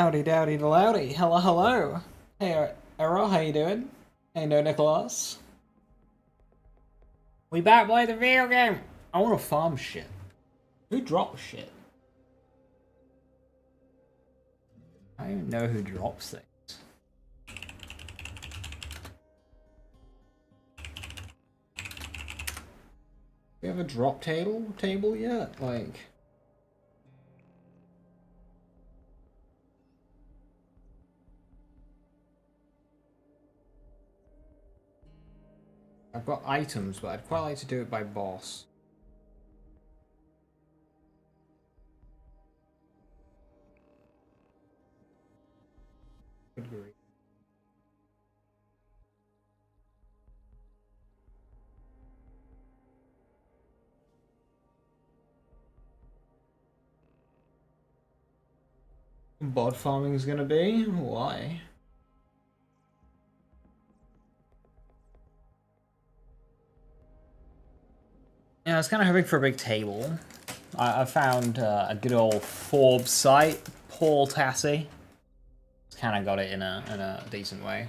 Howdy dowdy loudy. Hello, hello. Hey, Errol, how you doing? Hey, no Nicholas. We back play the video game. I want to farm shit. Who drops shit? I don't even know who drops things. We have a drop table yet? Like, I've got items, but I'd quite like to do it by boss. Good grief. Bod farming is gonna be? Why? Yeah, I was kind of hoping for a big table. I found a good old Forbes site, Paul Tassie. Kind of got it in a decent way.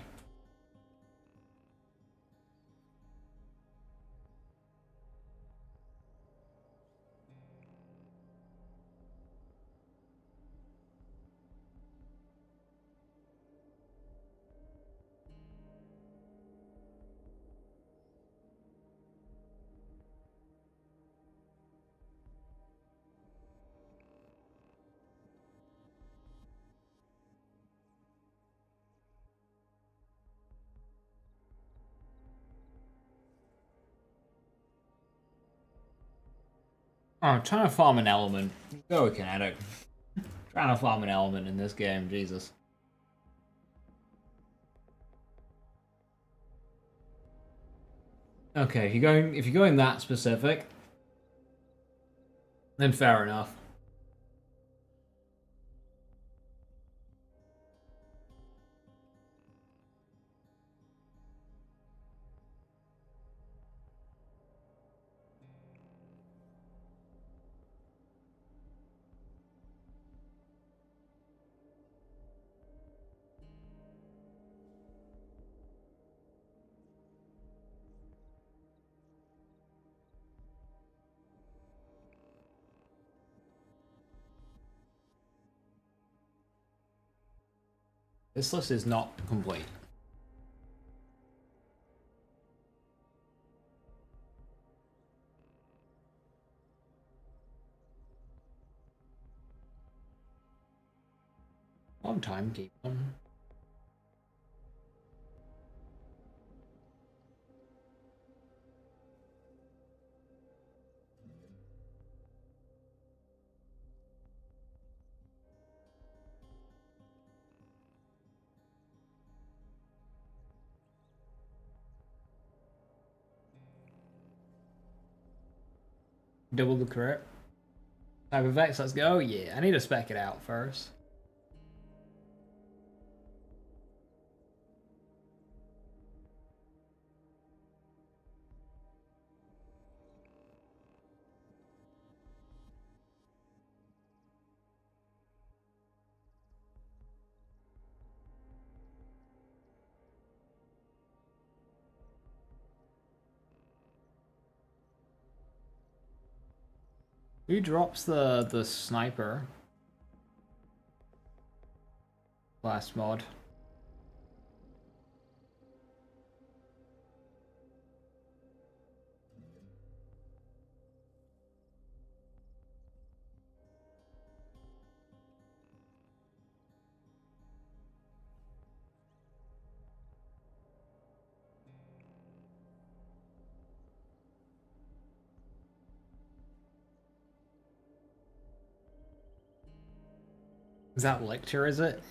Oh, I'm trying to farm an element. Go with kinetic. Trying to farm an element in this game, Jesus. Okay, if you're going that specific, then fair enough. This list is not complete. Long Timekeeper. Double the crit. Type of Vex, let's go. Yeah, I need to spec it out first. Who drops the sniper? Last mod. Is that Lictor, is it?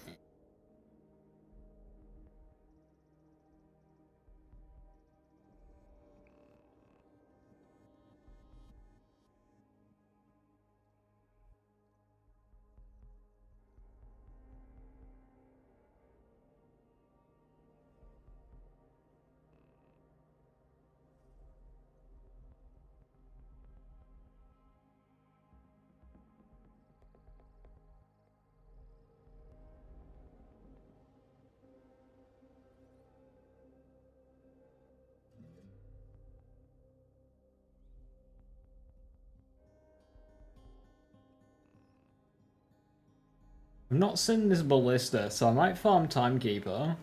I'm not sending this ballista, so I might farm Timekeeper.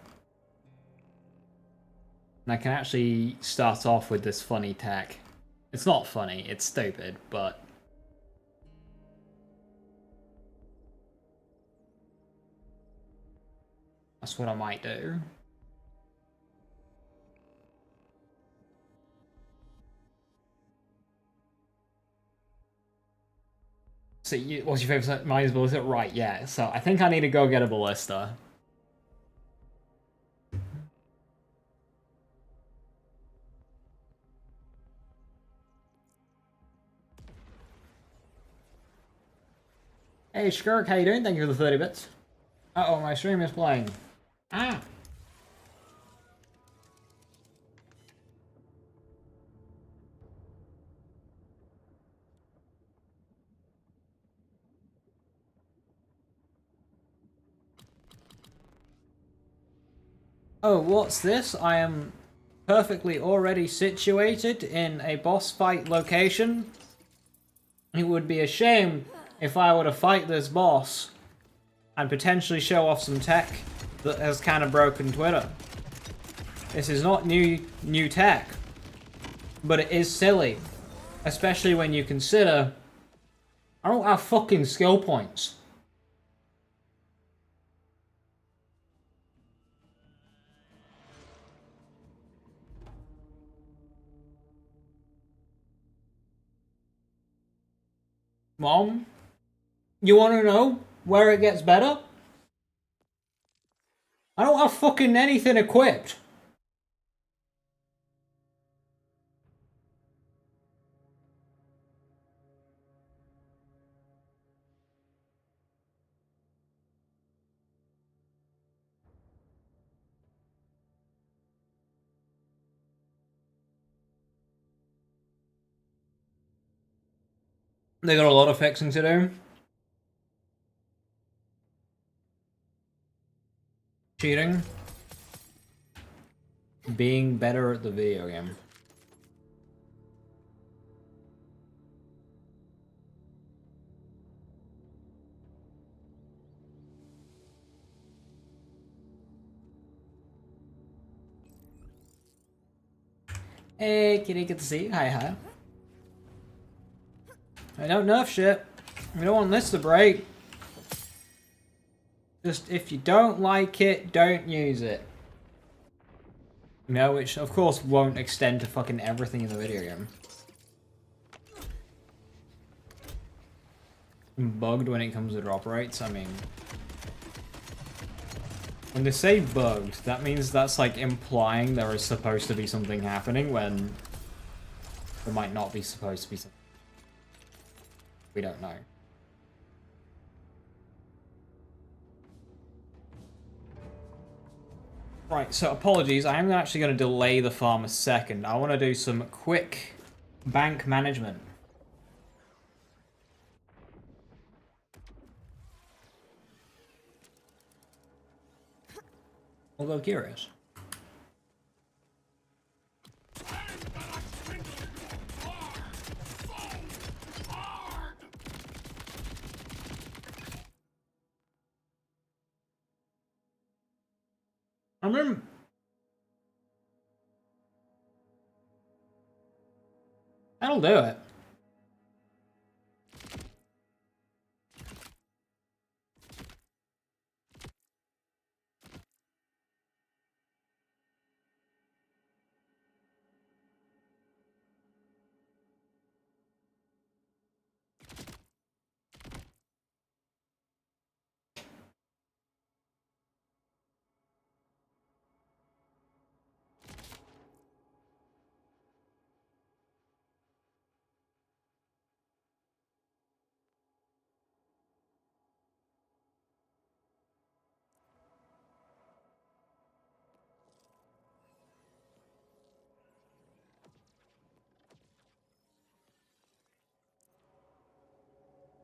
And I can actually start off with this funny tech. It's not funny, it's stupid, but... that's what I might do. So, what's your favorite? Mine is ballista? Right, yeah. So, I think I need to go get a ballista. Hey, Skirk, how you doing? Thank you for the 30 bits. Uh-oh, my stream is playing. Ah! Oh, what's this? I am perfectly already situated in a boss fight location. It would be a shame if I were to fight this boss and potentially show off some tech that has kind of broken Twitter. This is not new tech, but it is silly, especially when you consider I don't have fucking skill points. Mom, you want to know where it gets better? I don't have fucking anything equipped. They got a lot of fixing to do. Cheating. Being better at the video game. Hey, kitty, good to see you. Hi. I don't nerf shit. We don't want this to break. Just, if you don't like it, don't use it. You know, which, of course, won't extend to fucking everything in the video game. Bugged when it comes to drop rates, I mean... when they say bugged, that means that's, like, implying there is supposed to be something happening when... there might not be supposed to be something. We don't know. Right, so apologies, I am actually going to delay the farm a second. I want to do some quick bank management. Although curious. I remember... that'll do it.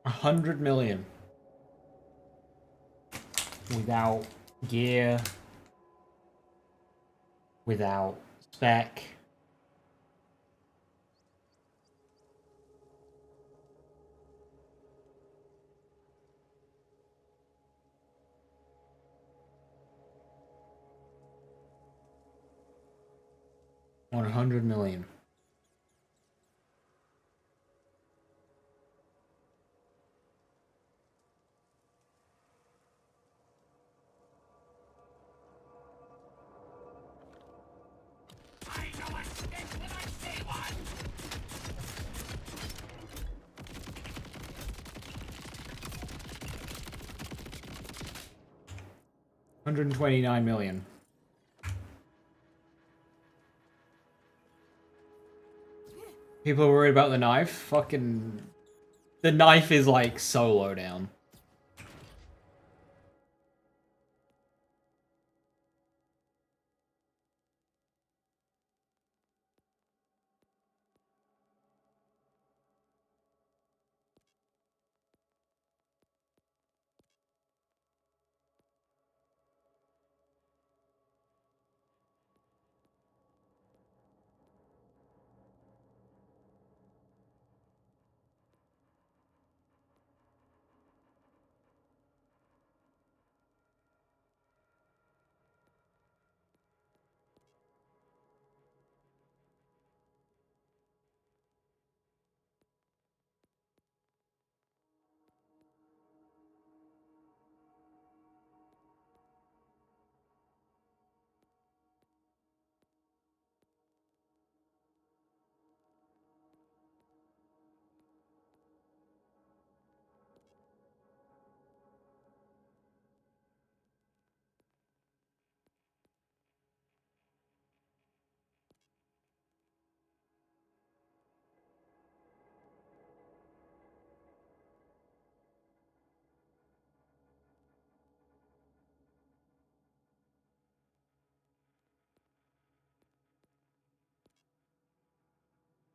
$100 million. Without gear. Without spec. 100 million. I know a stick when I see one! 129 million. People are worried about the knife. Fucking... The knife is like so low down.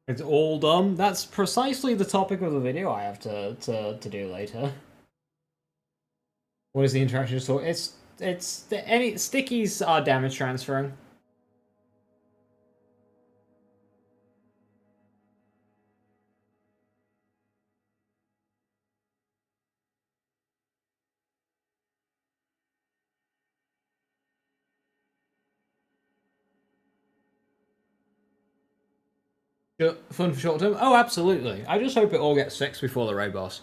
It's all dumb. That's precisely the topic of the video I have to do later. What is the interaction sort? Any stickies are damage transferring. Fun for short term? Oh, absolutely. I just hope it all gets fixed before the raid boss.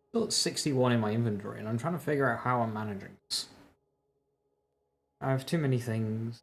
Still at 61 in my inventory, and I'm trying to figure out how I'm managing this. I have too many things.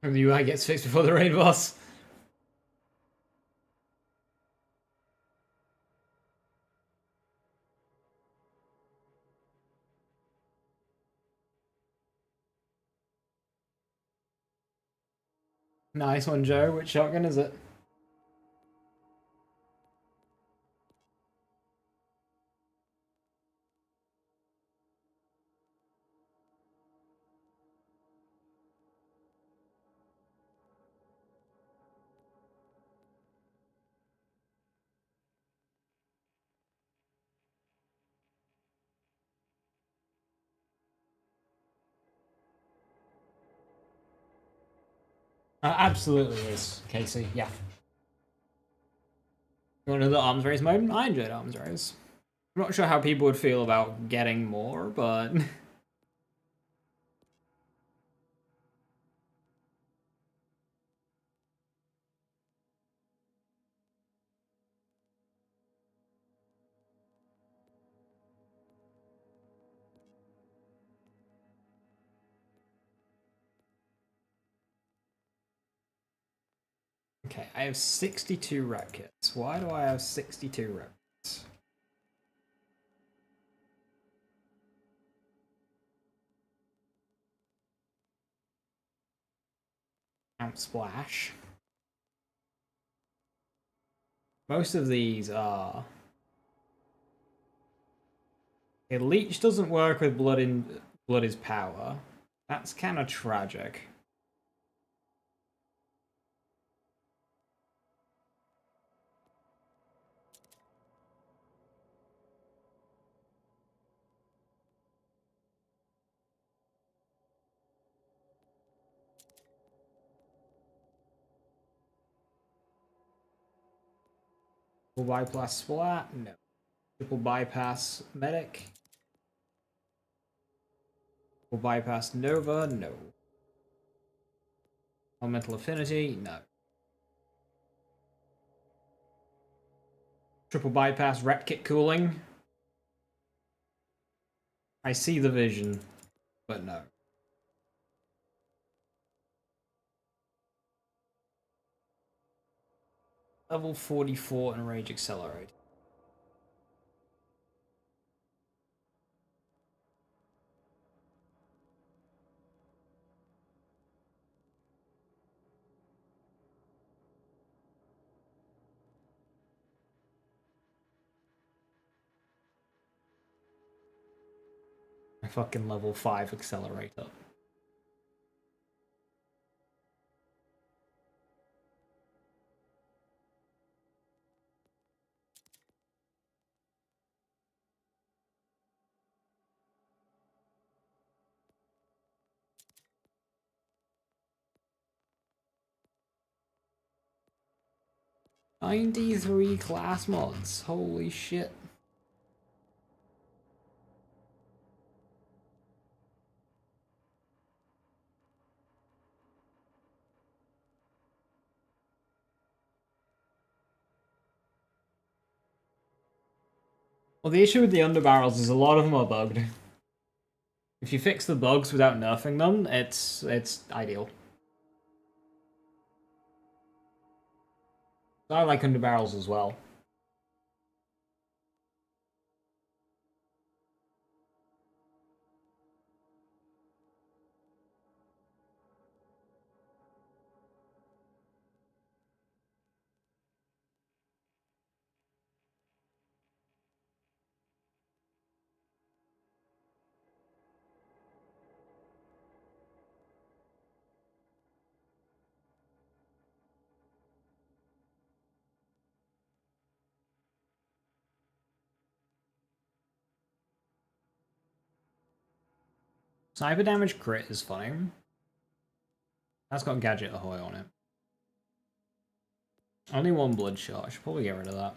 Hope the UI gets fixed before the raid boss. Nice one, Joe. Which shotgun is it? Absolutely is, Casey. Yeah. You want another arms race mode? I enjoyed arms race. I'm not sure how people would feel about getting more, but okay, I have 62 rep kits. Why do I have 62 rep kits? Amp Splash. Most of these are... Okay, Leech doesn't work with Blood is Power. That's kind of tragic. Triple bypass Splat? No. Triple bypass Medic? Triple bypass Nova? No. Elemental Affinity? No. Triple bypass Rep Kit Cooling? I see the vision, but no. Level 44 and Rage Accelerate. A fucking level 5 accelerator. "93 class mods. Holy shit. Well, the issue with the underbarrels is a lot of them are bugged. If you fix the bugs without nerfing them, it's ideal. I like underbarrels as well. Cyber damage crit is funny. That's got Gadget Ahoy on it. Only one bloodshot. I should probably get rid of that.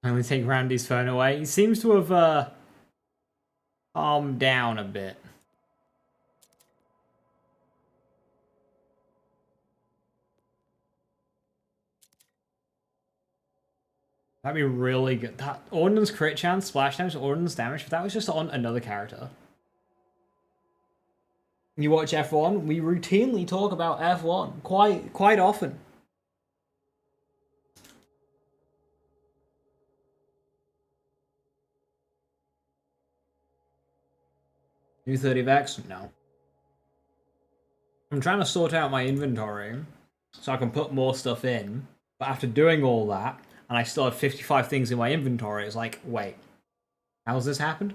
Only take Randy's phone away. He seems to have calmed down a bit. That'd be really good. That Ordnance crit chance, splash damage, Ordnance damage, if that was just on another character. You watch F1, we routinely talk about F1 quite often. New 30 Vex? No. I'm trying to sort out my inventory so I can put more stuff in, but after doing all that, and I still have 55 things in my inventory, it's like, wait, how's this happened?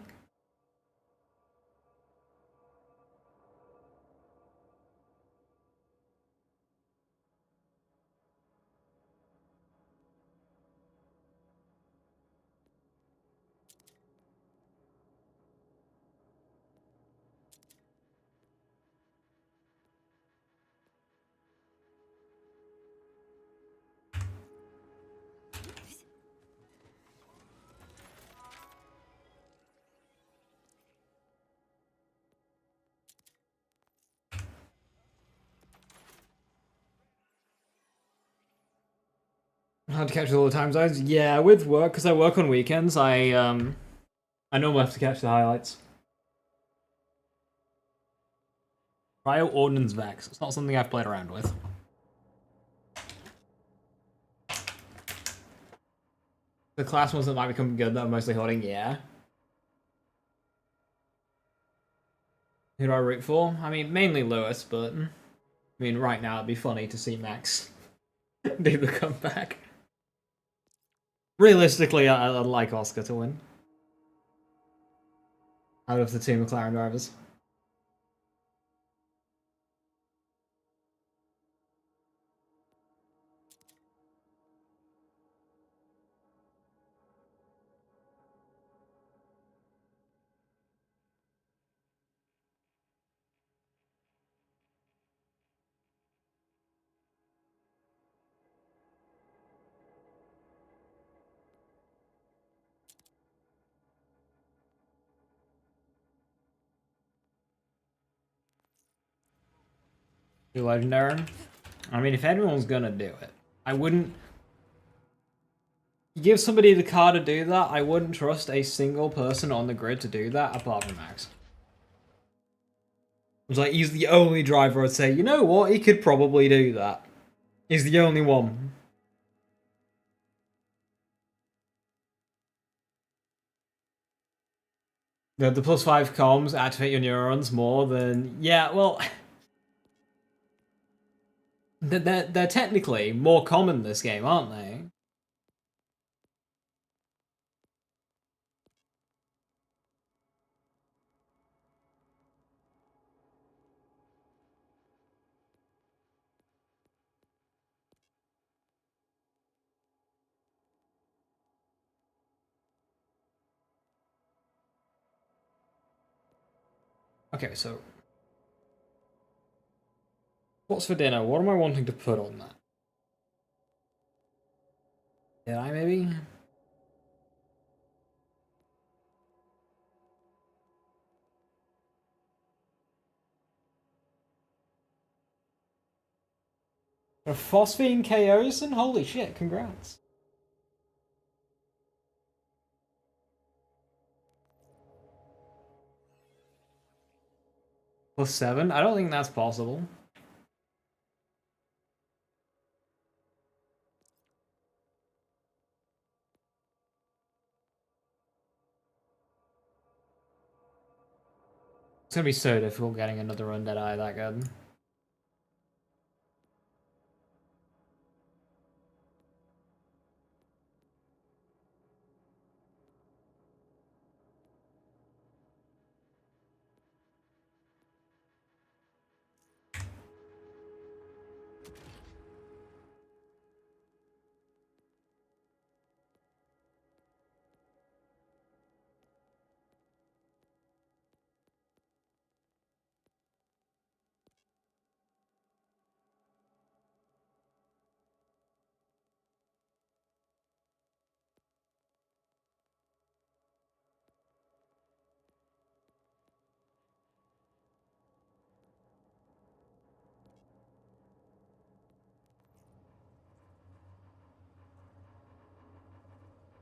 Hard to catch all the time zones? Yeah, with work, because I work on weekends, I normally have to catch the highlights. Cryo Ordnance Vex. It's not something I've played around with. The class ones that might become good that I'm mostly holding, yeah. Who do I root for? I mean, mainly Lewis, but I mean, right now it'd be funny to see Max do the comeback. Realistically, I'd like Oscar to win. Out of the two McLaren drivers. Do legendary? I mean, if anyone's gonna do it, I wouldn't give somebody the car to do that. I wouldn't trust a single person on the grid to do that apart from Max. It's like he's the only driver I'd say, you know what, he could probably do that. He's the only one. The +5 comms activate your neurons more than... Yeah, well... They're technically more common in this game, aren't they? Okay, so... What's for dinner? What am I wanting to put on that? Did I, maybe? A phosphine KOs? And holy shit, congrats. +7? I don't think that's possible. It's gonna be so difficult getting another Undead Eye that good.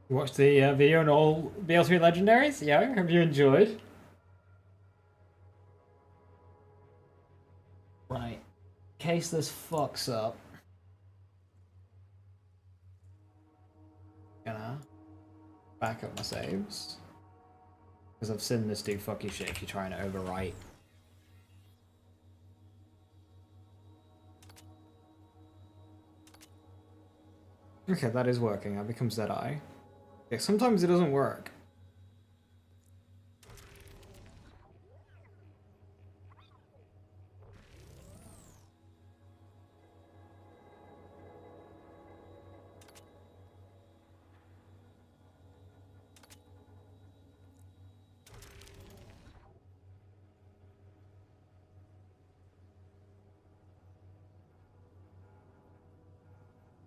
You watched the video on all BL3 legendaries? Yeah, have you enjoyed? Right. In case this fucks up. Gonna back up my saves. Because I've seen this do fucky shit if you're trying to overwrite. Okay, that is working. That becomes Deadeye. Yeah, sometimes it doesn't work.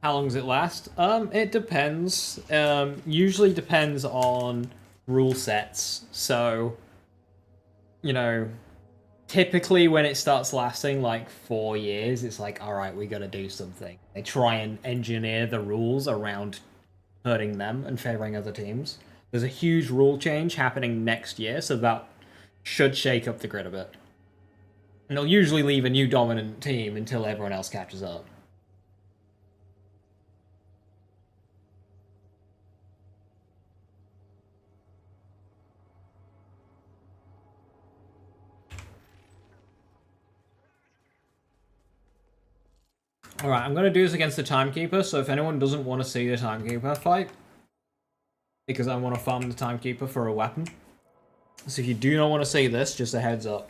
How long does it last? It depends. Usually depends on rule sets. So, you know, typically when it starts lasting like 4 years, it's like, all right, we got to do something. They try and engineer the rules around hurting them and favoring other teams. There's a huge rule change happening next year, so that should shake up the grid a bit. And they'll usually leave a new dominant team until everyone else catches up. Alright, I'm going to do this against the Timekeeper, so if anyone doesn't want to see the Timekeeper fight, because I want to farm the Timekeeper for a weapon, so if you do not want to see this, just a heads up.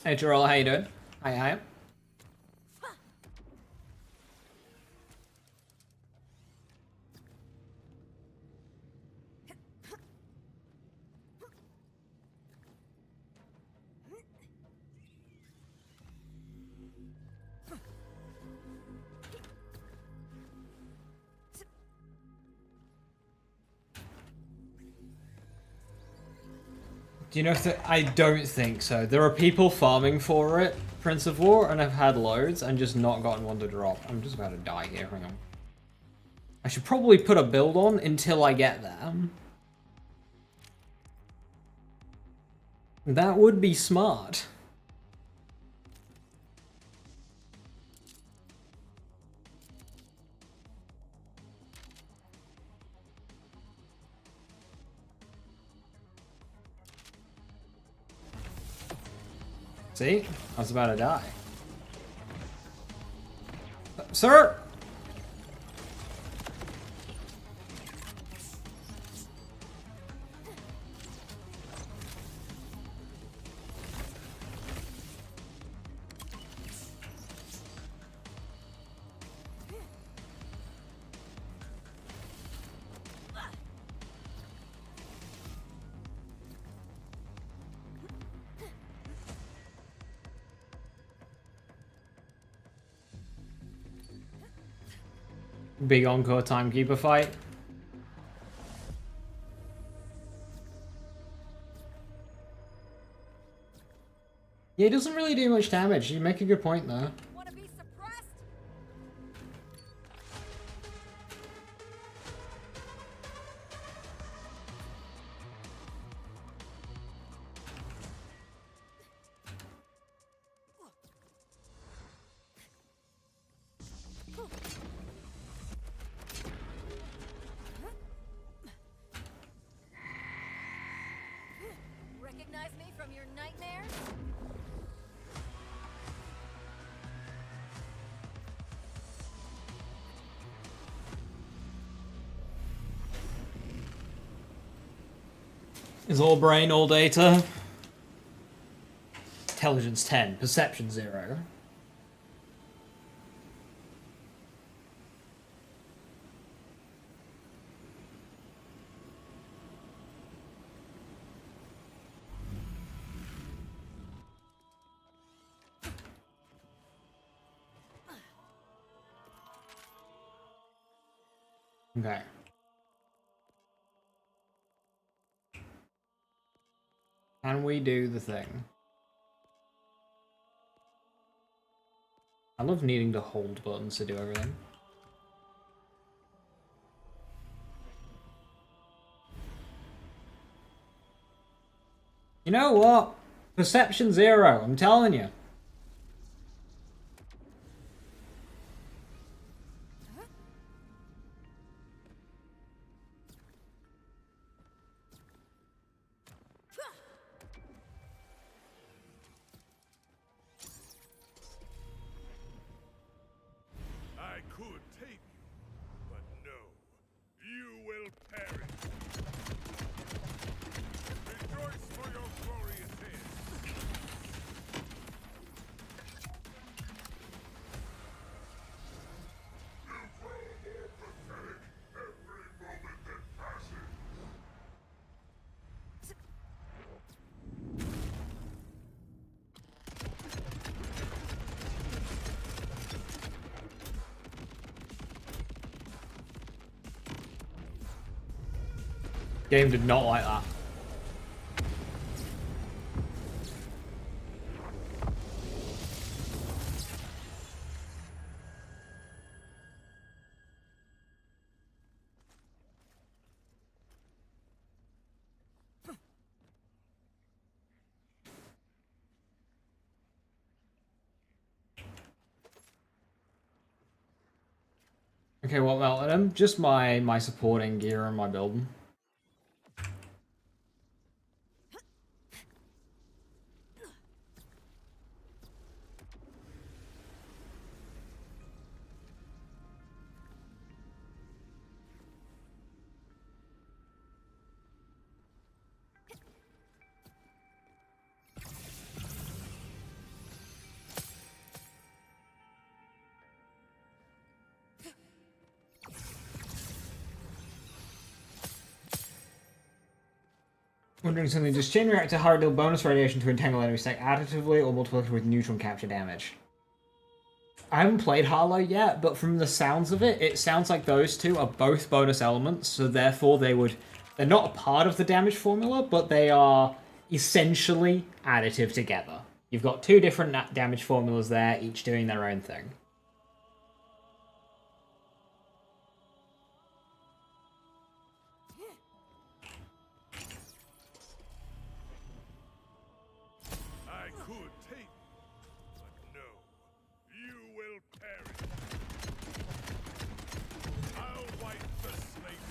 Hey Terrell, how you doing? Hi. Do you know if I don't think so. There are people farming for it, Prince of War, and I've had loads and just not gotten one to drop. I'm just about to die here, hang on. I should probably put a build on until I get there. That would be smart. See? I was about to die. Sir! Big encore Timekeeper fight. Yeah, it doesn't really do much damage. You make a good point though. Want to be suppressed? Recognize me from your nightmares? Is all brain, all data? Intelligence 10, perception 0. Okay. Can we do the thing? I love needing to hold buttons to do everything. You know what? Perception 0, I'm telling you. could take you, but no, you will perish. Rejoice for your glorious head. Game did not like that. Okay, what melted him? Just my supporting gear and my building. Wondering something, does chain reactor hard deal bonus radiation to entangle enemy stack additively or multiplicative with neutron capture damage? I haven't played Harlow yet, but from the sounds of it, it sounds like those two are both bonus elements, so therefore they're not a part of the damage formula, but they are essentially additive together. You've got two different damage formulas there, each doing their own thing. I could take you, but no, you will perish. I'll wipe the slate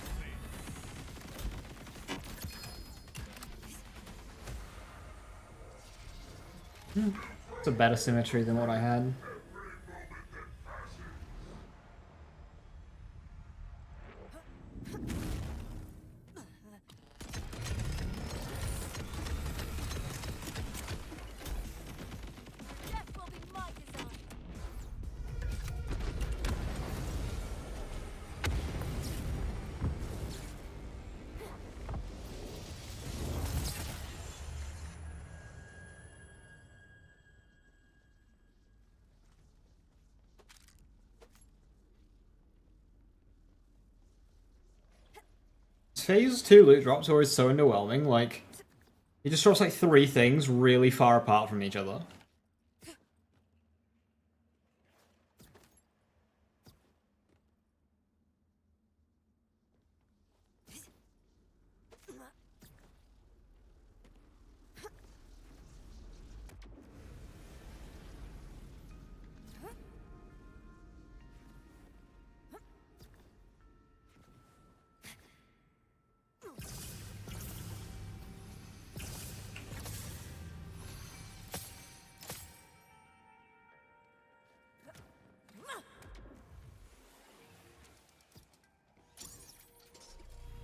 clean. It's a better symmetry than what I had. Death will be my design. Phase 2 loot drops are always so underwhelming, like, he just drops like 3 things really far apart from each other.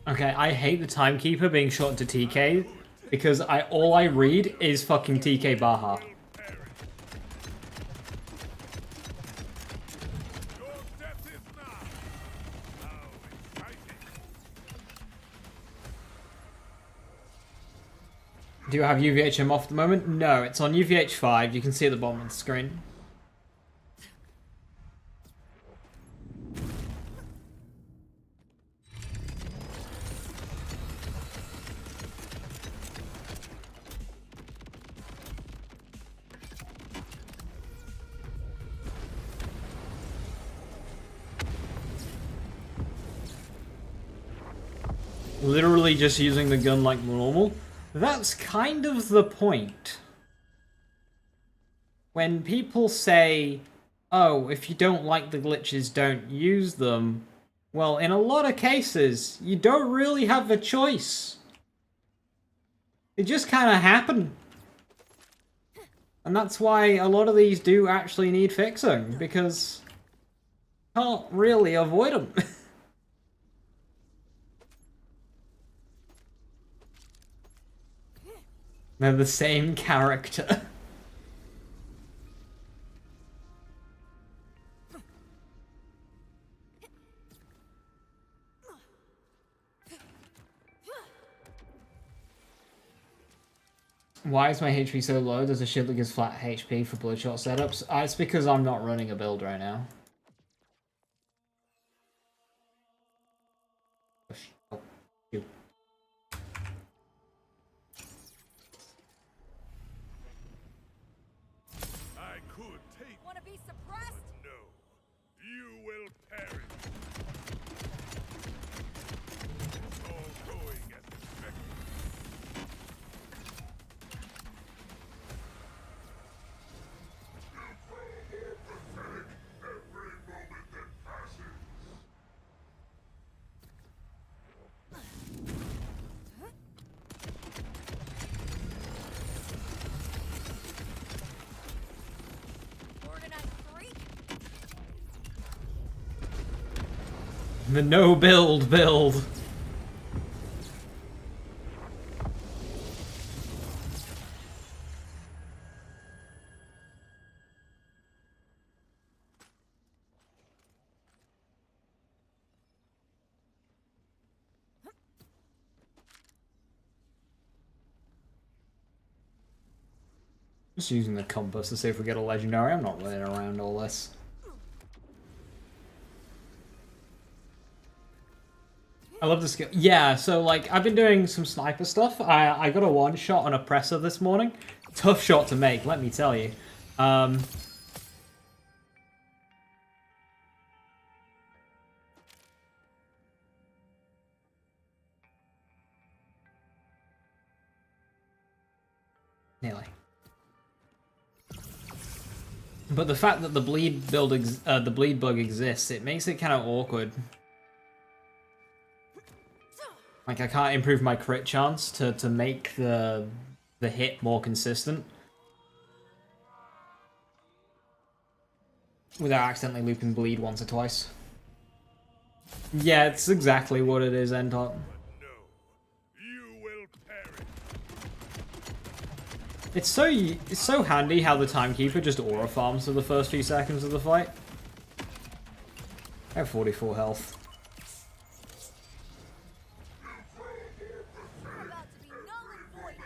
Okay, I hate the Timekeeper being shot into TK because all I read is fucking TK Baha. Your death is nigh. How exciting. Do you have UVHM off at the moment? No, it's on UVH5. You can see at the bottom of the screen. Literally just using the gun like normal. That's kind of the point. When people say, oh, if you don't like the glitches, don't use them. Well, in a lot of cases, you don't really have a choice. They just kind of happen. And that's why a lot of these do actually need fixing, because can't really avoid them. They're the same character. Why is my HP so low? Does a shield that gives flat HP for bloodshot setups? It's because I'm not running a build right now. Oh, shoot. I could take, Want to be suppressed? but no. You will perish. All going as expected. Organized freak? The no build. Just using the compass to see if we get a legendary. I'm not running around all this. I love the skill. Yeah, so like I've been doing some sniper stuff. I got a one shot on a presser this morning. Tough shot to make, let me tell you. Nearly. But the fact that the bleed bug exists, it makes it kind of awkward. Like I can't improve my crit chance to make the hit more consistent without accidentally looping bleed once or twice. Yeah, it's exactly what it is, Entot. No. You will perish. It's so handy how the Timekeeper just aura farms for the first few seconds of the fight. I have 44 health. We're about to be null and voided.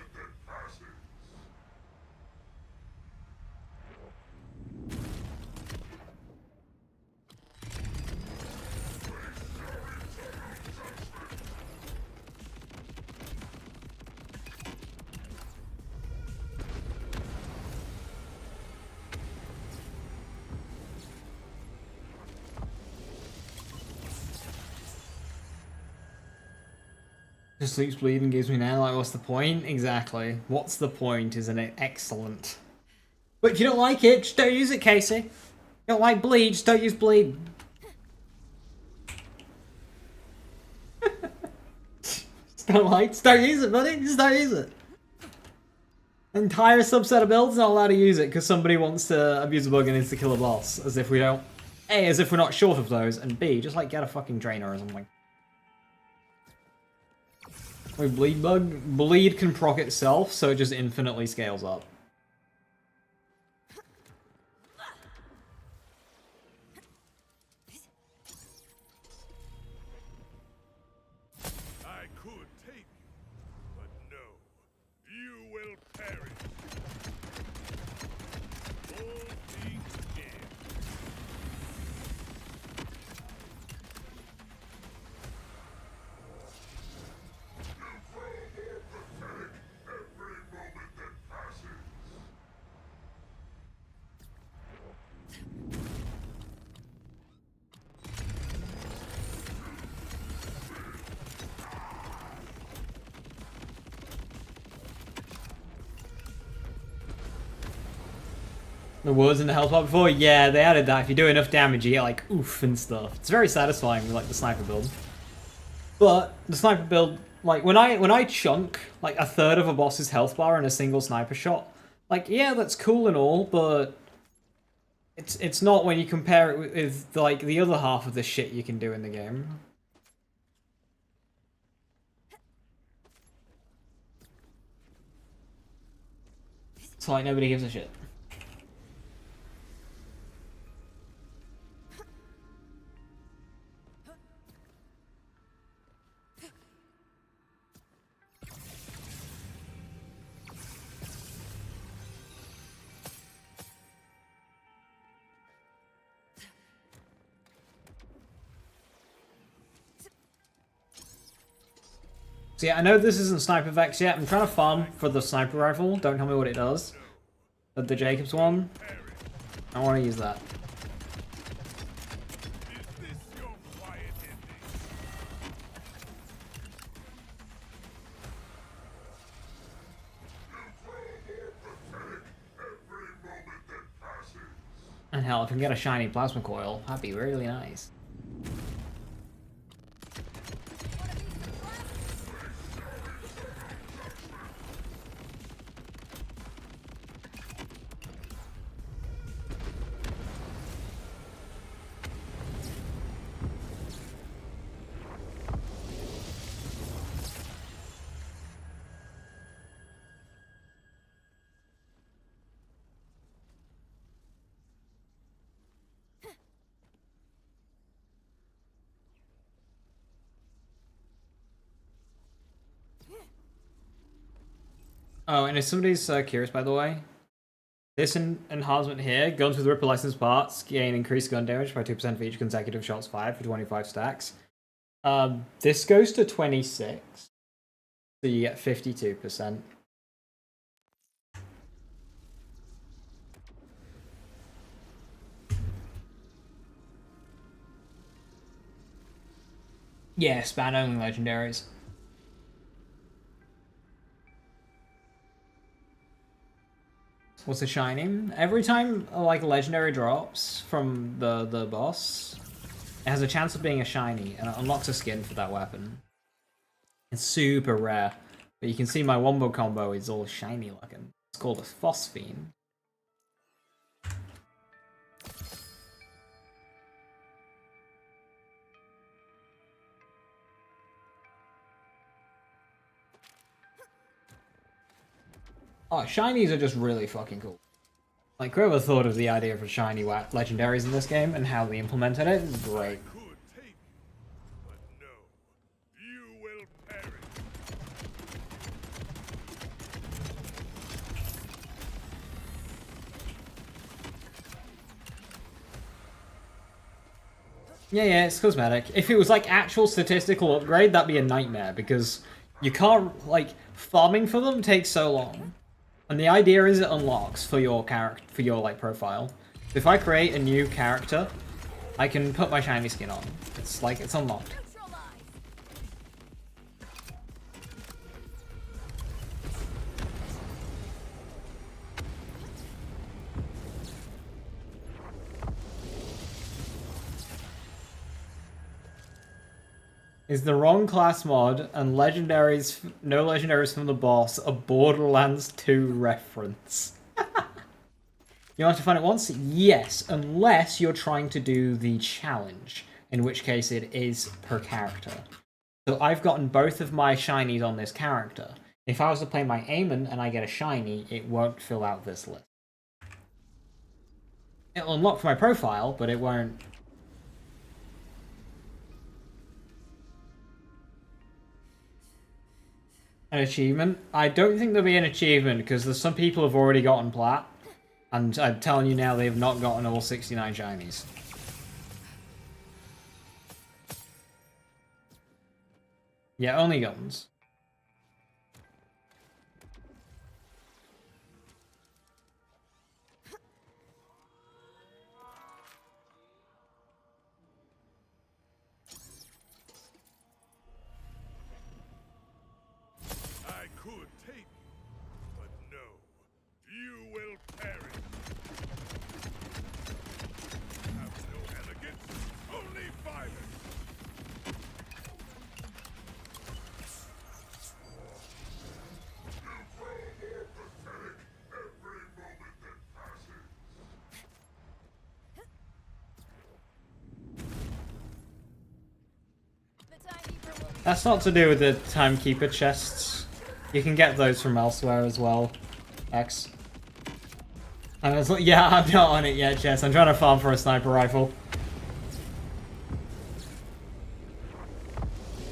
Just sleeps bleed and gives me now, like what's the point? Exactly. What's the point, isn't it? Excellent. But if you don't like it, just don't use it, Casey. You don't like bleed, just don't use bleed. Just don't use it, buddy. Just don't use it. Entire subset of builds not allowed to use it because somebody wants to abuse a bug and needs to kill a boss. As if we don't... A, as if we're not short of those, and B, just like get a fucking drainer or something. With bleed bug, bleed can proc itself, so it just infinitely scales up. I could take you, but no. You will perish. All things end. The words in the health bar before? Yeah, they added that. If you do enough damage, you get like oof and stuff. It's very satisfying with like the sniper build. But the sniper build, like when I chunk like a third of a boss's health bar in a single sniper shot, like yeah, that's cool and all, but It's not when you compare it with like the other half of the shit you can do in the game. It's like nobody gives a shit. So yeah, I know this isn't Sniper Vex yet. I'm trying to farm for the sniper rifle. Don't tell me what it does. The Jacobs one. I want to use that. Is this your quiet ending? And hell, if I can get a shiny plasma coil, that'd be really nice. Oh, and if somebody's curious, by the way, this enhancement here, guns with Ripper license parts gain increased gun damage by 2% for each consecutive shots fired for 25 stacks. This goes to 26, so you get 52%. Yeah, span only legendaries. What's a shiny? Every time like legendary drops from the boss, it has a chance of being a shiny, and it unlocks a skin for that weapon. It's super rare, but you can see my wombo combo is all shiny looking. It's called a phosphine. Oh, shinies are just really fucking cool. Like, whoever thought of the idea for shiny legendaries in this game and how they implemented it is great. Could take you, but no, you will perish. Yeah, it's cosmetic. If it was like actual statistical upgrade, that'd be a nightmare because you can't, like, farming for them takes so long. And the idea is it unlocks for your character, for your like profile. If I create a new character, I can put my shiny skin on. It's like it's unlocked. Is the wrong class mod and legendaries, no legendaries from the boss, a Borderlands 2 reference? You want to find it once? Yes, unless you're trying to do the challenge, in which case it is per character. So I've gotten both of my shinies on this character. If I was to play my Aemon and I get a shiny, it won't fill out this list. It'll unlock for my profile, but it won't. An achievement? I don't think there'll be an achievement because there's some people who've already gotten plat, and I'm telling you now they've not gotten all 69 shinies. Yeah, only guns. I could take you, but no, you will perish. Have no elegance, only violence. That's not to do with the Timekeeper chests. You can get those from elsewhere as well. X. And it's like, yeah, I'm not on it yet, Jess. I'm trying to farm for a sniper rifle.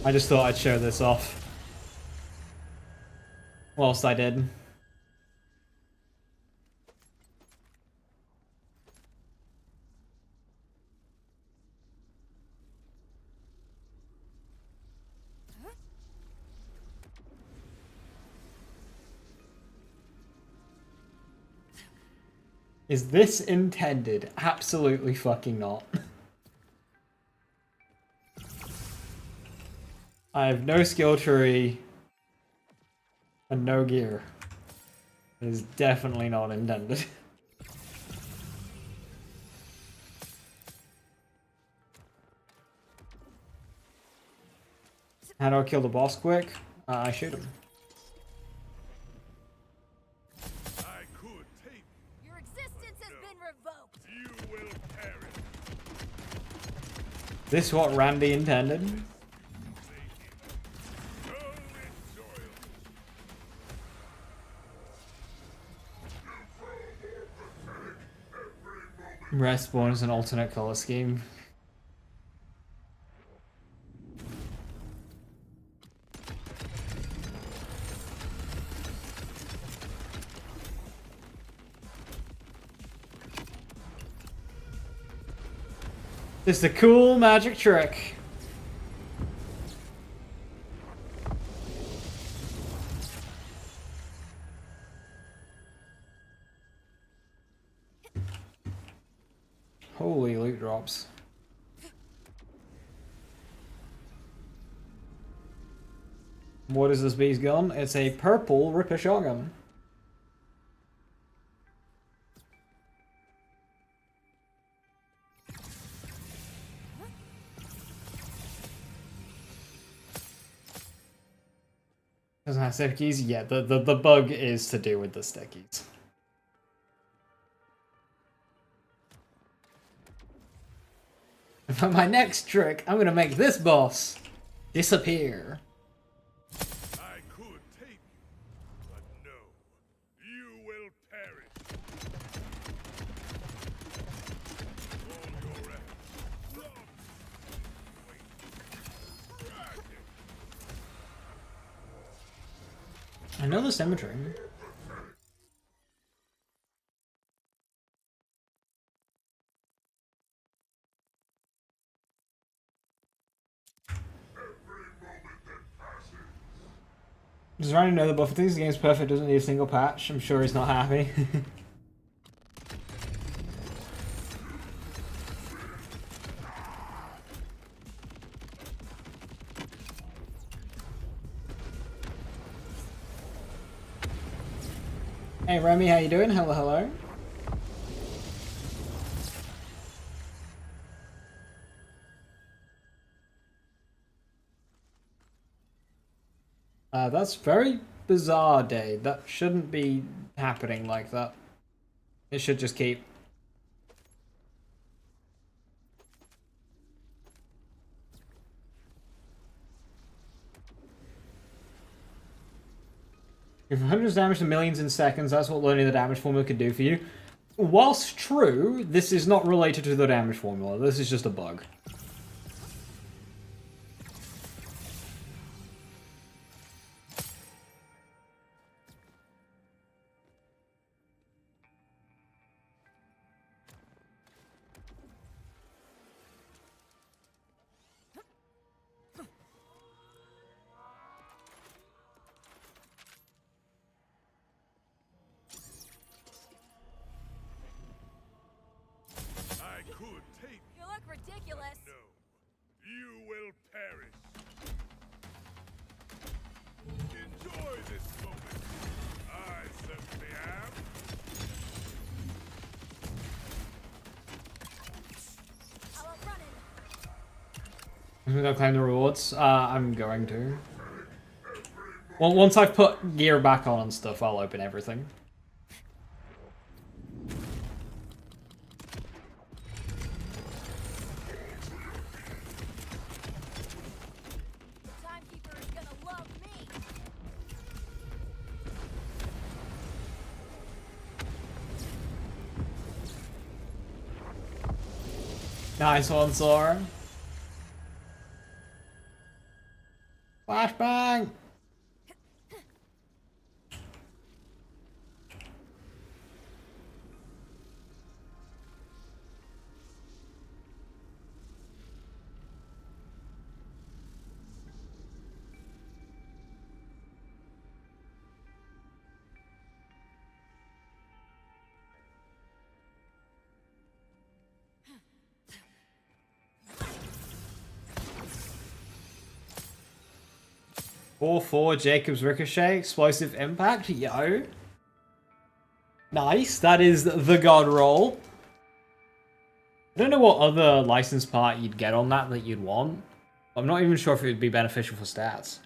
I just thought I'd show this off. Whilst I did. Is this intended? Absolutely fucking not. I have no skill tree and no gear. It is definitely not intended. How do I kill the boss quick? I shoot him. I could take Your existence has been revoked. you will perish. This what Randy intended? No enjoy. Respawn is an alternate color scheme. It's a cool magic trick. Holy loot drops. What is this beast gun? It's a purple Ripper shotgun. Doesn't have stickies? Yeah, the bug is to do with the stickies. For my next trick, I'm gonna make this boss disappear. I could take you, but no, you will perish. All your efforts. Another cemetery. Does Ryan know that Buffett thinks the game's perfect, doesn't need a single patch? I'm sure he's not happy. Hey Remy, how you doing? Hello, hello. That's very bizarre, day. That shouldn't be happening like that. It should just keep. If 100 damage to millions in seconds, that's what learning the damage formula could do for you. Whilst true, this is not related to the damage formula. This is just a bug. I could take You look ridiculous. no, you will perish. Enjoy this moment. I certainly am. I'll outrun it. I'm gonna claim the rewards. I'm going to. Well, once I've put gear back on and stuff, I'll open everything. Timekeeper Nice one, Sora. Flashbang! Four Jacob's Ricochet, Explosive Impact, yo. Nice, that is the god roll. I don't know what other license part you'd get on that you'd want. I'm not even sure if it would be beneficial for stats.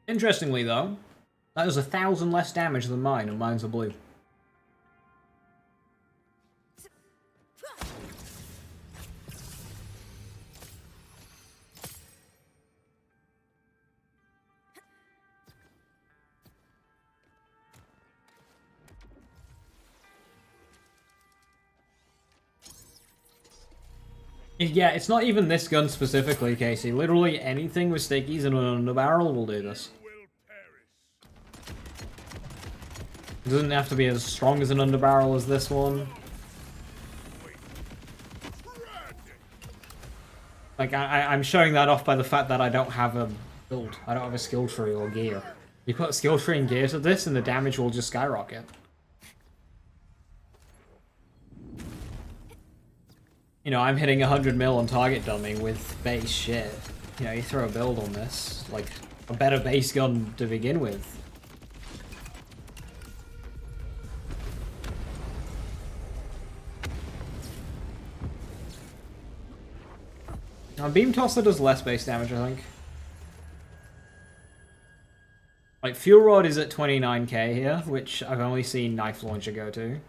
Interestingly though, that was 1,000 less damage than mine, and mine's a blue. Yeah, it's not even this gun specifically, Casey. Literally anything with stickies and an underbarrel will do this. It doesn't have to be as strong as an underbarrel as this one. Like, I'm showing that off by the fact that I don't have a build. I don't have a skill tree or gear. You put a skill tree and gear to this and the damage will just skyrocket. You know, I'm hitting 100 mil on target dummy with base shit. You know, you throw a build on this, like, a better base gun to begin with. Now, Beam Tosser does less base damage, I think. Like, Fuel Rod is at 29k here, which I've only seen Knife Launcher go to.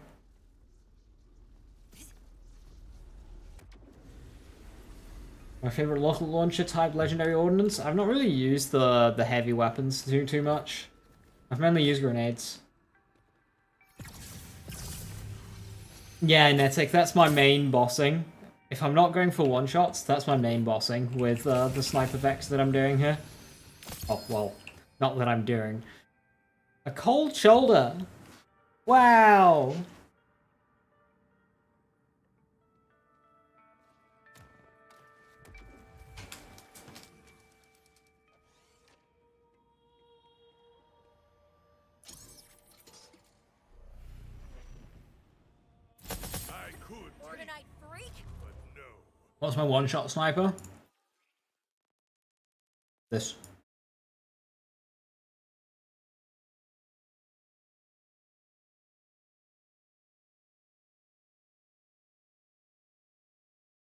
My favorite local launcher type legendary ordnance. I've not really used the heavy weapons too much. I've mainly used grenades. Yeah, Netic, that's my main bossing. If I'm not going for one-shots, that's my main bossing with the sniper Vex that I'm doing here. Oh, well, not that I'm doing. A cold shoulder! Wow! What's my one-shot sniper? This.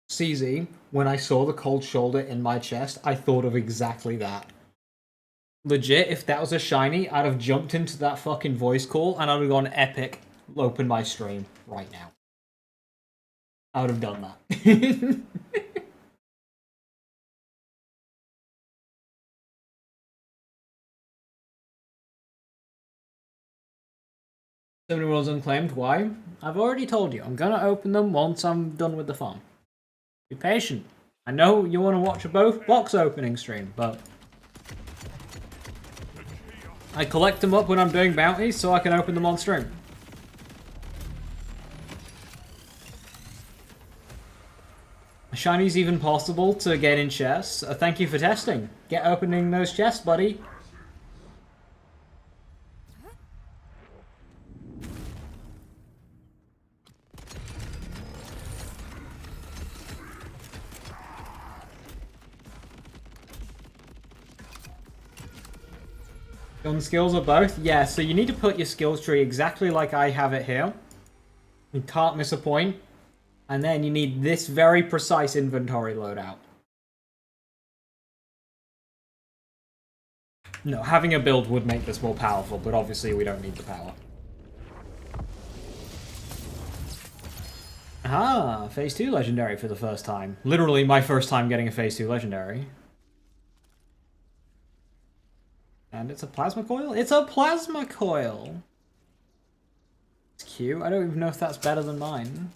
CZ, when I saw the cold shoulder in my chest, I thought of exactly that. Legit, if that was a shiny, I'd have jumped into that fucking voice call and I'd have gone epic, open my stream right now. I would have done that. So many worlds unclaimed. Why? I've already told you. I'm gonna open them once I'm done with the farm. Be patient. I know you want to watch a box opening stream, but I collect them up when I'm doing bounties so I can open them on stream. Shiny's even possible to get in chests. Thank you for testing. Get opening those chests, buddy. Gun skills are both? Yeah, so you need to put your skills tree exactly like I have it here. You can't miss a point. And then you need this very precise inventory loadout. No, having a build would make this more powerful, but obviously we don't need the power. Ah, Phase 2 Legendary for the first time. Literally my first time getting a Phase 2 Legendary. And it's a plasma coil? It's a plasma coil! It's cute. I don't even know if that's better than mine.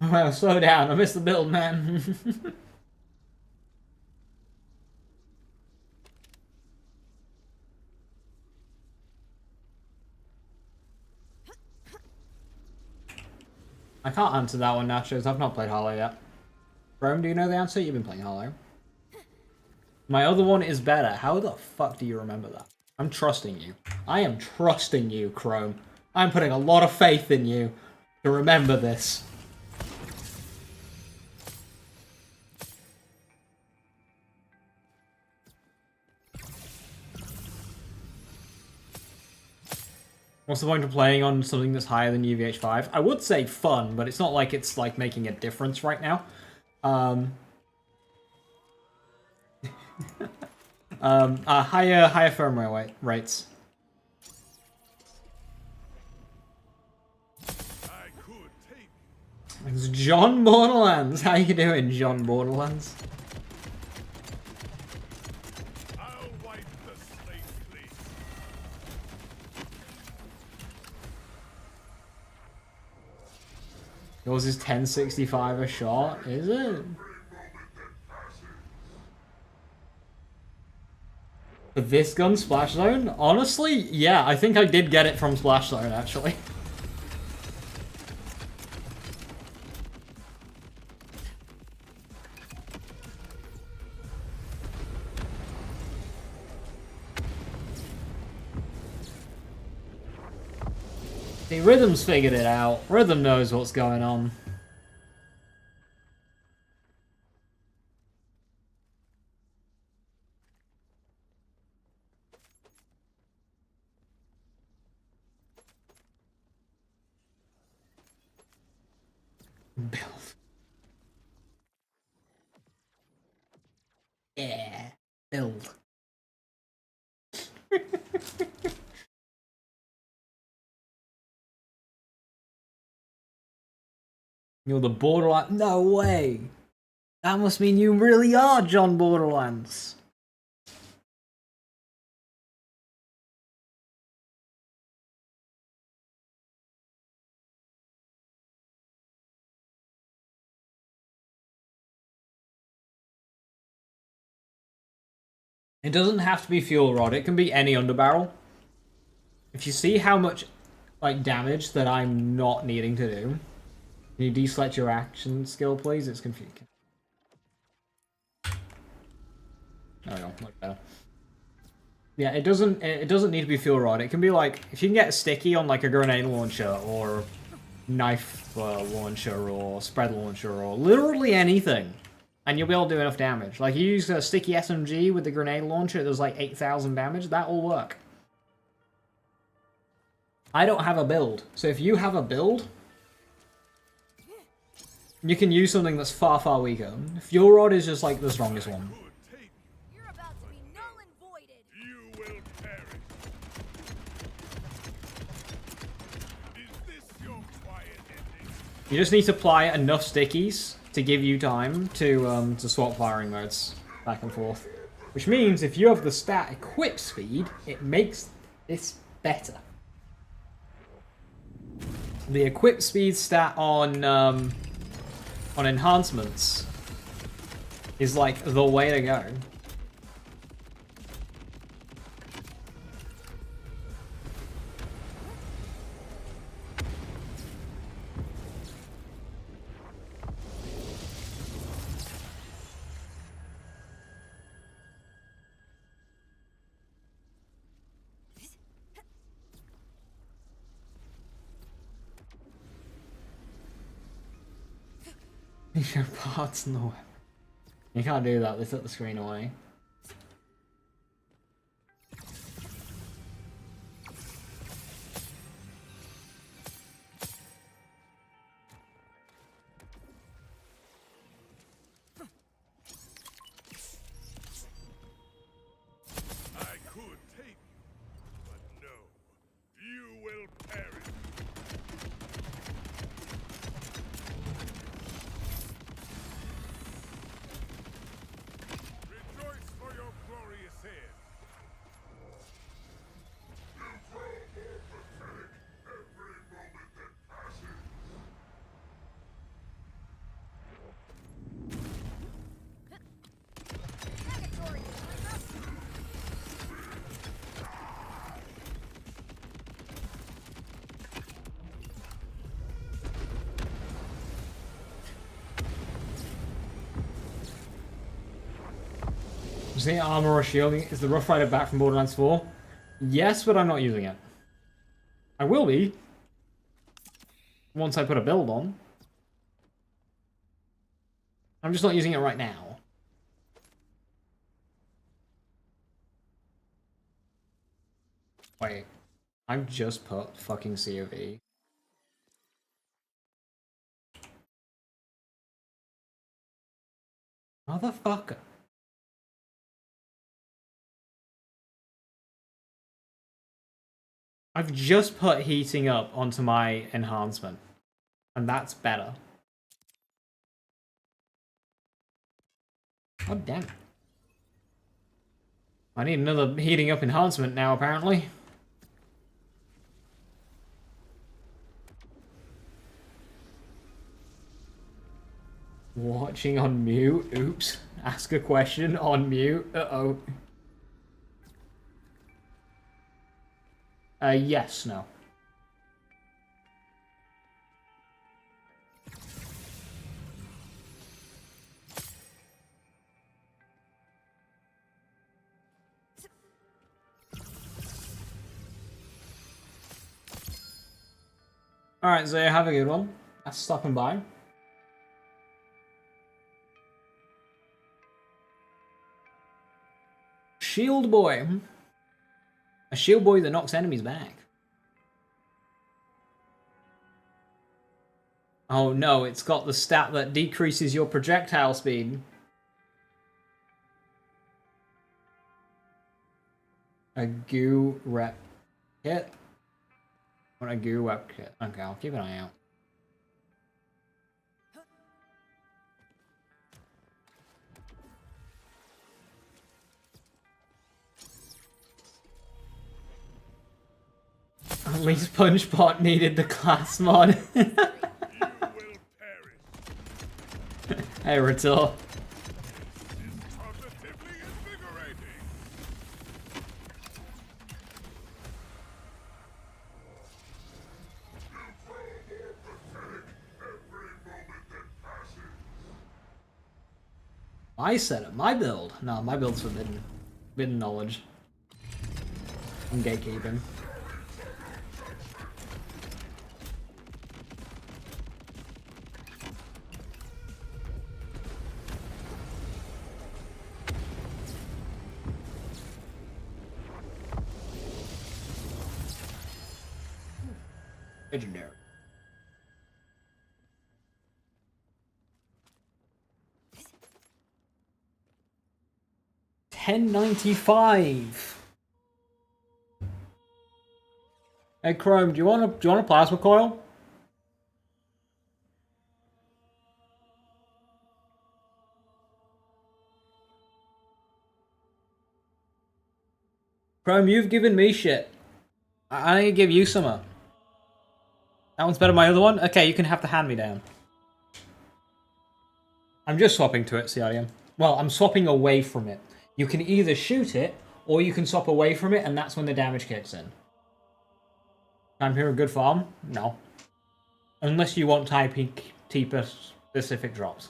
Well, slow down. I missed the build, man. I can't answer that one, Nachos. I've not played Hollow yet. Rome, do you know the answer? You've been playing Hollow. My other one is better. How the fuck do you remember that? I'm trusting you. I am trusting you, Chrome. I'm putting a lot of faith in you to remember this. What's the point of playing on something that's higher than UVH5? I would say fun, but it's not like it's like making a difference right now. Higher firmware rates. It's John Borderlands. How you doing, John Borderlands? I'll wipe the slate clean. Yours is 1065 a shot, is it? For this gun, Splash Zone? Honestly, yeah, I think I did get it from Splash Zone, actually. See, Rhythm's figured it out. Rhythm knows what's going on. Build. Yeah. Build. You're the Borderlands. No way. That must mean you really are John Borderlands. It doesn't have to be fuel rod. It can be any underbarrel. If you see how much like damage that I'm not needing to do, can you deselect your action skill, please? It's confusing. There we go, much better. Yeah, it doesn't need to be fuel rod. It can be like if you can get sticky on like a grenade launcher or knife launcher or spread launcher or literally anything, and you'll be able to do enough damage. Like you use a sticky SMG with the grenade launcher, it does like 8,000 damage. That will work. I don't have a build, so if you have a build, you can use something that's far, far weaker. Fuel rod is just like the strongest one. You're about to be null and voided. You will perish. Is this your quiet ending? You just need to apply enough stickies to give you time to swap firing modes back and forth. Which means if you have the stat equip speed, it makes this better. The equip speed stat on enhancements is like the way to go. Your parts no. You can't do that, they took the screen away. I could take you, but no. You will perish. See, armor or shielding. Is the Rough Rider back from Borderlands 4? Yes, but I'm not using it. I will be. Once I put a build on. I'm just not using it right now. Wait. I've just put fucking COV. Motherfucker. I've just put heating up onto my enhancement. And that's better. God damn it. I need another heating up enhancement now, apparently. Watching on mute? Oops. Ask a question on mute? Uh-oh. Yes, no. Alright, Zaya, have a good one. That's stopping by. Shield boy. A shield boy that knocks enemies back. Oh no, it's got the stat that decreases your projectile speed. A goo rep kit. What a goo rep kit. Okay, I'll keep an eye out. At least Punchbot needed the class mod. You will perish. Hey, Ratil. It's positively invigorating. I said it. My build. No, my build's forbidden. Forbidden knowledge. I'm gatekeeping. Legendary. $10.95. Hey Chrome, do you want a plasma coil? Chrome, you've given me shit. I need to give you some. That one's better than my other one? Okay, you can have the hand-me-down. I'm just swapping to it, CRDM. Well, I'm swapping away from it. You can either shoot it, or you can swap away from it, and that's when the damage kicks in. I'm here a good farm? No. Unless you want Timekeeper specific drops.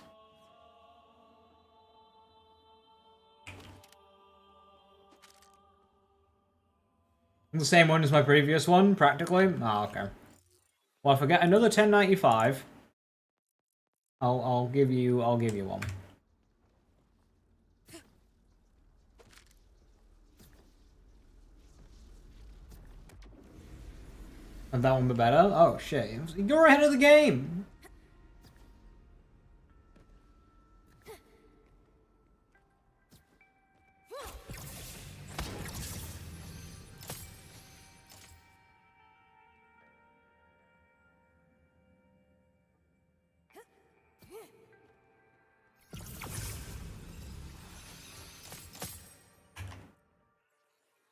The same one as my previous one, practically? Oh, okay. Well, if I get another 1095, I'll give you one. And that one be better? Oh shit. You're ahead of the game!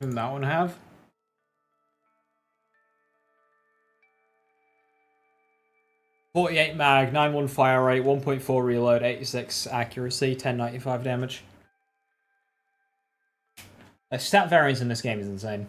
Didn't that one have? .48 mag, 9.1 fire rate, 1.4 reload, 86 accuracy, 1095 damage. The stat variance in this game is insane.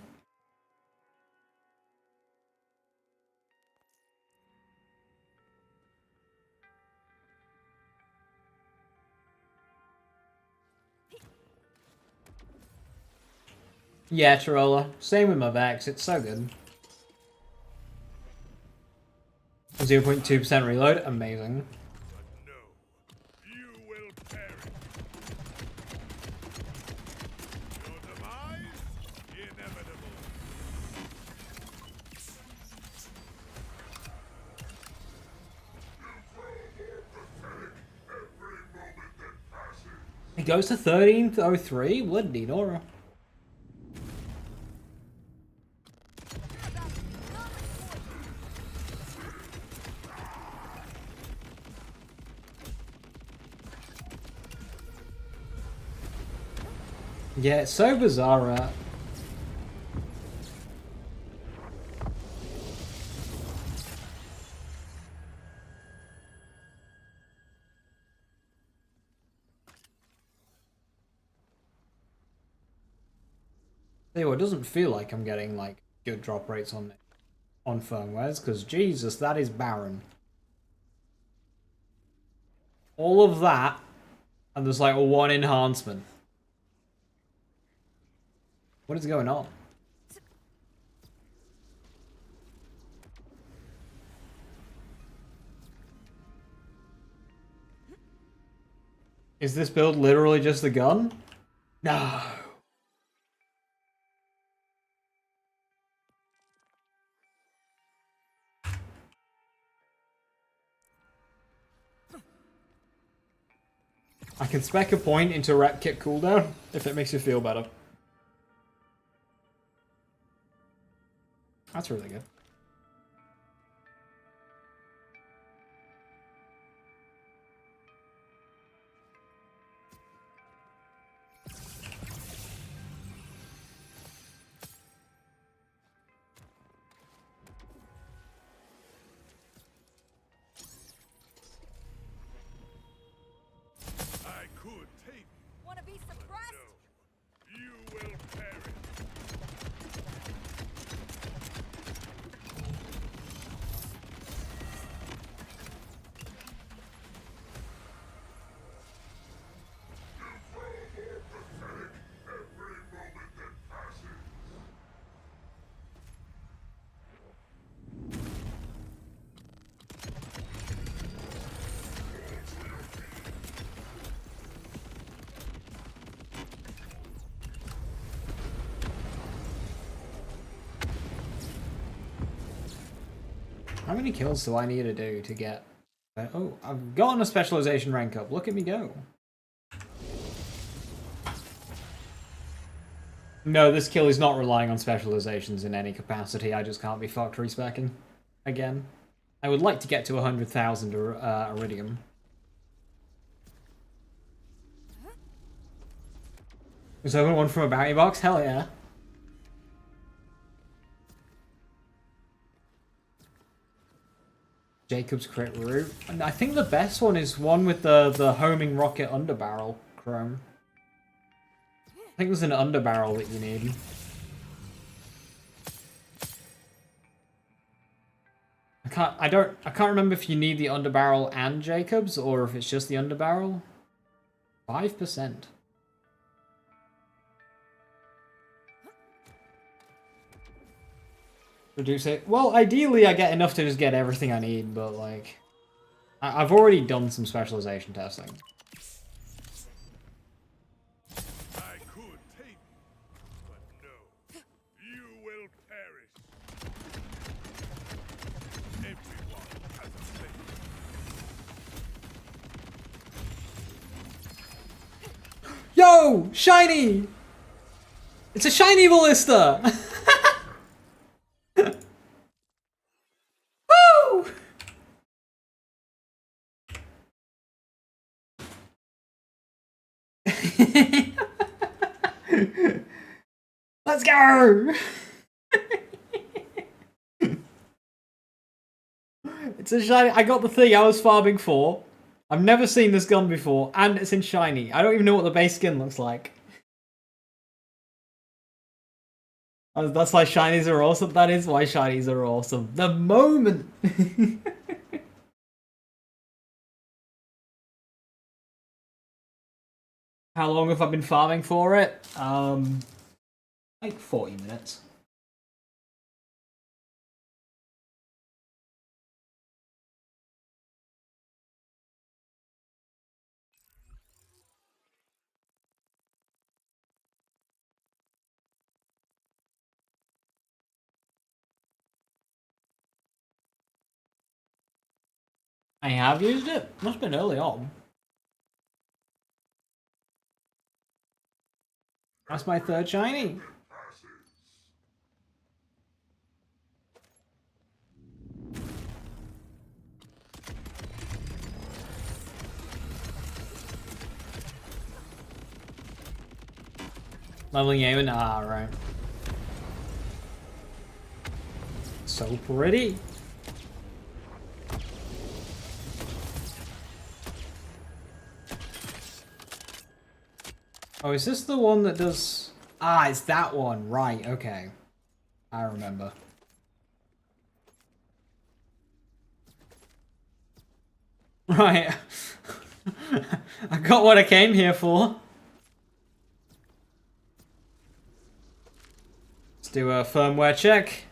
Yeah, Tarola. Same with my Vex, it's so good. 0.2% reload, amazing. No, you will perish. Your demise, inevitable. It goes to 1303? Bloody Nora. Yeah, it's so bizarre, right? Anyway, it doesn't feel like I'm getting like good drop rates on firmwares, because Jesus, that is barren. All of that, and there's like one enhancement. What is going on? Is this build literally just the gun? No. I can spec a point into rep kit cooldown if it makes you feel better. That's really good. I could take Wanna be suppressed? no. You will perish. How many kills do I need to do to get... Oh, I've gotten a specialization rank up. Look at me go. No, this kill is not relying on specializations in any capacity. I just can't be fucked respecking again. I would like to get to 100,000 iridium. Is open one from a bounty box? Hell yeah. Jacob's crit route. And I think the best one is one with the homing rocket underbarrel chrome. I think there's an underbarrel that you need. I can't remember if you need the underbarrel and Jacobs or if it's just the underbarrel. 5%. Reduce it. Well, ideally I get enough to just get everything I need, but like... I've already done some specialization testing. I could take but no. You will perish. Everyone has a fate. Yo! Shiny! It's a shiny ballista! Woo! Let's go! It's a shiny. I got the thing I was farming for. I've never seen this gun before, and it's in shiny. I don't even know what the base skin looks like. That's why shinies are awesome. That is why shinies are awesome. The moment. How long have I been farming for it? Like 40 minutes. I have used it. Must have been early on. That's my third shiny. Leveling aim, ah, right. So pretty. Oh, is this the one that does... Ah, it's that one. Right, okay. I remember. Right. I got what I came here for. Let's do a firmware check.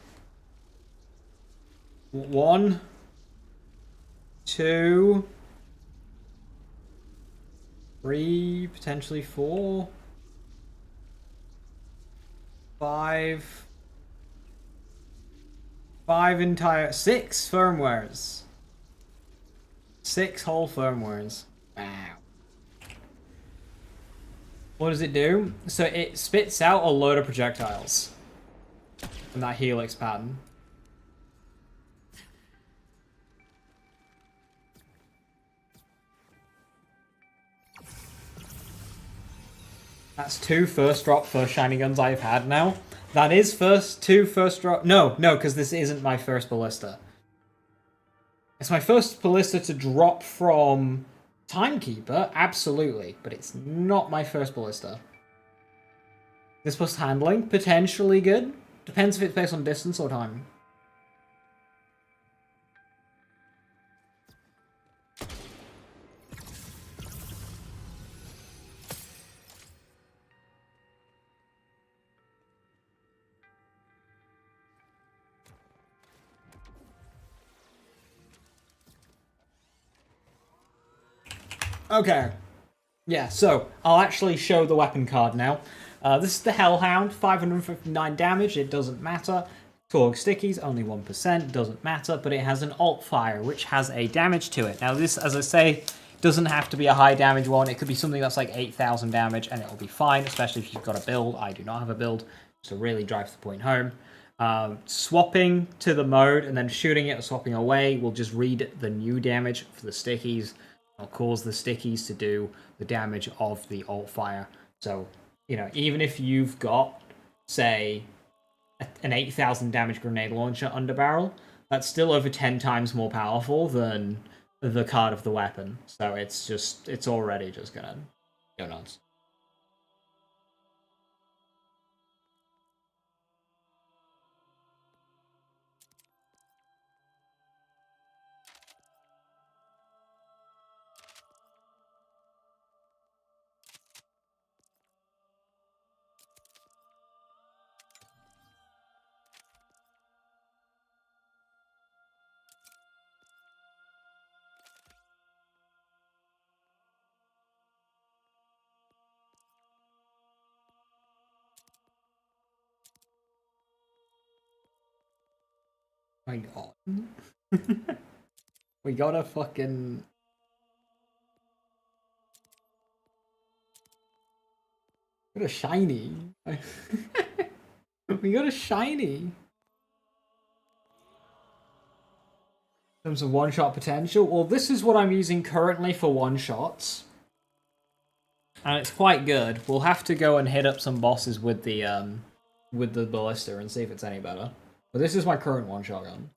1, 2, 3, potentially 4, 5, 6 firmwares. 6 whole firmwares. Wow. What does it do? So it spits out a load of projectiles in that helix pattern. That's 2 first drop first shiny guns I've had now. That is 2 first drop. No, because this isn't my first ballista. It's my first ballista to drop from Timekeeper, absolutely, but it's not my first ballista. This plus handling, potentially good. Depends if it's based on distance or time. Okay. Yeah, so I'll actually show the weapon card now. This is the Hellhound, 559 damage, it doesn't matter. Torg stickies, only 1%, doesn't matter, but it has an alt fire, which has a damage to it. Now this, as I say, doesn't have to be a high damage one. It could be something that's like 8,000 damage, and it'll be fine, especially if you've got a build. I do not have a build, so really drives the point home. Swapping to the mode and then shooting it or swapping away will just read the new damage for the stickies. It'll cause the stickies to do the damage of the alt fire. So, you know, even if you've got, say, an 8,000 damage grenade launcher under barrel, that's still over 10 times more powerful than the card of the weapon. So it's already just gonna go nuts. My god. We got a fucking... We got a shiny. We got a shiny. In terms of one-shot potential, well, this is what I'm using currently for one-shots. And it's quite good. We'll have to go and hit up some bosses with the ballista and see if it's any better. But this is my current one-shot gun.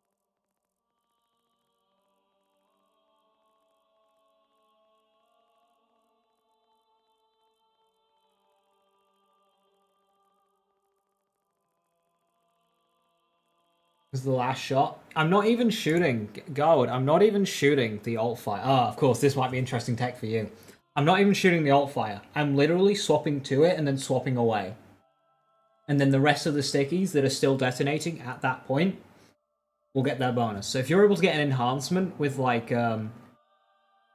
This is the last shot. I'm not even shooting, God, I'm not even shooting the alt fire. Ah, of course, this might be interesting tech for you. I'm not even shooting the alt fire. I'm literally swapping to it and then swapping away. and then the rest of the stickies that are still detonating at that point will get their bonus. So if you're able to get an enhancement with like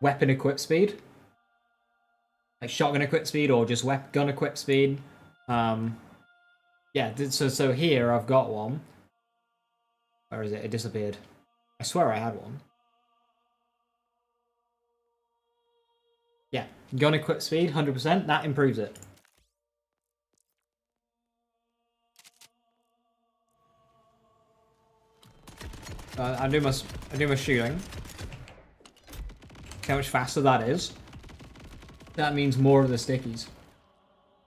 weapon equip speed, like shotgun equip speed or just gun equip speed, yeah. So here I've got one. Where is it? It disappeared. I swear I had one. Yeah, gun equip speed, 100%. That improves it. I do my shooting. See how much faster that is. That means more of the stickies.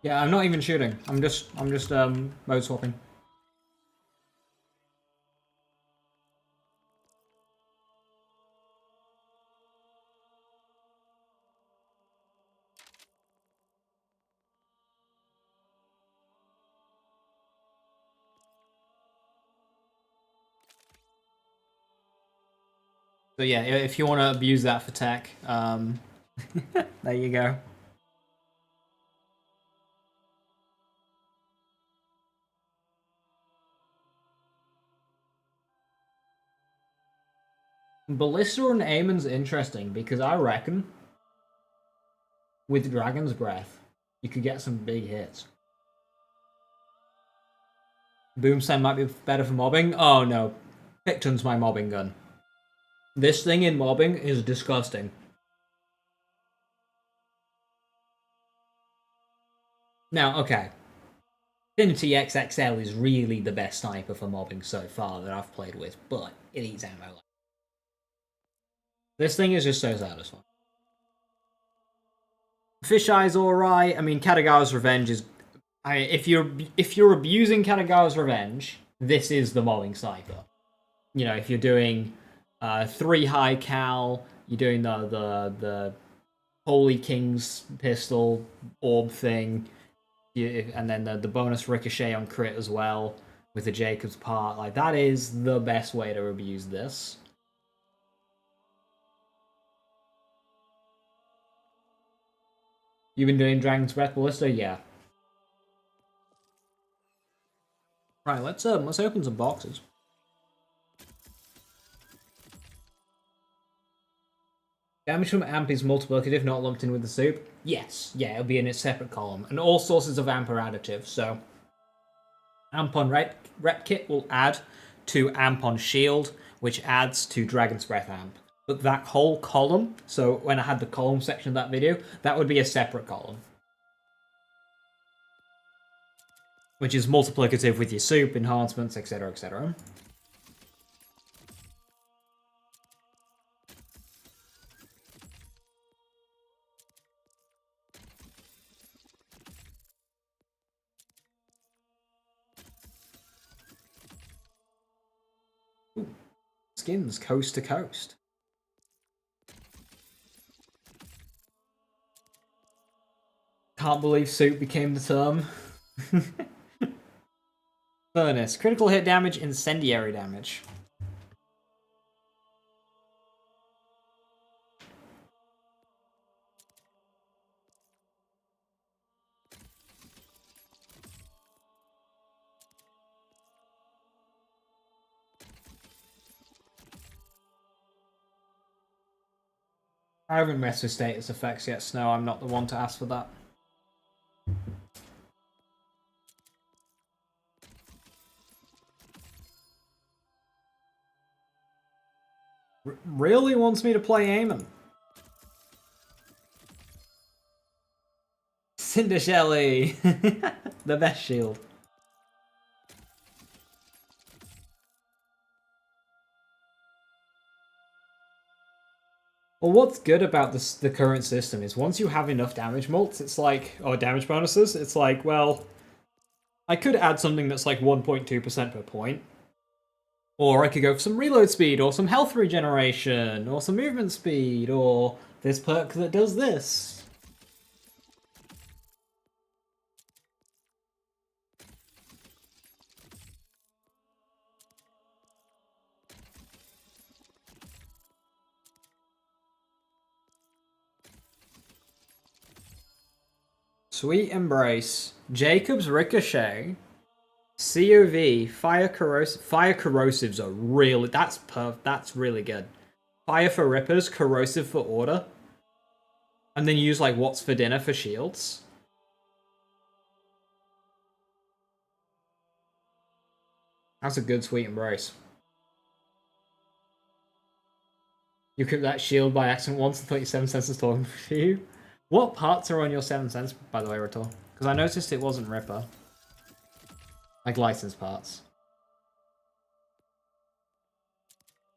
Yeah, I'm not even shooting. I'm just mode swapping. So yeah, if you want to abuse that for tech, there you go. Ballista and Eamon's interesting because I reckon with Dragon's Breath you could get some big hits. Boomstem might be better for mobbing. Oh no, Picton's my mobbing gun. This thing in mobbing is disgusting. Now, okay. Affinity XXL is really the best sniper for mobbing so far that I've played with, but it eats ammo. This thing is just so satisfying. Fisheye's alright. I mean, Katagawa's Revenge is... if you're abusing Katagawa's Revenge, this is the mobbing sniper. You know, if you're doing 3 high cal, you're doing the Holy King's pistol orb thing, and then the bonus ricochet on crit as well with the Jacob's part. Like, that is the best way to abuse this. You've been doing Dragon's Breath Ballista? Yeah. Right, let's open some boxes. Damage from amp is multiplicative, not lumped in with the soup. Yes, yeah, it'll be in its separate column. And all sources of amp are additive, so... Amp on rep kit will add to amp on shield, which adds to Dragon's Breath amp. But that whole column, so when I had the column section of that video, that would be a separate column. Which is multiplicative with your soup, enhancements, etc, etc. Ooh. Skins coast to coast. Can't believe soup became the term. Furnace. Critical hit damage, incendiary damage. I haven't messed with status effects yet, Snow. I'm not the one to ask for that. Really wants me to play Eamon. Cinder Shelly! The best shield. Well, what's good about the current system is once you have enough damage mults, it's like, or damage bonuses, it's like, well, I could add something that's like 1.2% per point. Or I could go for some reload speed, or some health regeneration, or some movement speed, or this perk that does this. Sweet Embrace. Jacob's Ricochet. COV, fire corrosives are really, that's really good. Fire for rippers, corrosive for order. And then use like what's for dinner for shields. That's a good sweet embrace. You cooked that shield by accident once and thought your 7 cents was talking for you. What parts are on your 7 cents, by the way, Ritor? Because I noticed it wasn't Ripper. Like licensed parts.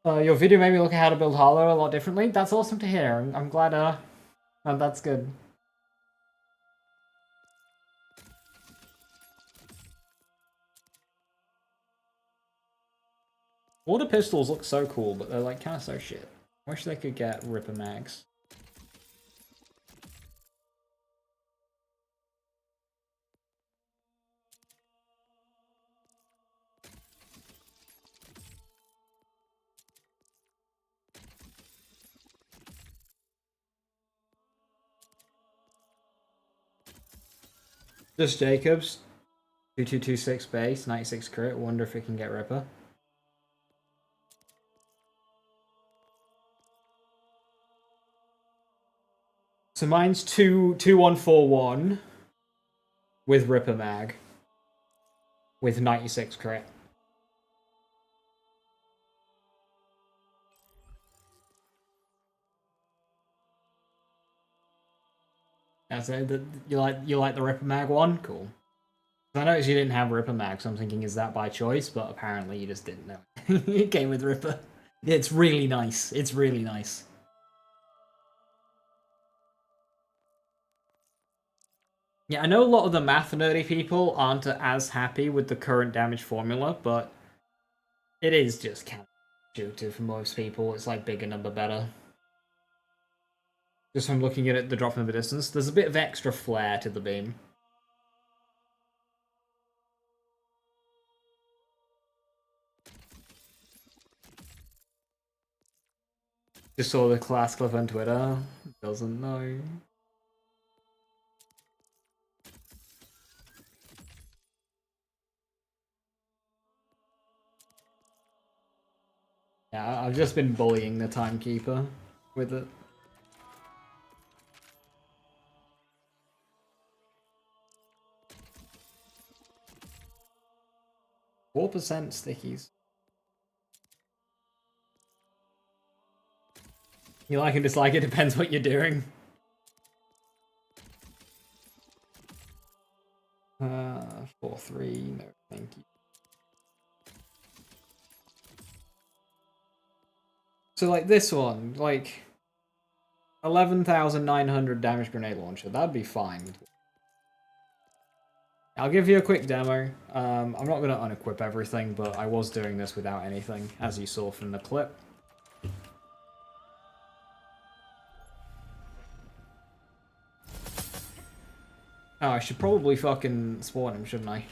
Your video made me look at how to build Harlow a lot differently. That's awesome to hear. I'm glad, that's good. Water pistols look so cool, but they're like kind of so shit. I wish they could get Ripper mags. Just Jacobs. 2226 base, 96 crit. Wonder if it can get Ripper. So mine's 2141 with Ripper mag with 96 crit. That's it. You like the Ripper mag one? Cool. I noticed you didn't have Ripper mag, so I'm thinking, is that by choice? But apparently you just didn't know. It came with Ripper. It's really nice. It's really nice. Yeah, I know a lot of the math nerdy people aren't as happy with the current damage formula, but it is just counterintuitive for most people. It's like bigger number better. Just from looking at it, the drop from the distance, there's a bit of extra flair to the beam. Just saw the class clip on Twitter. Doesn't know. Yeah, I've just been bullying the Timekeeper with it. $4% stickies. You like and dislike it, depends what you're doing. 4-3, no thank you. So like this one, like 11,900 damage grenade launcher, that'd be fine. I'll give you a quick demo. I'm not going to unequip everything, but I was doing this without anything, as you saw from the clip. Oh, I should probably fucking spawn him, shouldn't I?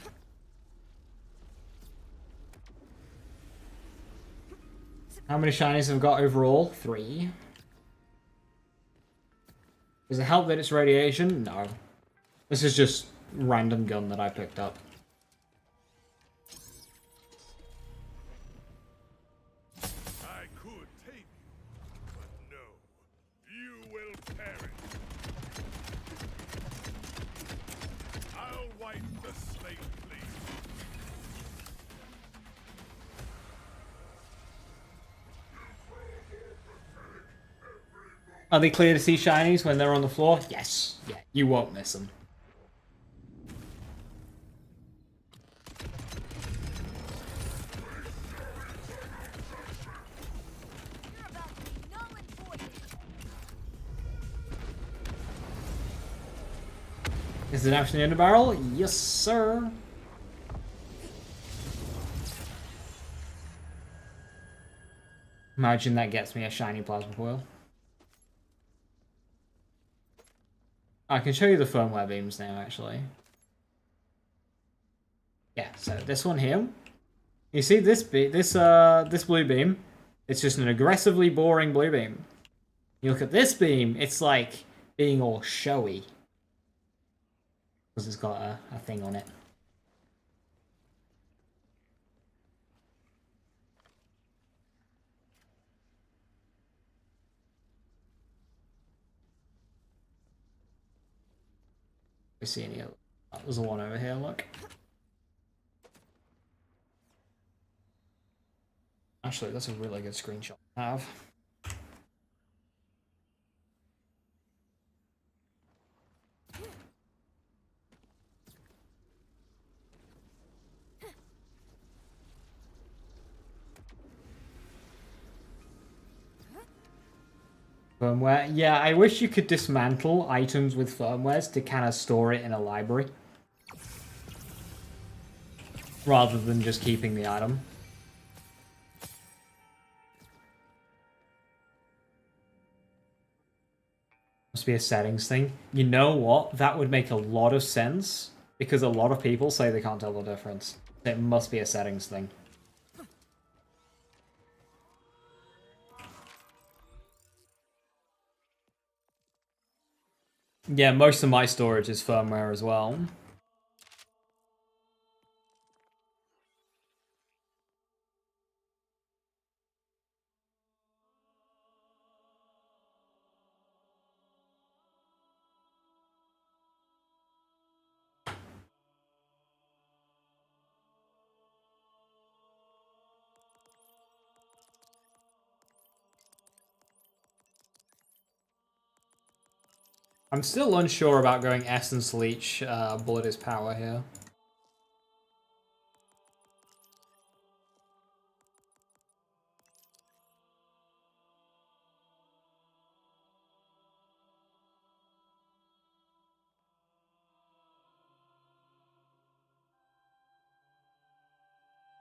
How many shinies have I got overall? 3. Does it help that it's radiation? No. This is just random gun that I picked up. I could take you, but no. You will perish. I'll wipe the slate clean. Are they clear to see shinies when they're on the floor? Yes. Yeah, you won't miss them. You're about to be null and voided. Is it actually in the barrel? Yes, sir. Imagine that gets me a shiny plasma foil. I can show you the firmware beams now, actually. Yeah, so this one here. You see this this blue beam? It's just an aggressively boring blue beam. You look at this beam, it's like being all showy. Because it's got a thing on it. I see any other. Oh, there's one over here, look. Actually, that's a really good screenshot to have. Firmware. Yeah, I wish you could dismantle items with firmwares to kind of store it in a library. Rather than just keeping the item. Must be a settings thing. You know what? That would make a lot of sense. Because a lot of people say they can't tell the difference. It must be a settings thing. Yeah, most of my storage is firmware as well. I'm still unsure about going Essence Leech, Blood is Power here.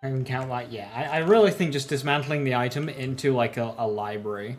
I can count like, yeah, I really think just dismantling the item into like a library.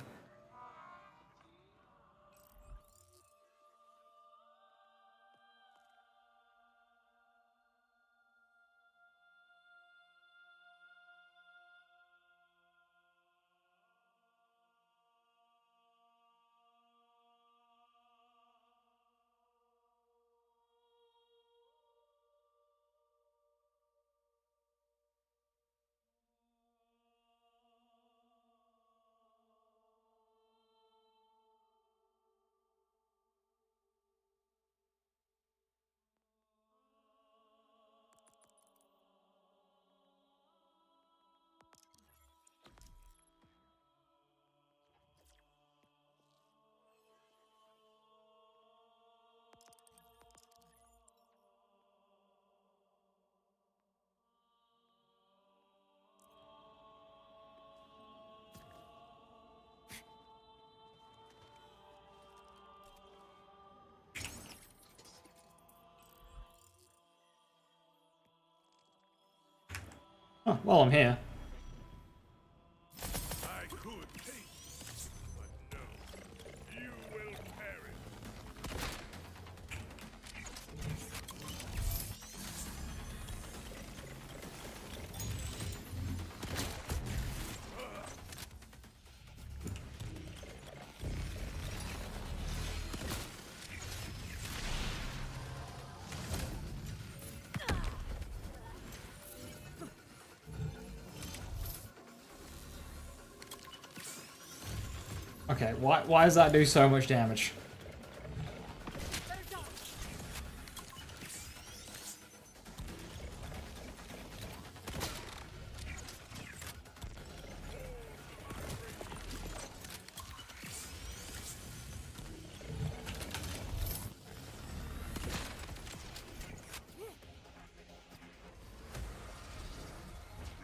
Oh, well, I'm here. I could take, but no, you will perish. Okay, why does that do so much damage?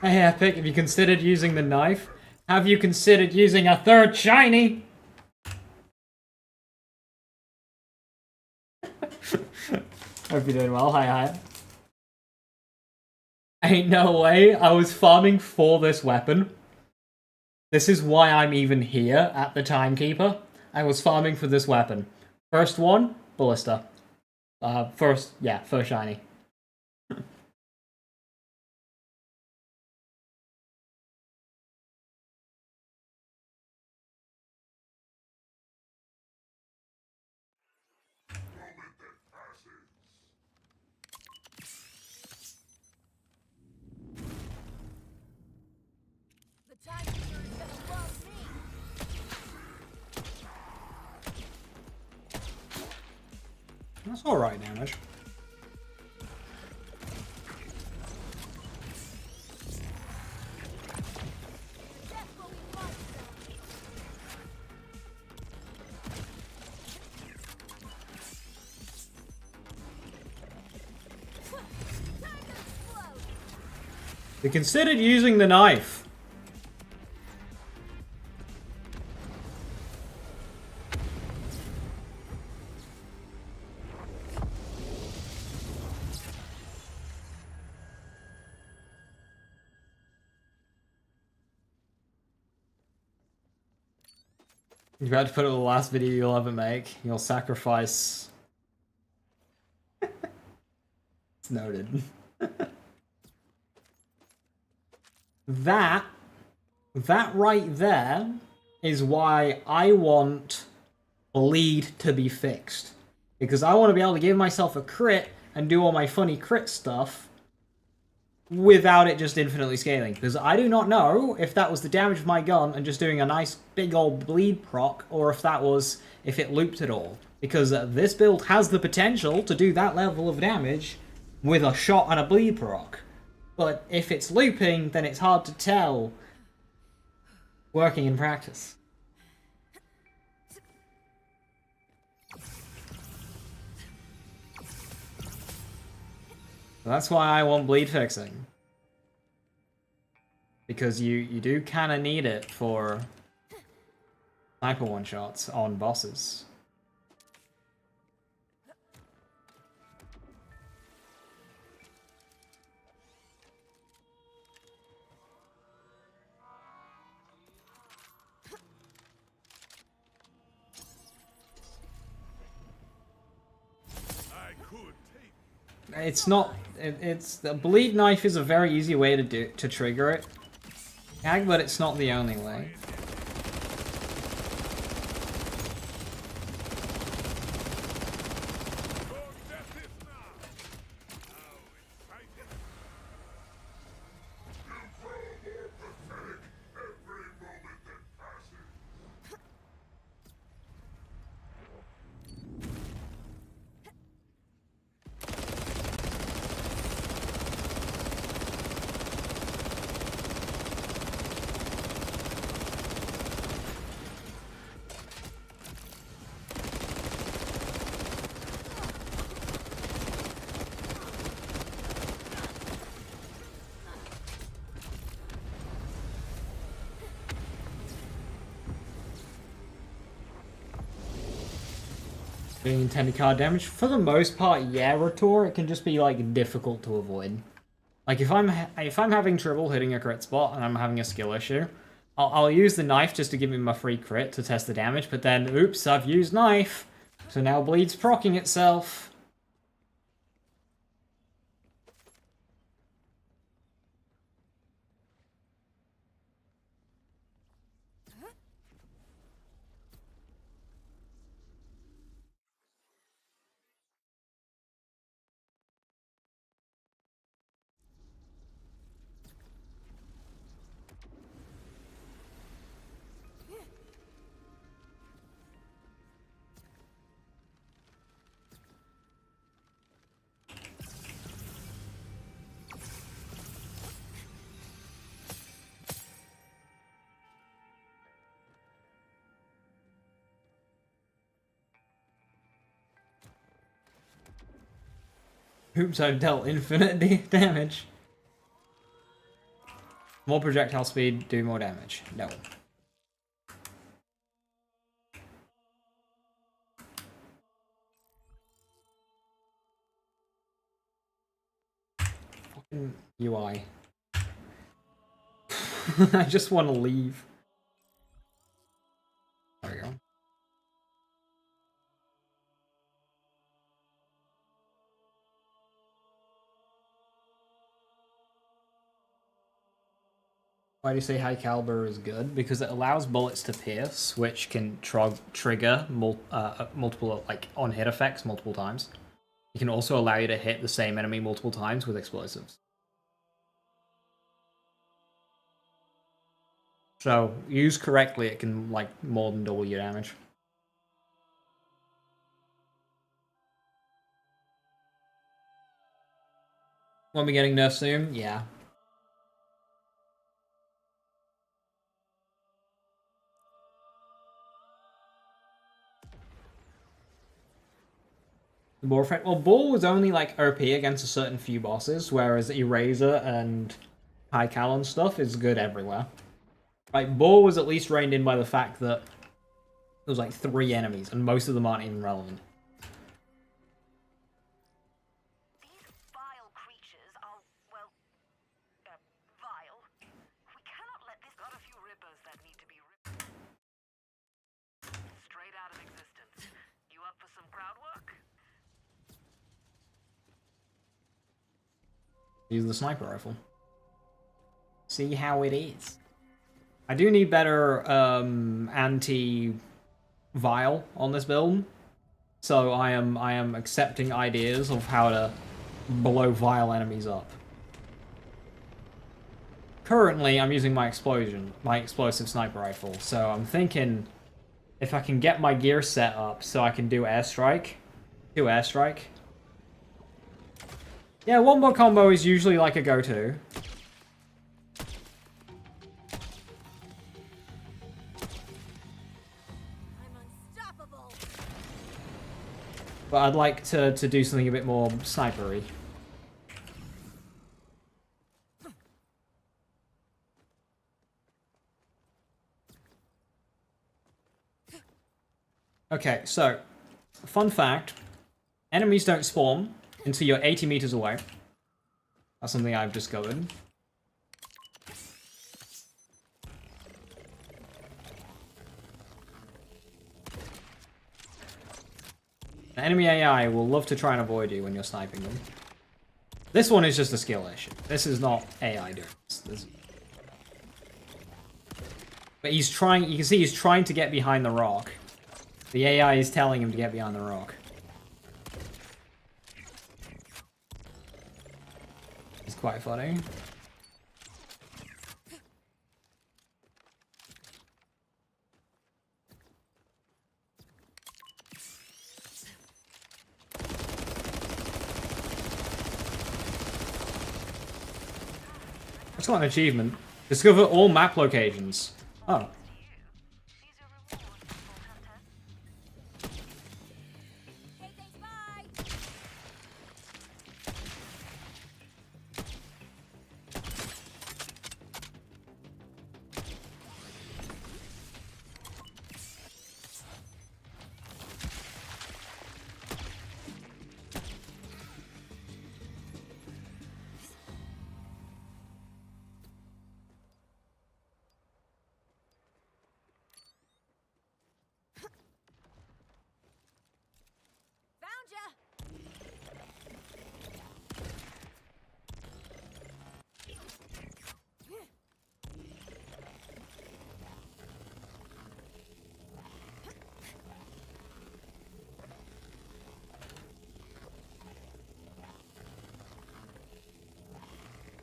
Hey Epic, have you considered using the knife? Have you considered using a third shiny? Hope you're doing well. Hi. Ain't no way. I was farming for this weapon. This is why I'm even here at the Timekeeper. I was farming for this weapon. First one, Ballista. First shiny. The Timekeeper is gonna love me. That's alright damage. They considered using the knife. You're about to put it in the last video you'll ever make. You'll sacrifice. It's noted. That right there is why I want bleed to be fixed. Because I want to be able to give myself a crit and do all my funny crit stuff without it just infinitely scaling. Because I do not know if that was the damage of my gun and just doing a nice big old bleed proc, or if it looped at all. Because this build has the potential to do that level of damage with a shot and a bleed proc. But if it's looping, then it's hard to tell working in practice. That's why I want bleed fixing. Because you do kind of need it for sniper one-shots on bosses. It's not. It's the bleed knife is a very easy way to trigger it, but it's not the only way. Doing intended card damage for the most part, yeah, Rator. It can just be like difficult to avoid. Like if I'm having trouble hitting a crit spot and I'm having a skill issue, I'll use the knife just to give me my free crit to test the damage. But then, oops, I've used knife, so now bleed's proccing itself. Oops, I've dealt infinite damage. More projectile speed, do more damage. No. Fucking UI. I just want to leave. There we go. Why do you say high caliber is good? Because it allows bullets to pierce, which can trigger multiple like on-hit effects multiple times. It can also allow you to hit the same enemy multiple times with explosives. So, used correctly, it can like more than double your damage. Won't be getting nerfed soon? Yeah. The Ball effect. Well, Ball was only like OP against a certain few bosses, whereas Eraser and high Calon stuff is good everywhere. Like, Boar was at least reined in by the fact that there was like 3 enemies, and most of them aren't even relevant. These vile creatures are, well, vile. We cannot let this. Got a few rippers that need to be ripped. Straight out of existence. You up for some crowd work? Use the sniper rifle. See how it is. I do need better anti-vile on this build, so I am accepting ideas of how to blow vile enemies up. Currently, I'm using my explosive sniper rifle, so I'm thinking if I can get my gear set up so I can do airstrike, Yeah, wombo combo is usually like a go-to. But I'd like to do something a bit more snipery. Okay, so, fun fact. Enemies don't spawn until you're 80 meters away. That's something I've discovered. The enemy AI will love to try and avoid you when you're sniping them. This one is just a skill issue. This is not AI doing this. But he's trying, you can see he's trying to get behind the rock. The AI is telling him to get behind the rock. It's quite funny. That's not an achievement. Discover all map locations. Oh.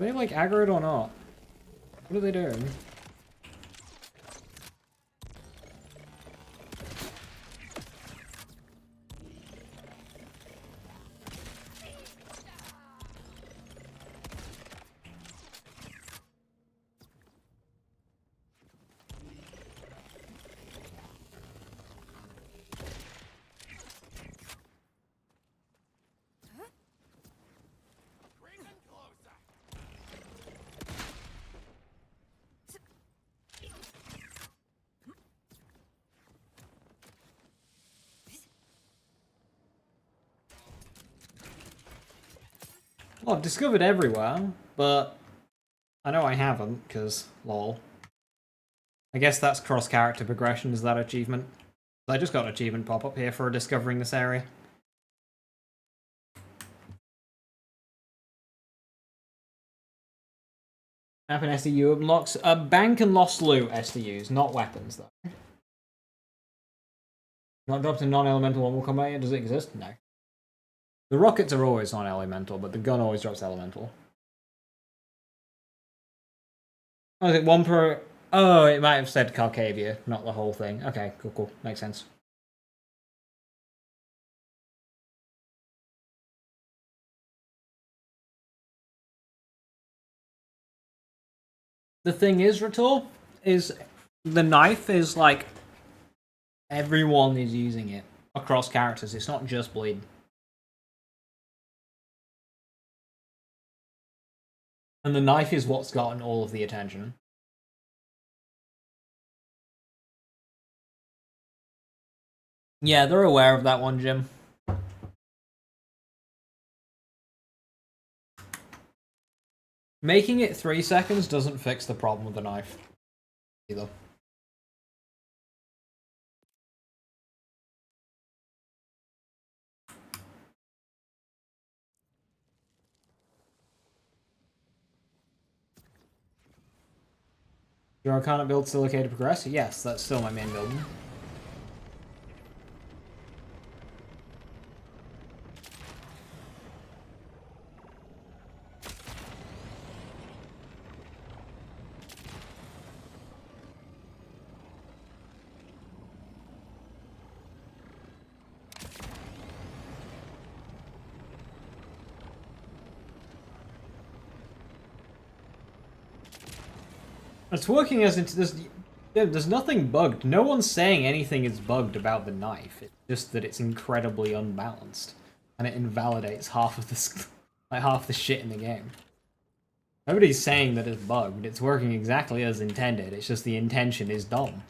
Are they like aggroed or not? What are they doing? Well, I've discovered everywhere, but I know I haven't, because lol. I guess that's cross-character progression, is that achievement? I just got an achievement pop up here for discovering this area. Map and SDU unlocks a bank and lost loot SDUs, not weapons though. Not dropped in non-elemental one will come out. Does it exist? No. The rockets are always non-elemental, but the gun always drops elemental. Oh, is it one per... Oh, it might have said Carcavia, not the whole thing. Okay, cool, cool. Makes sense. The thing is, Rator, is the knife is like... Everyone is using it across characters. It's not just Bleed. 'Cause, And the knife is what's gotten all of the attention. Yeah, they're aware of that one, Jim. Making it 3 seconds doesn't fix the problem with the knife, either. Your Arcana build still okay to progress? Yes, that's still my main build. It's working as into this. There's nothing bugged. No one's saying anything is bugged about the knife. It's just that it's incredibly unbalanced, and it invalidates half of this, like half the shit in the game. Nobody's saying that it's bugged. It's working exactly as intended. It's just the intention is dumb.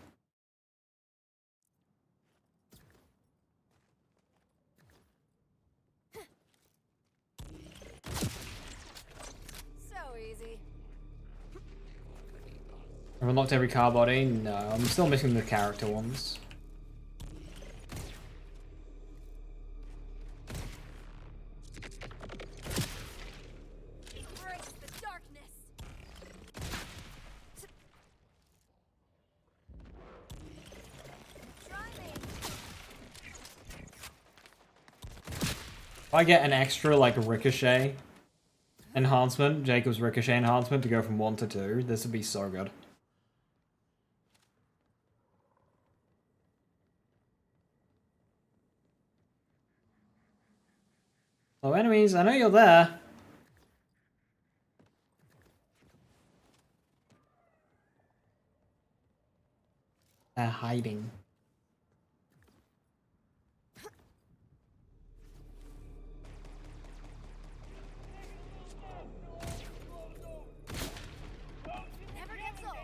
So easy. I've unlocked every car body. No, I'm still missing the character ones. Embrace the darkness. Try me. If I get an extra, like, ricochet enhancement, Jacob's ricochet enhancement, to go from 1 to 2, this would be so good. Oh, enemies, I know you're there. They're hiding. Never gets old.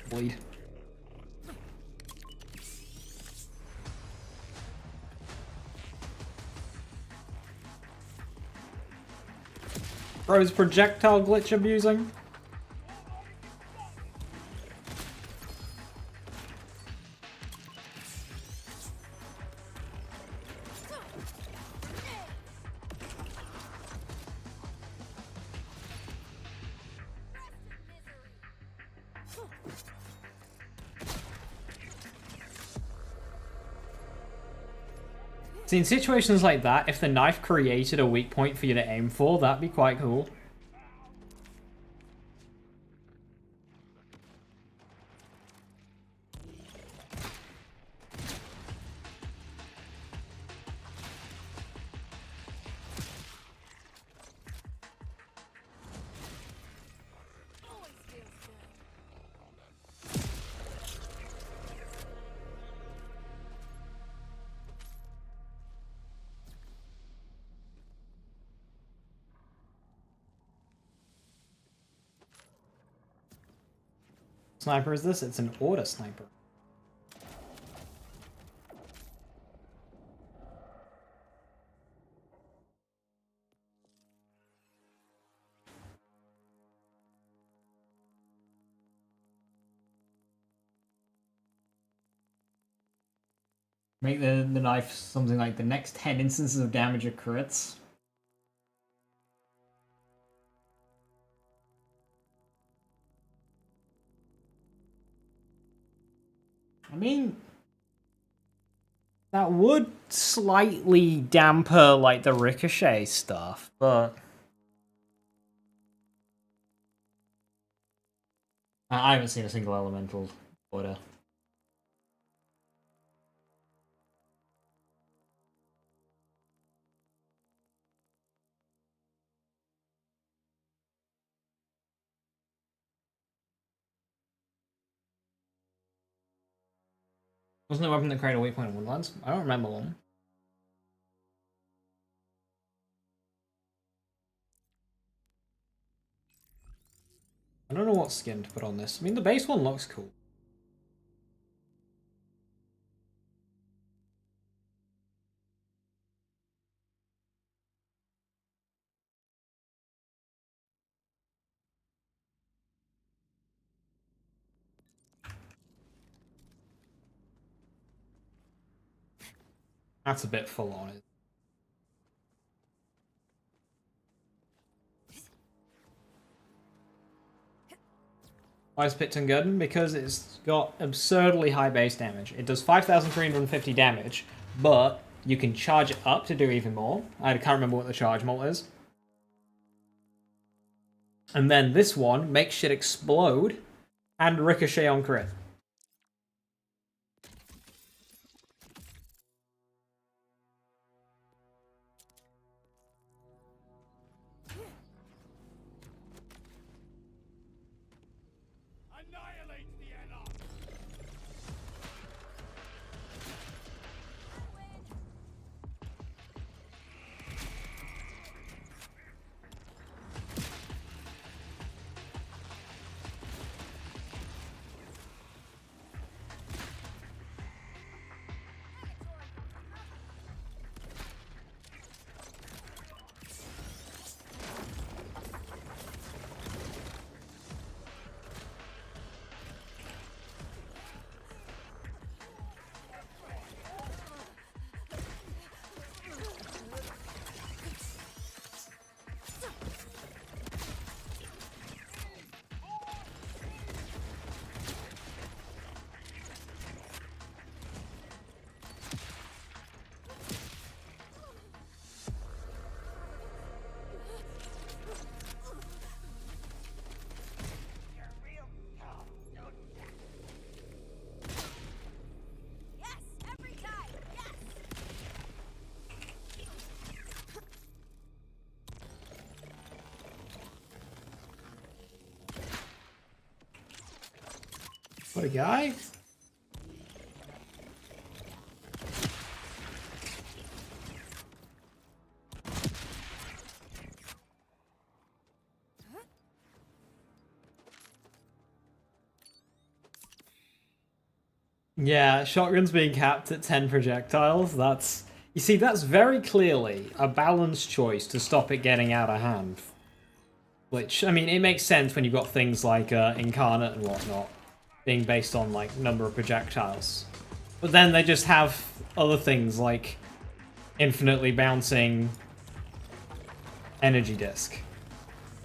Bleed. Bro's projectile glitch abusing. See, in situations like that, if the knife created a weak point for you to aim for, that'd be quite cool. Always feels good. Sniper is this? It's an order sniper. Make the knife something like the next 10 instances of damage are crits. I mean, that would slightly damper, like, the ricochet stuff, but I haven't seen a single elemental order. Wasn't there a weapon that created a weak point in Woodlands? I don't remember one. I don't know what skin to put on this. I mean, the base one looks cool. That's a bit full on. Why is Picton good? Because it's got absurdly high base damage. It does 5,350 damage, but you can charge it up to do even more. I can't remember what the charge mult is. And then this one makes shit explode and ricochet on crit. Annihilate the Anarch! Yes, every time. Yes. What a guy. Yeah, shotgun's being capped at 10 projectiles. That's... You see, that's very clearly a balanced choice to stop it getting out of hand. Which, I mean, it makes sense when you've got things like Incarnate and whatnot being based on, like, number of projectiles. But then they just have other things like infinitely bouncing energy disc.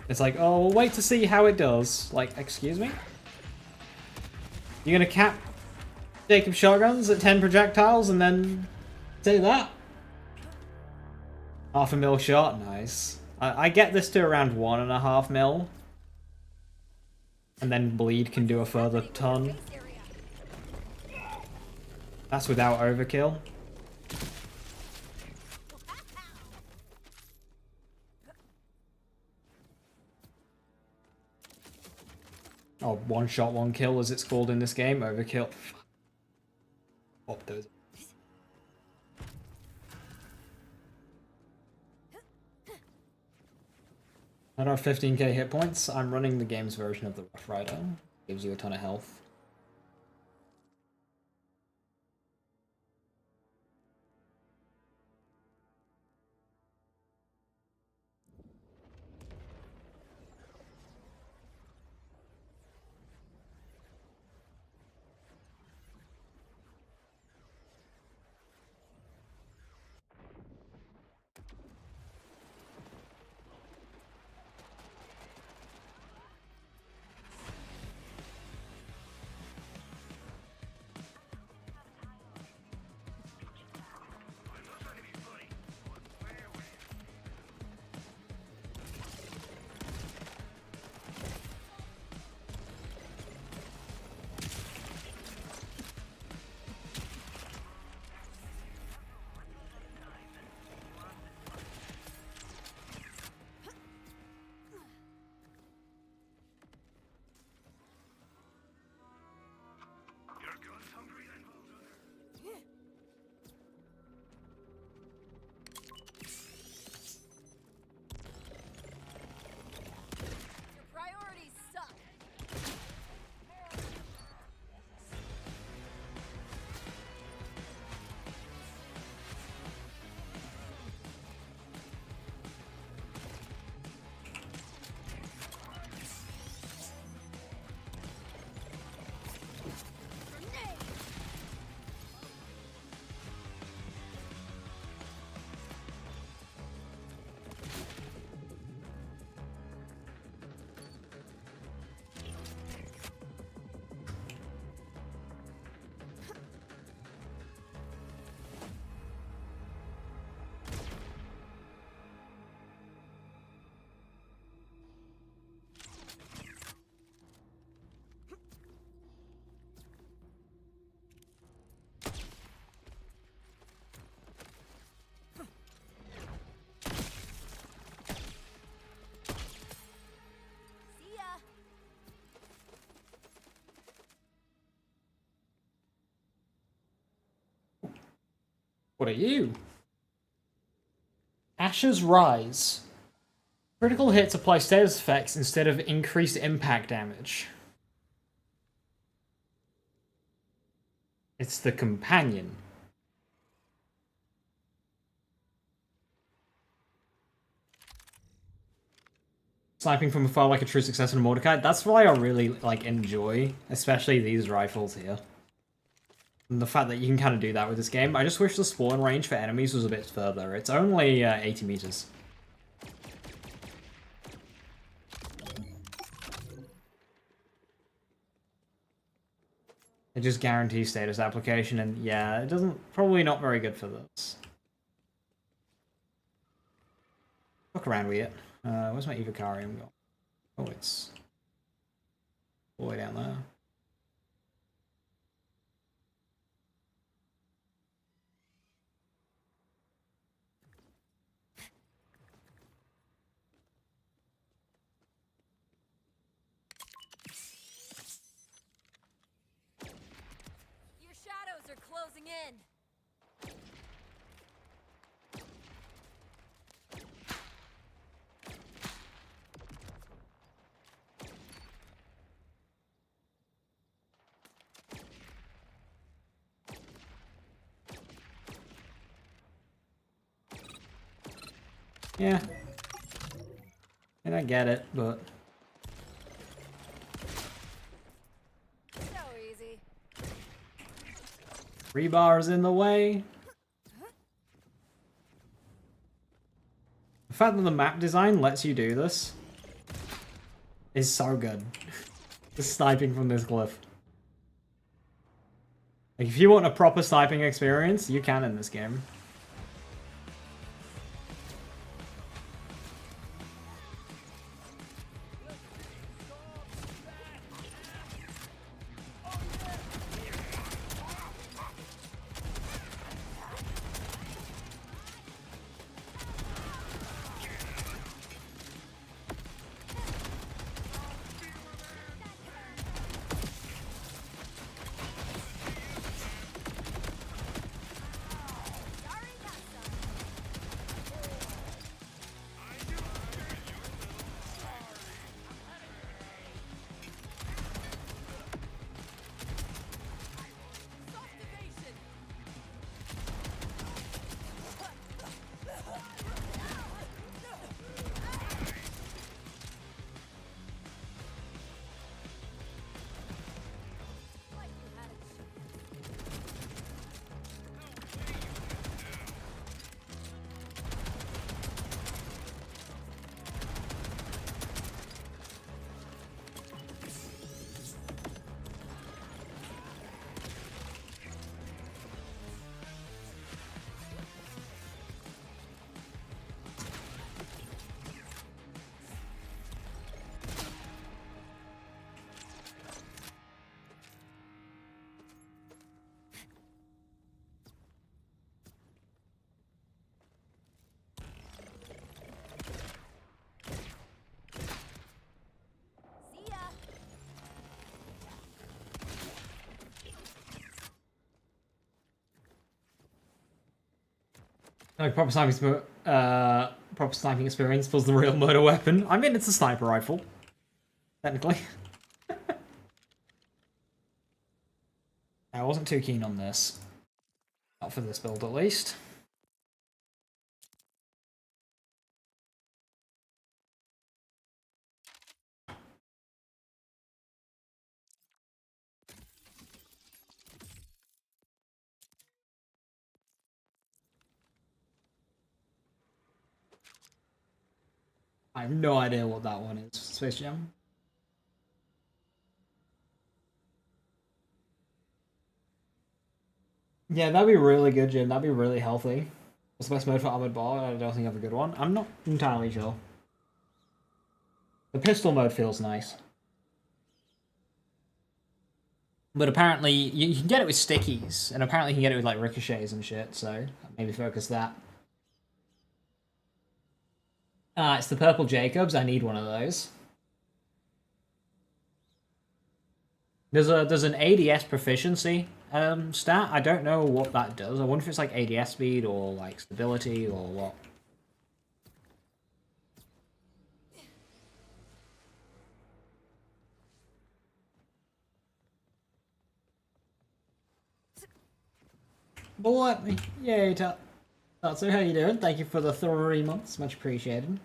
It's like, oh, we'll wait to see how it does. Like, excuse me? You're gonna cap Jacob shotguns at 10 projectiles and then say that? Half a mil shot, nice. I get this to around 1.5 mil. And then bleed can do a further ton. That's without overkill. Oh, one shot, one kill as it's called in this game. Overkill. Pop those. At our 15k hit points, I'm running the game's version of the Rough Rider. Gives you a ton of health. What are you? Ashes Rise. Critical hits apply status effects instead of increased impact damage. It's the companion. Sniping from afar like a true successor to Mordecai. That's why I really like enjoy, especially these rifles here. And the fact that you can kind of do that with this game. I just wish the spawn range for enemies was a bit further. It's only 80 meters. It just guarantees status application, and yeah, it doesn't. Probably not very good for this. Look around with it. Where's my Evocarium gone? Oh, it's all the way down there. Your shadows are closing in. Yeah. And I get it, but So easy. rebar is in the way. The fact that the map design lets you do this is so good. The sniping from this cliff. Like, if you want a proper sniping experience, you can in this game. See ya. Like, proper sniping experience was the real murder weapon. I mean, it's a sniper rifle, technically. I wasn't too keen on this. Not for this build, at least. I have no idea what that one is. Space Jam. Yeah, that'd be really good, Jim. That'd be really healthy. What's the best mode for Armored Bar? I don't think I have a good one. I'm not entirely sure. The pistol mode feels nice. But apparently, you can get it with stickies, and apparently you can get it with, like, ricochets and shit, so maybe focus that. It's the Purple Jacobs. I need one of those. There's an ADS proficiency stat. I don't know what that does. I wonder if it's like ADS speed or like stability or what. But let me. Yay, Tatsu, how you doing? Thank you for the 3 months. Much appreciated.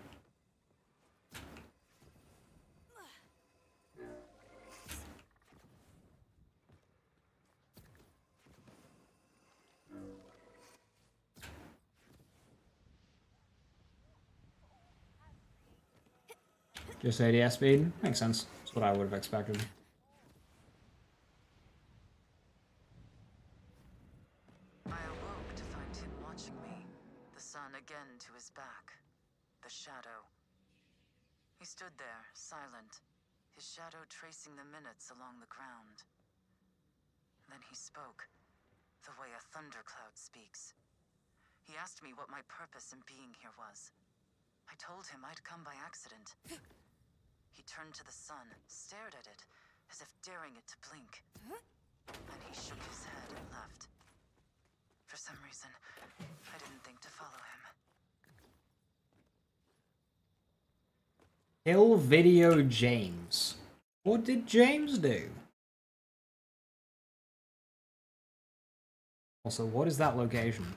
Just ADS speed? Makes sense. That's what I would have expected. I awoke to find him watching me, the sun again to his back, the shadow. He stood there, silent, his shadow tracing the minutes along the ground. Then he spoke, the way a thundercloud speaks. He asked me what my purpose in being here was. I told him I'd come by accident. He turned to the sun, stared at it, as if daring it to blink. Then he shook his head and left. For some reason, I didn't think to follow him. Kill Video James. What did James do? Also, what is that location?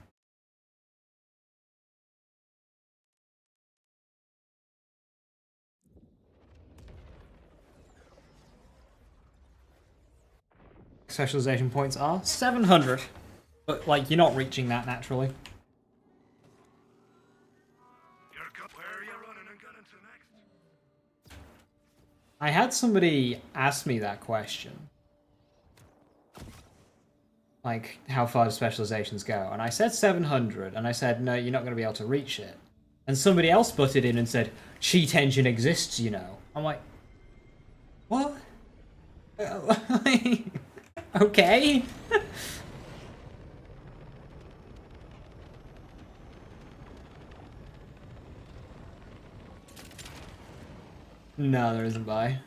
Specialization points are 700. But, like, you're not reaching that naturally. Where are you running and gunning to next? I had somebody ask me that question. Like, how far do specializations go? And I said 700, and I said, no, you're not going to be able to reach it. And somebody else butted in and said, cheat engine exists, you know. I'm like, what? Okay. No, there isn't buy.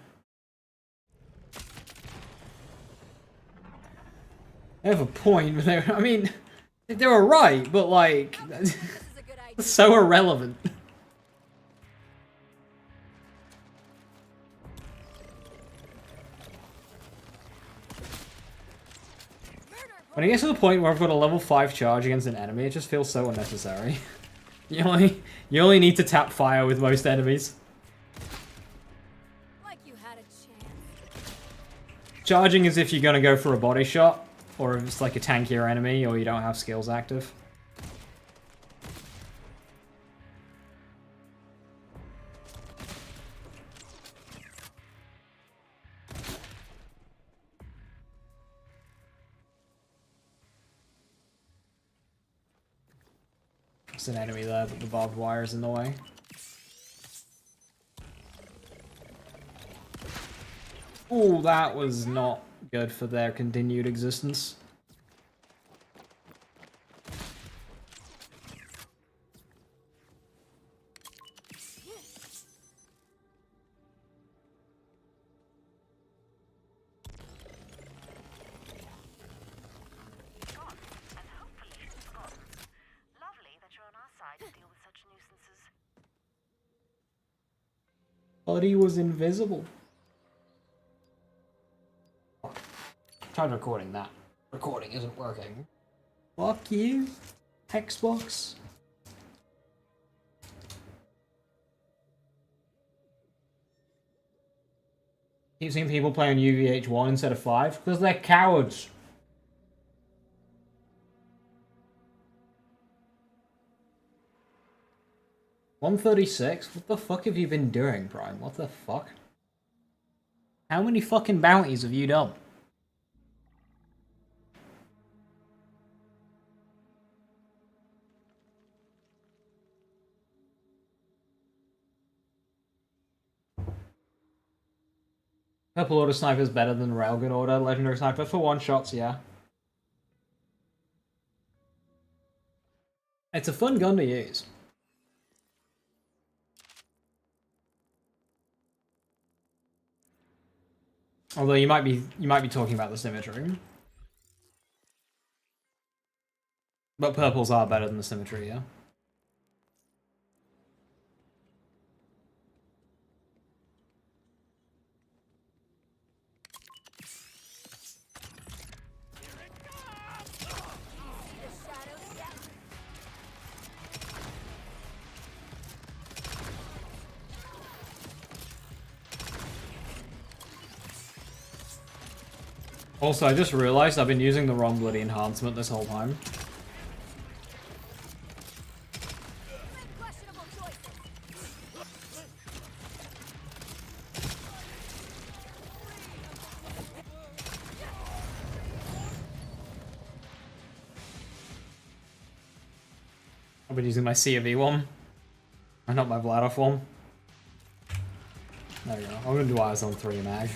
They have a point, but I mean, they were right, but like, This is a good idea. it's so irrelevant. When it gets to the point where I've got a level 5 charge against an enemy, it just feels so unnecessary. You only need to tap fire with most enemies. Like you had a chance. Charging is if you're gonna go for a body shot, or if it's like a tankier enemy, or you don't have skills active. There's an enemy there, but the barbed wire's in the way. Ooh, that was not good for their continued existence. Gone, and hopefully forgotten. Lovely that you're on our side to deal with such nuisances. But he was invisible. Tried recording that. Recording isn't working. Fuck you, Xbox. Keep seeing people play on UVH1 instead of 5 because they're cowards. $136? What the fuck have you been doing, Prime? What the fuck? How many fucking bounties have you done? Purple Order Sniper is better than Railgun Order Legendary Sniper for one shots, yeah. It's a fun gun to use. Although you might be talking about the symmetry. But purples are better than the symmetry, yeah? The shadow step. Also, I just realized I've been using the wrong bloody enhancement this whole time. Make questionable choices. I've been using my C of E one. And not my bladder form. There we go. I'm gonna do eyes on 3 mag.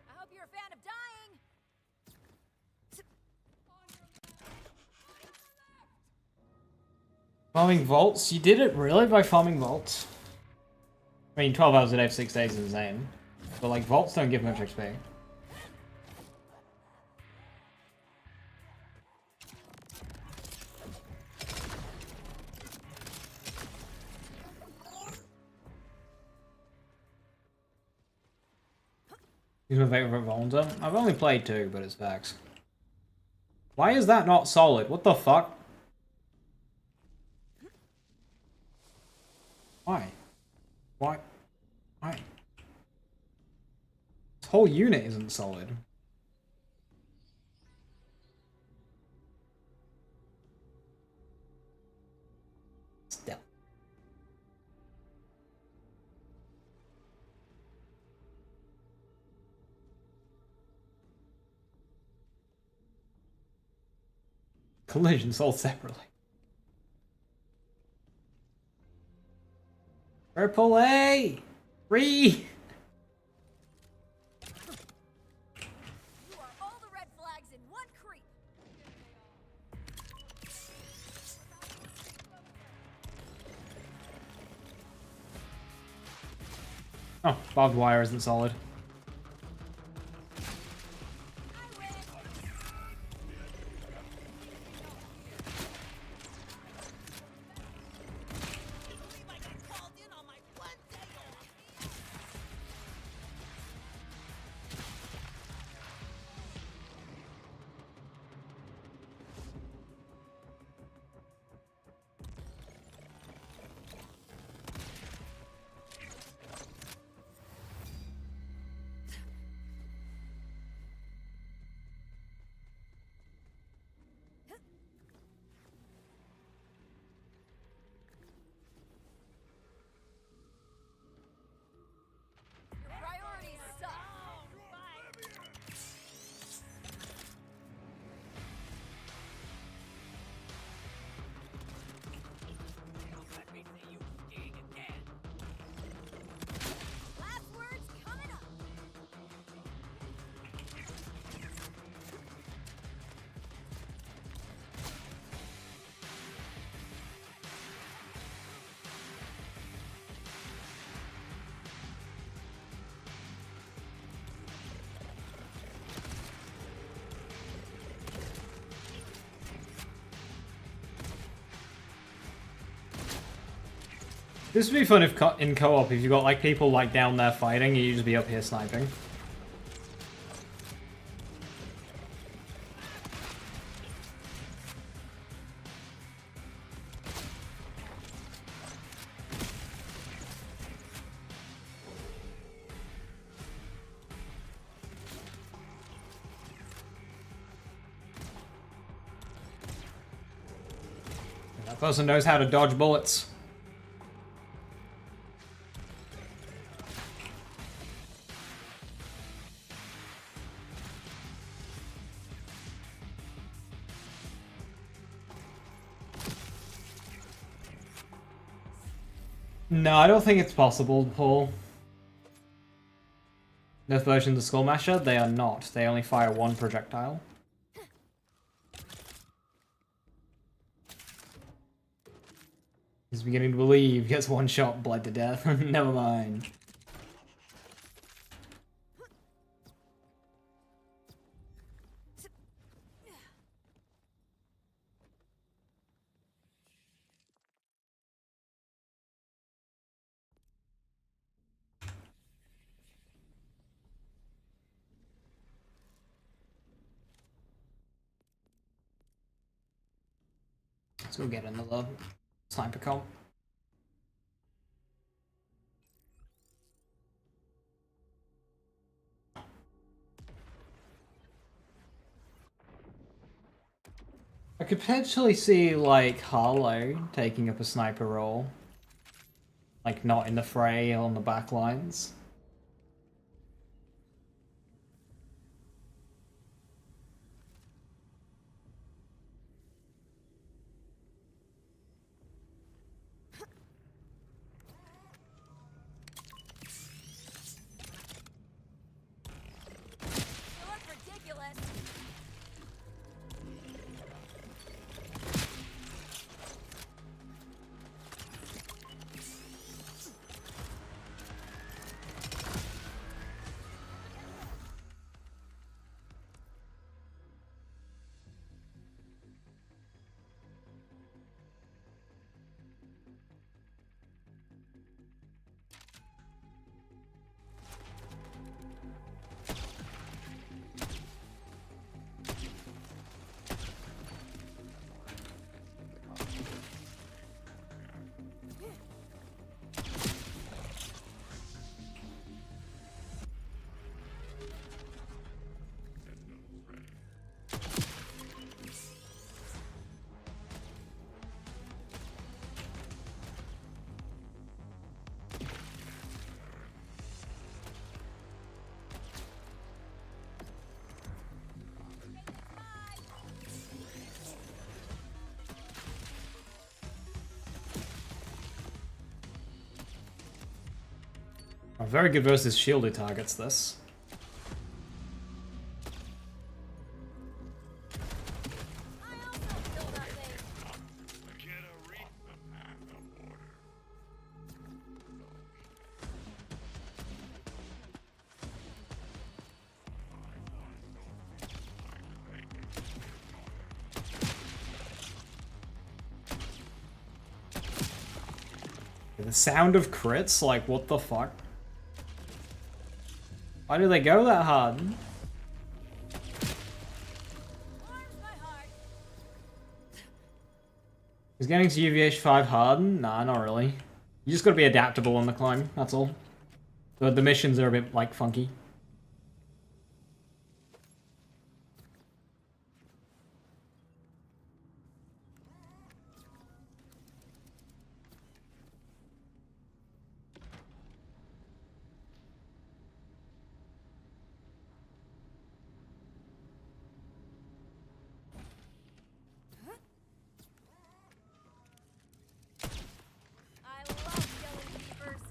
I hope you're a fan of dying. Farming vaults? You did it really by farming vaults? I mean, 12 hours a day for 6 days is insane. But like, vaults don't give much XP. Who's my favorite Volunteer? I've only played 2, but it's Vex. Why is that not solid? What the fuck? Why? Why? Why? This whole unit isn't solid. Still. Collision sold separately. Purple A! 3! You are all the red flags in one creep. Oh, barbed wire isn't solid. I win. believe I got called in on my one day off. Your priorities suck. Let me see you skiing again. Last words coming up. This would be fun if in co-op, if you got like people like down there fighting, and you just be up here sniping. That person knows how to dodge bullets. No, I don't think it's possible, Paul. Nerf versions of Skull Masher? They are not. They only fire one projectile. He's beginning to believe. Gets one shot, bled to death. Never mind. Let's go get another sniper comp. I could potentially see, like, Harlow taking up a sniper role. Like, not in the fray, on the back lines. You look ridiculous. Oh, very good versus shielded targets, this. I also feel nothing. Get a read the path of order. The sound of crits? Like, what the fuck? Why do they go that hard? Warms my heart. Is getting to UVH 5 hard? Nah, not really. You just gotta be adaptable on the climb, that's all. The missions are a bit, like, funky. I love killing keepers.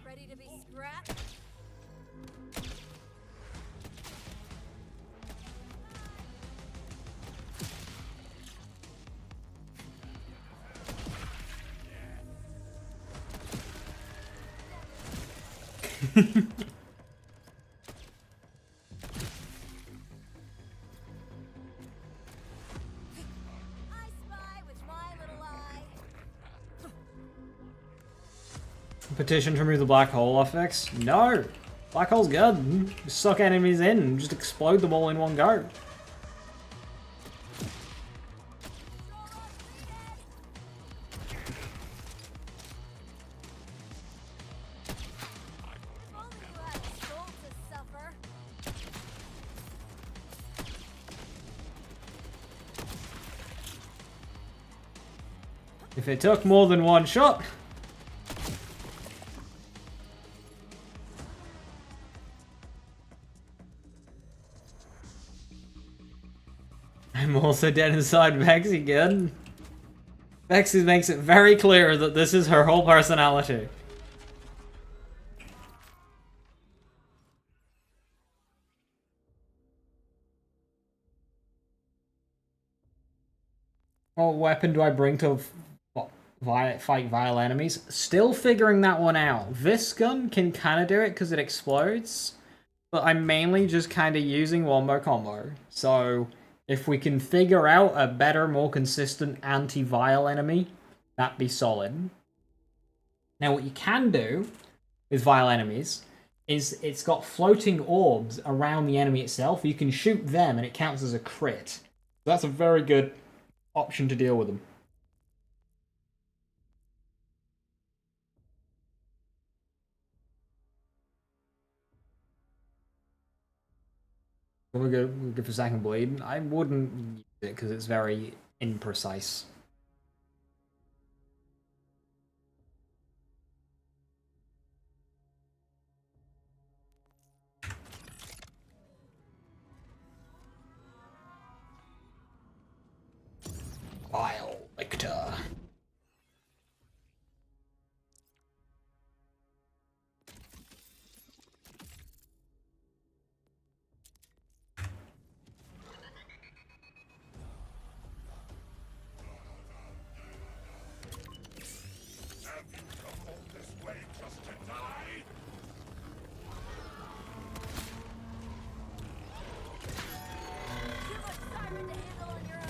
Ready to be scrapped? I spy with my little eye. Petition to remove the black hole effects? No! Black hole's good. Just suck enemies in and just explode them all in one go. If only you had a soul to If it took more than one shot... I'm also dead inside Vex again. Vex makes it very clear that this is her whole personality. What weapon do I bring to fight vile enemies? Still figuring that one out. This gun can kind of do it because it explodes, but I'm mainly just kind of using wombo combo. So if we can figure out a better, more consistent anti-vile enemy, that'd be solid. Now what you can do with vile enemies is it's got floating orbs around the enemy itself. You can shoot them and it counts as a crit. So that's a very good option to deal with them. We'll go for second bleed. I wouldn't use it because it's very imprecise. Vile Victor. Too much siren to handle on your own.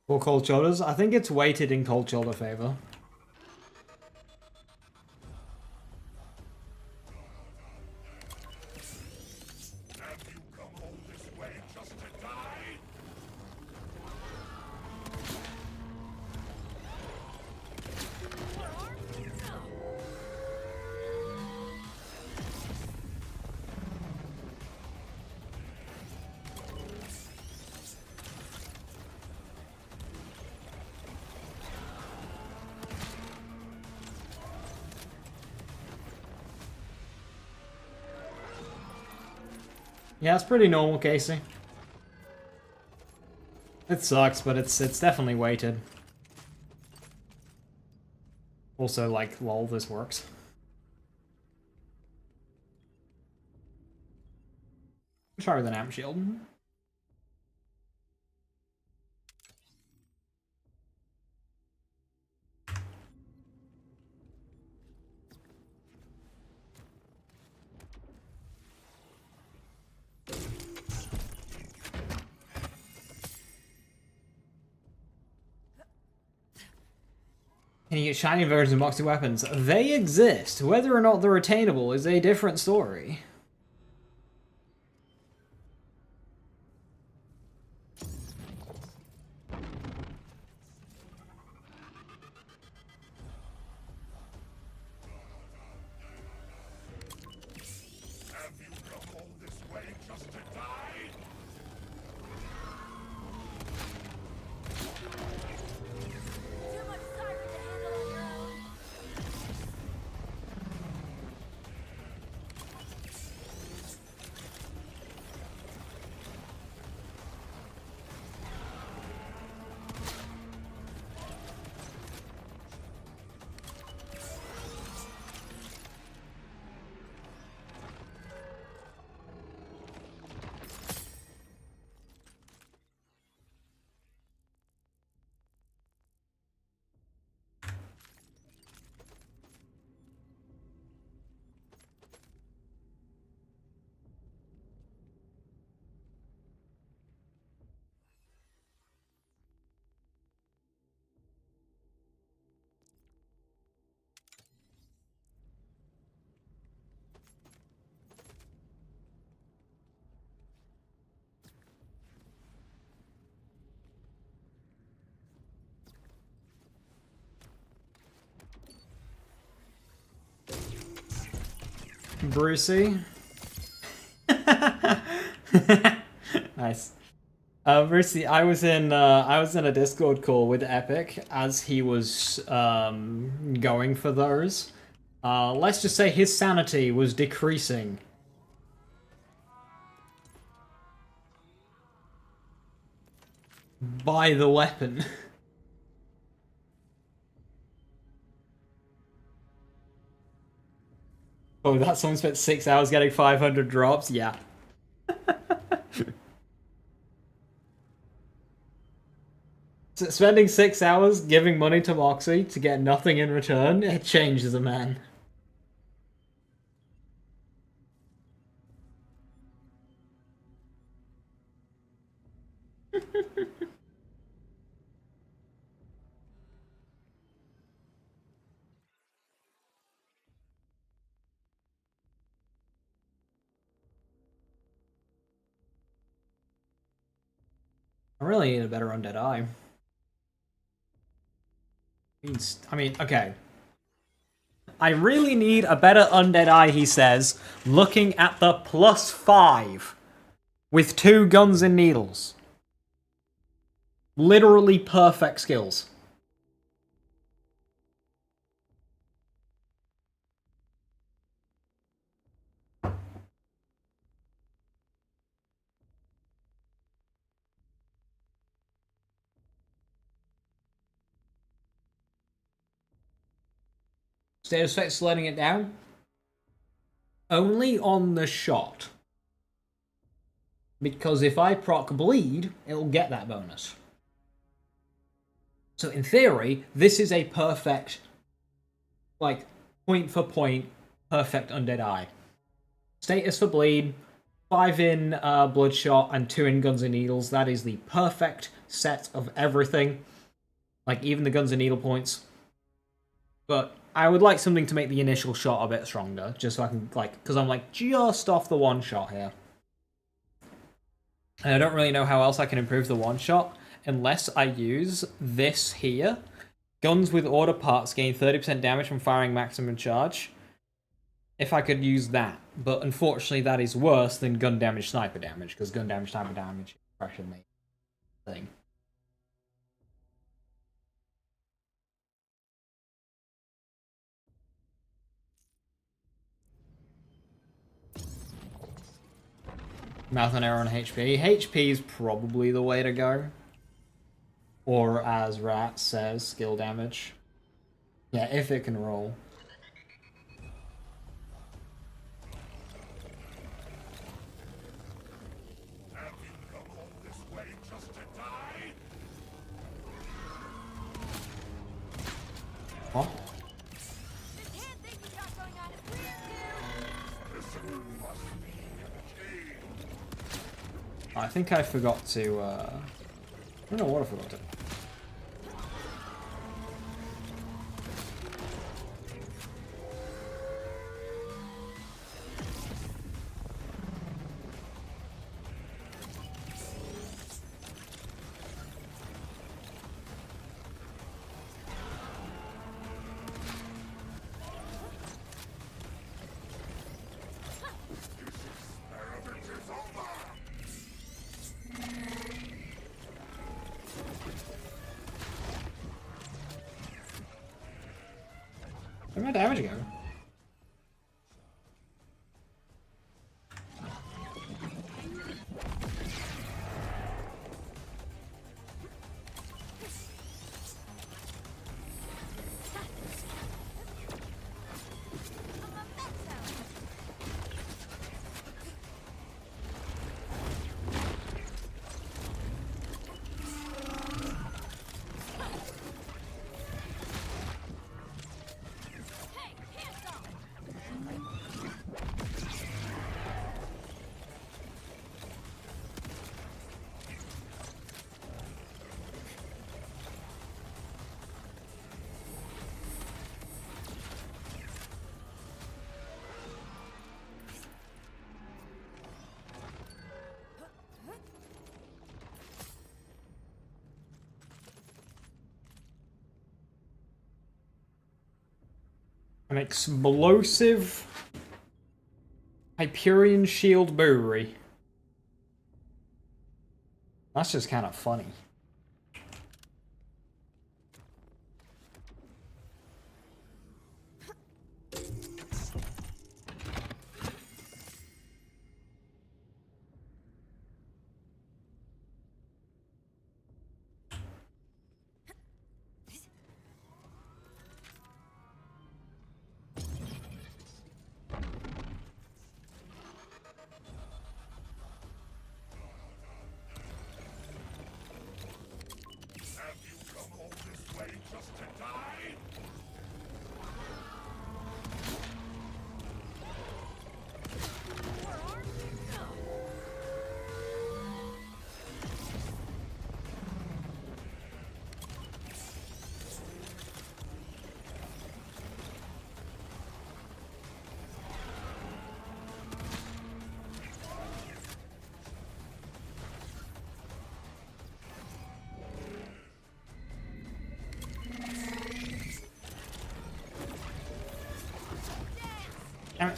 For cold shoulders, I think it's weighted in cold shoulder favor. Have you come all this way just to die? Yeah, it's pretty normal, Casey. It sucks, but it's definitely weighted. Also, like, lol, this works. Try with an amp shield. Can you get shiny versions of Moxie weapons? They exist. Whether or not they're attainable is a different story. Have you come all this way just to die? Too much siren to handle on your own. Brucey. Nice. Brucey, I was in a Discord call with Epic as he was going for those. Let's just say his sanity was decreasing. By the weapon. Oh, that someone spent 6 hours getting 500 drops? Yeah. Spending 6 hours giving money to Moxie to get nothing in return, it changes a man. I really need a better undead eye. I mean, okay. I really need a better undead eye, he says, looking at the +5 with 2 guns and needles. Literally perfect skills. Status effect slowing it down? Only on the shot. Because if I proc bleed, it'll get that bonus. So in theory, this is a perfect, like, point for point, perfect undead eye. Status for bleed, 5 in bloodshot, and 2 in guns and needles. That is the perfect set of everything. Like, even the guns and needle points. But I would like something to make the initial shot a bit stronger, just so I can, like, because I'm, like, just off the one shot here. And I don't really know how else I can improve the one shot, unless I use this here. Guns with order parts gain 30% damage from firing maximum charge. If I could use that. But unfortunately that is worse than gun damage sniper damage, because gun damage sniper damage is pressure me thing. Mouth and arrow on HP. HP is probably the way to go. Or as Rat says, skill damage. Yeah, if it can roll. Have you come all this way just to die? Huh? This hand thing you got going on is weird too. This must be a I think I forgot to, I don't know what I forgot to. Where'd my damage go? An explosive Hyperion Shield Brewery. That's just kind of funny. Have you come all this way just to die? Damn it.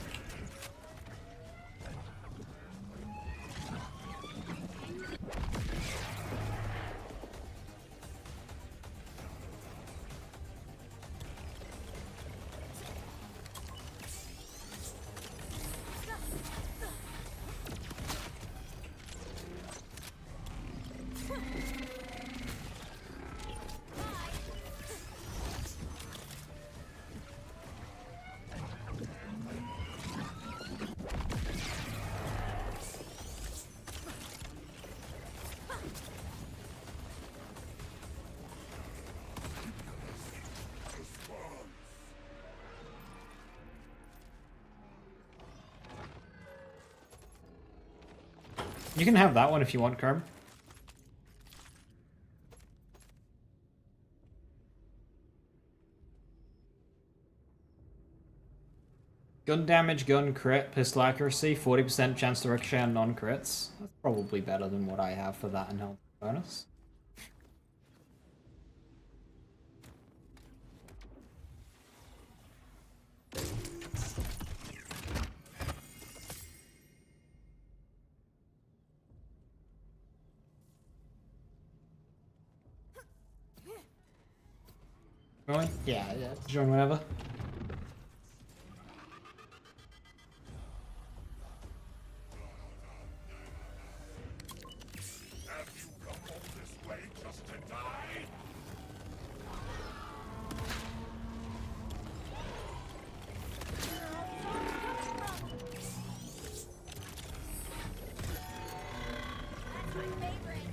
You can have that one if you want, Kerm. Gun damage, gun crit, pistol accuracy, 40% chance to ricochet on non-crits. That's probably better than what I have for that enhanced bonus. Really? Yeah, join whenever. Have you come all this way just to die? That's my favorite.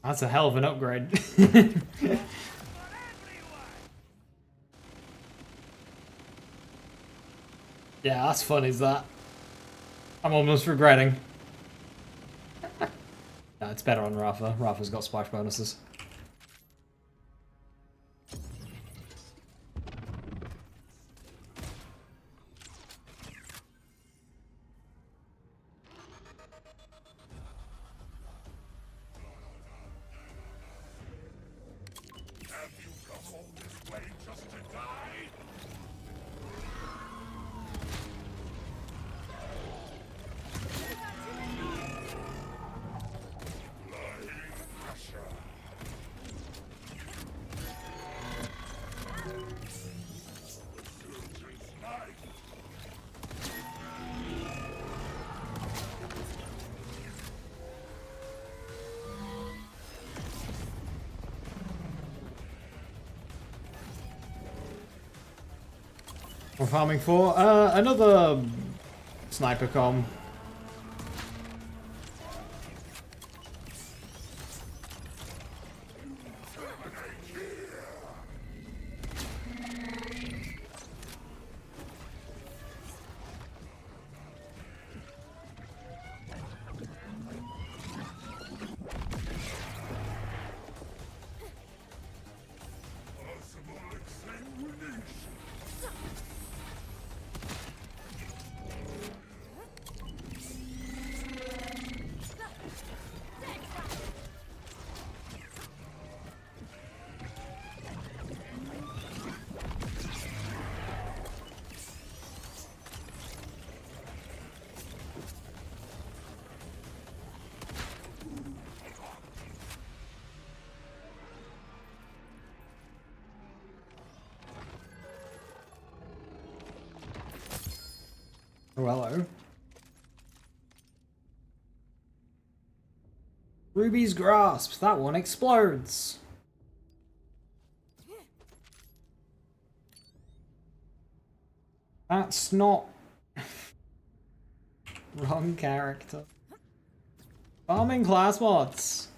That's a hell of an upgrade. Yeah, that's fun, is that? I'm almost regretting. No, it's better on Rafa. Rafa's got splash bonuses. Have you come all this way just to die? Flying pressure. Surgeon's knife. We're farming for another sniper com. Possible exsanguination. Oh, hello. Ruby's Grasp. That one explodes. That's not... Wrong character. Farming class mods.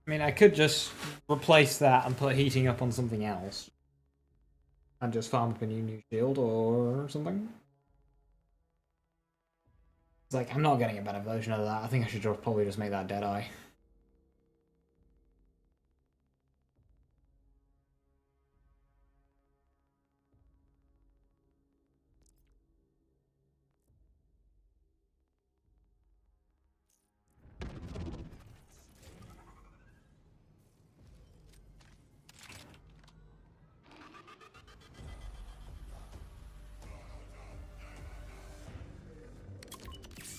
I mean, I could just replace that and put heating up on something else. And just farm up a new shield or something. It's like, I'm not getting a better version of that. I think I should probably just make that Deadeye.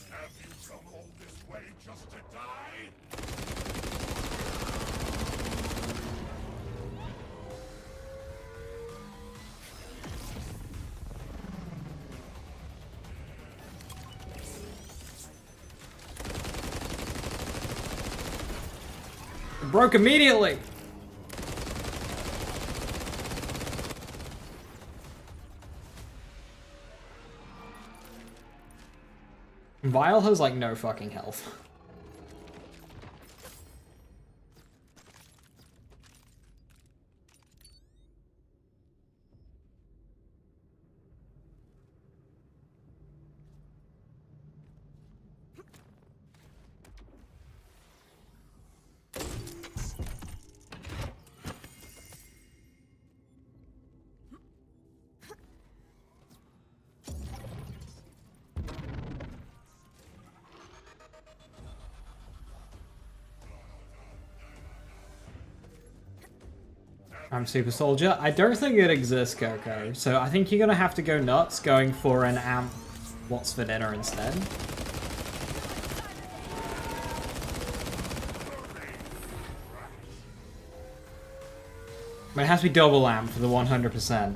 Have you come all this way just to die? It broke immediately! Vile has like no fucking health. I'm Super Soldier. I don't think it exists, Coco. So I think you're gonna have to go nuts going for an amp What's for Dinner instead. But it has to be double amp for the 100%.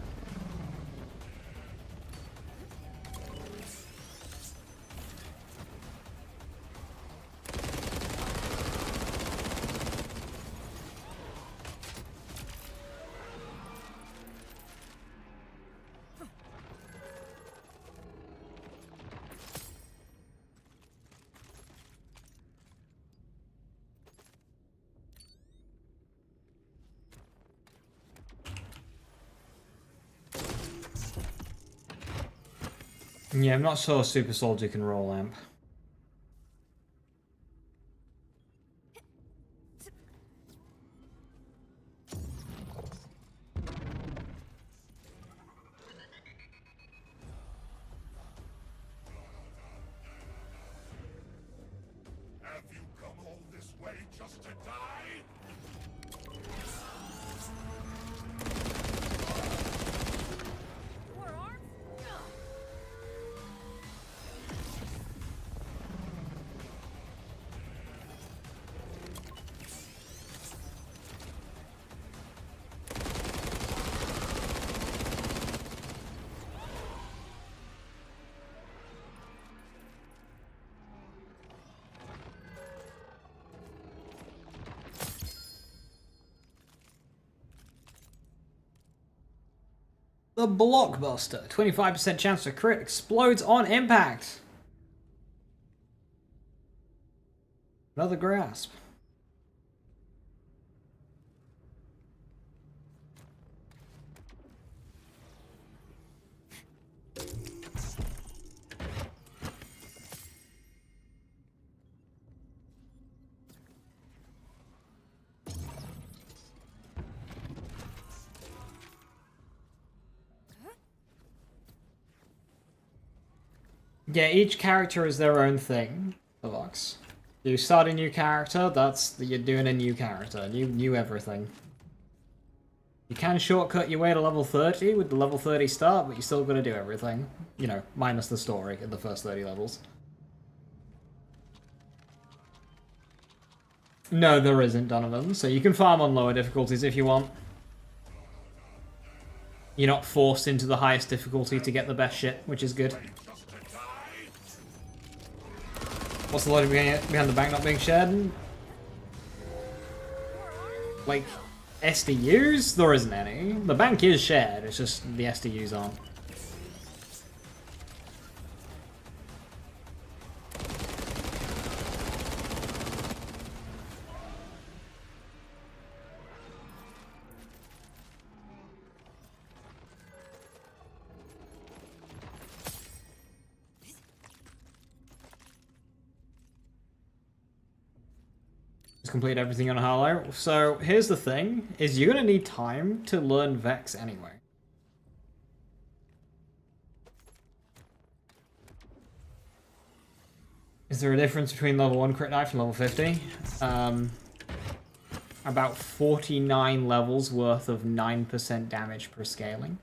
Yeah, I'm not sure Super Soldier can roll amp. Have you come all this way just to die? Your arms? The Blockbuster. 25% chance to crit. Explodes on impact. Another grasp. Yeah, each character is their own thing, Deluxe. You start a new character, you're doing a new character, new everything. You can shortcut your way to level 30 with the level 30 start, but you still gotta do everything. You know, minus the story in the first 30 levels. No, there isn't, Donovan, so you can farm on lower difficulties if you want. You're not forced into the highest difficulty to get the best shit, which is good. What's the logic behind the bank not being shared? Like, SDUs? There isn't any. The bank is shared, it's just the SDUs aren't. Complete everything on Harlow. So here's the thing, is you're gonna need time to learn Vex anyway. Is there a difference between level 1 crit knife and level 50? About 49 levels worth of 9% damage per scaling.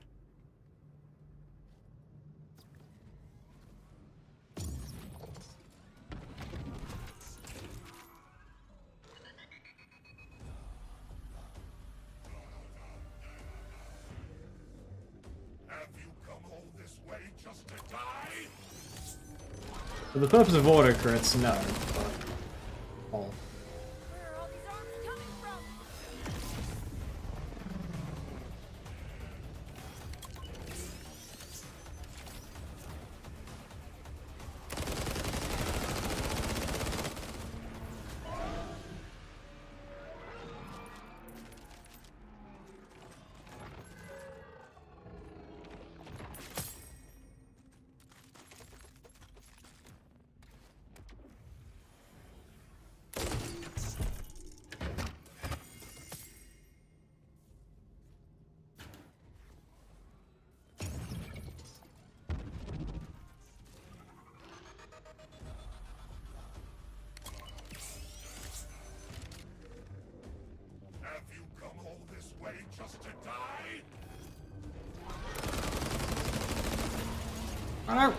For the purpose of auto crits, no. But, oh. Where are all these arms coming from? Oh no!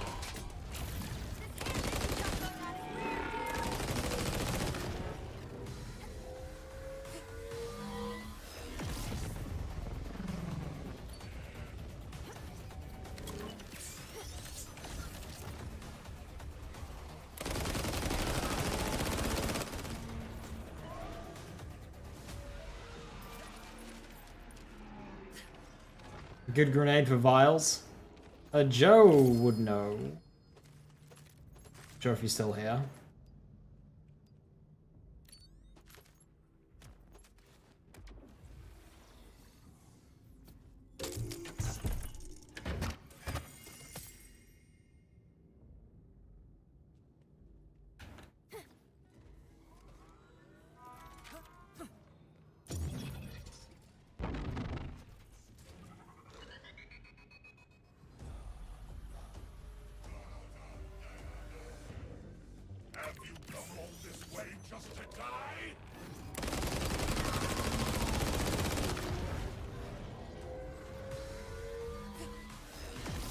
Good grenade for vials. Joe would know. Joe, if he's still here.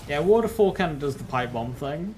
Yeah, waterfall kind of does the pipe bomb thing.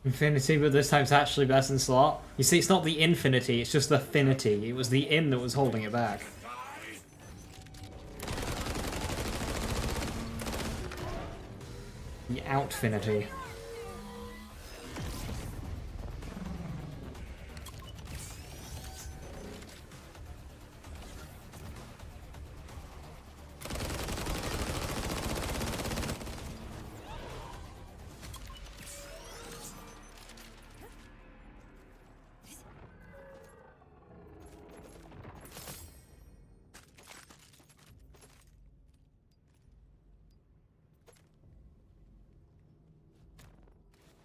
Infinity, but this time's actually best in slot. You see, it's not the infinity, it's just the finity. It was the in that was holding it back. The outfinity.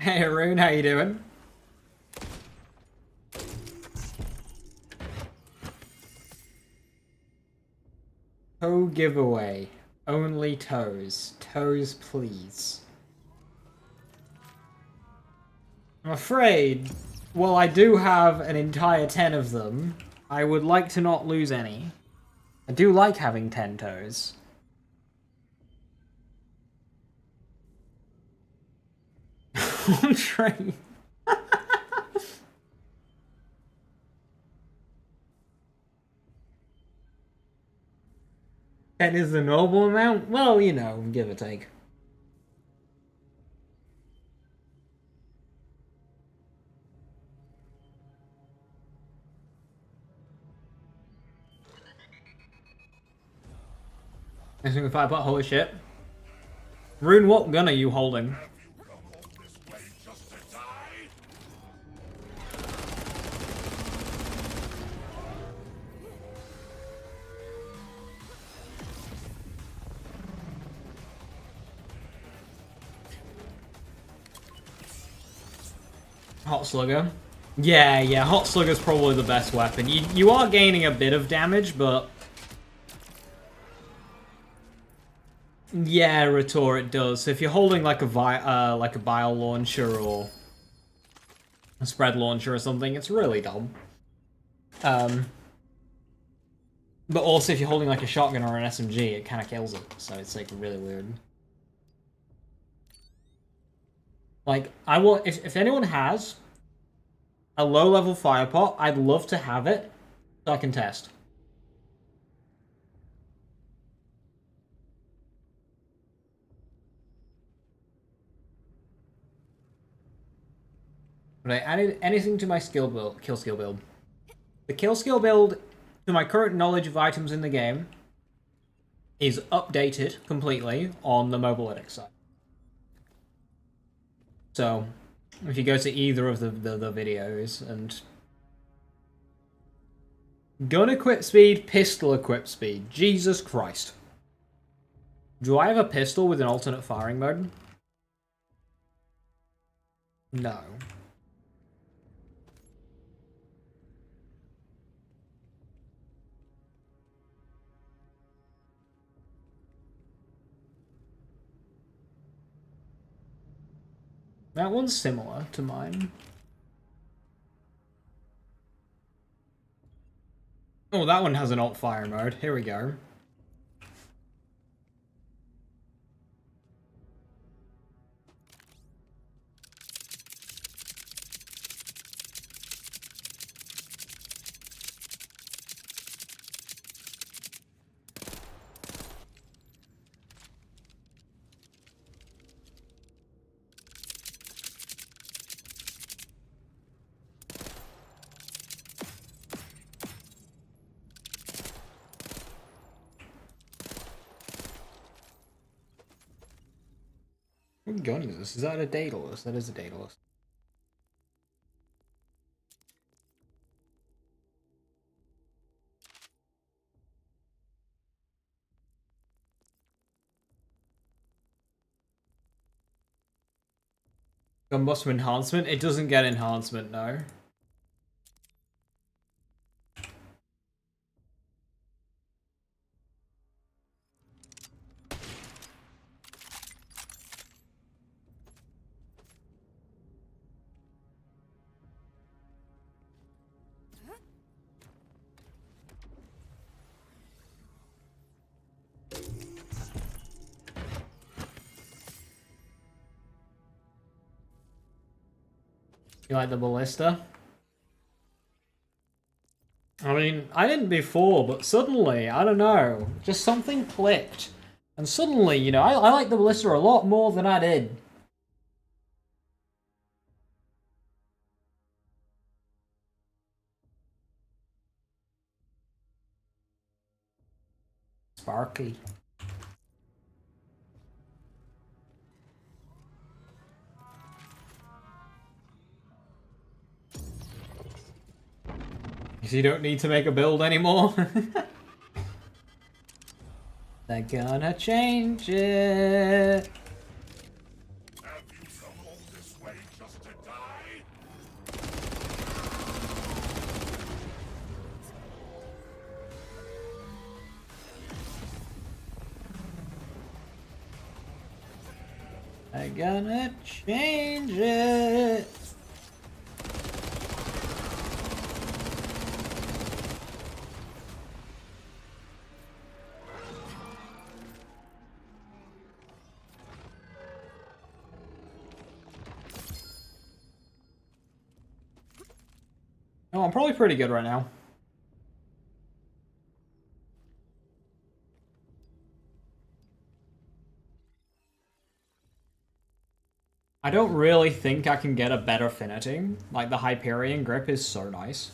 Hey Arun, how you doing? Toe giveaway. Only toes. Toes, please. I'm afraid, while I do have an entire 10 of them, I would like to not lose any. I do like having 10 toes. Train. 10 is the normal amount? Well, you know, give or take. Missing a 5-pot, holy shit. Rune, what gun are you holding? Hot Slugger. Yeah, Hot Slugger's probably the best weapon. You are gaining a bit of damage, but... Yeah, Retort, it does. So if you're holding like a bile launcher or a spread launcher or something, it's really dumb. But also if you're holding like a shotgun or an SMG, it kind of kills it. So it's like really weird. Like, I will, if anyone has a low-level fire pot, I'd love to have it so I can test. But I added anything to my kill skill build. The kill skill build, to my current knowledge of items in the game, is updated completely on the Mobalytics side. So, if you go to either of the videos and... Gun equip speed, pistol equip speed. Jesus Christ. Do I have a pistol with an alternate firing mode? No. That one's similar to mine. Oh, that one has an alt fire mode. Here we go. What gun is this? Is that a Daedalus? That is a Daedalus. Gunbuster enhancement? It doesn't get enhancement, no. You like the ballista? I mean, I didn't before, but suddenly, I don't know, just something clicked. And suddenly, you know, I like the ballista a lot more than I did. Sparky. You don't need to make a build anymore. They're gonna change it. Have you come all this way just to die? They're gonna change it. Oh, I'm probably pretty good right now. I don't really think I can get a better finishing. Like, the Hyperion grip is so nice.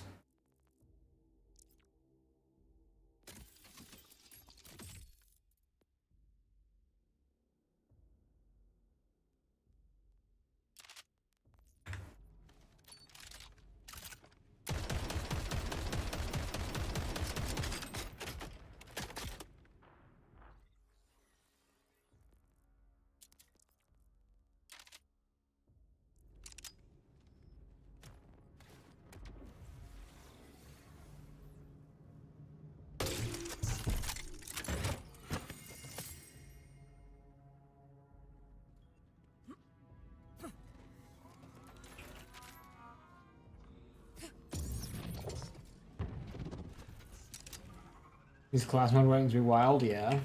These class mode ratings be wild, yeah.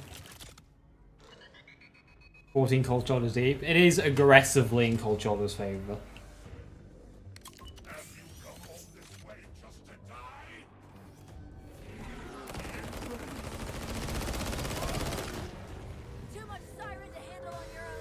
14 cold shoulders deep. It is aggressively in cold shoulders' favor. Have you come all this way just to die? Too much siren to handle on your own.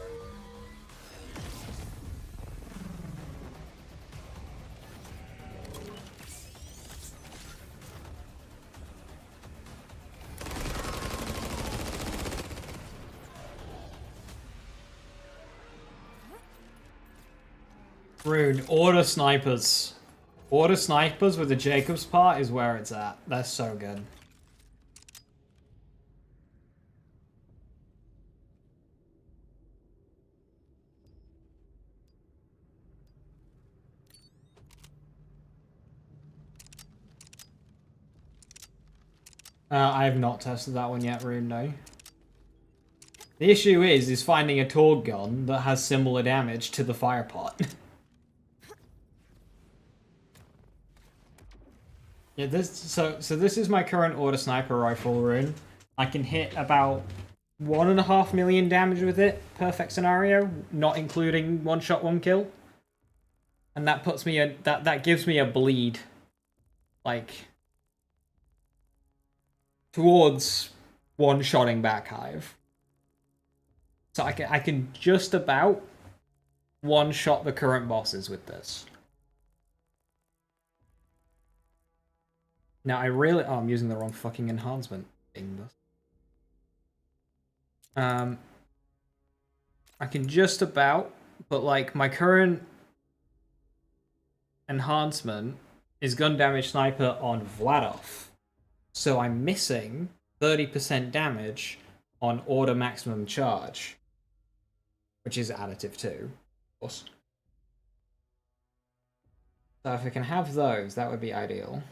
Rude. Order snipers. Order snipers with the Jacobs part is where it's at. That's so good. I have not tested that one yet, Rune, no. The issue is finding a Torg gun that has similar damage to the fire pot. Yeah, so this is my current order sniper rifle, Rune. I can hit about 1.5 million damage with it, perfect scenario, not including one shot, one kill. And that puts me that gives me a bleed, like, towards one-shotting back hive. So I can just about one-shot the current bosses with this. Now I really... Oh, I'm using the wrong fucking enhancement thing. I can just about... But, like, my current enhancement is gun damage sniper on Vladov. So I'm missing 30% damage on order maximum charge. Which is additive too, of course. So if we can have those, that would be ideal.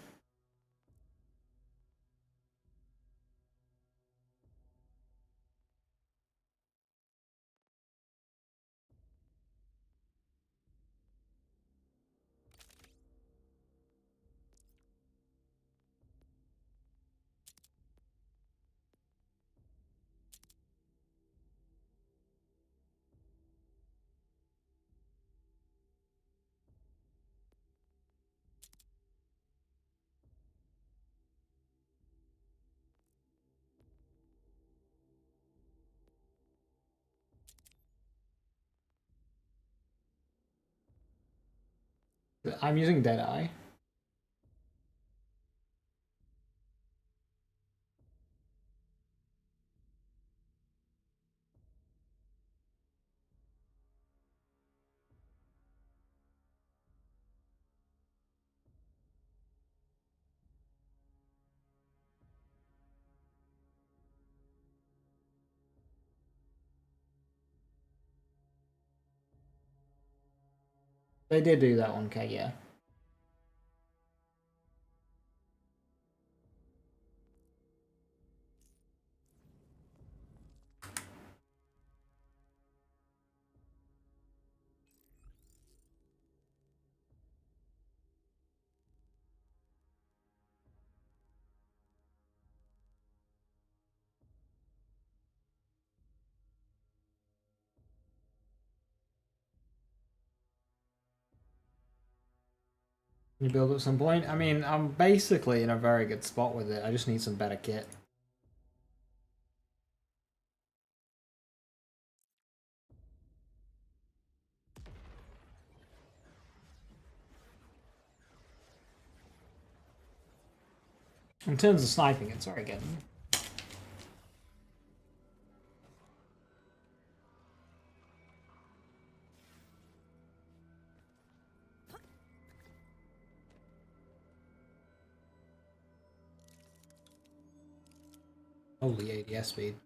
I'm using Deadeye. They did do that one, okay, yeah. You build at some point? I mean, I'm basically in a very good spot with it. I just need some better kit. In terms of sniping, it's very good. Holy ADS speed.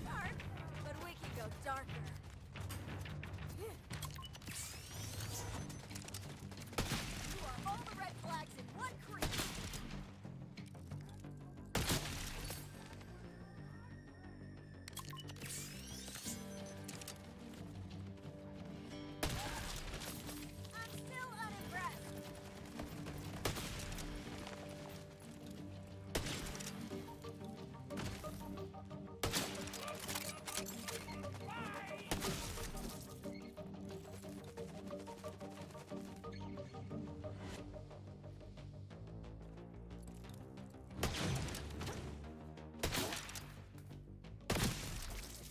Dark, but we can go darker. You are all the red flags in one creep. I'm still unimpressed.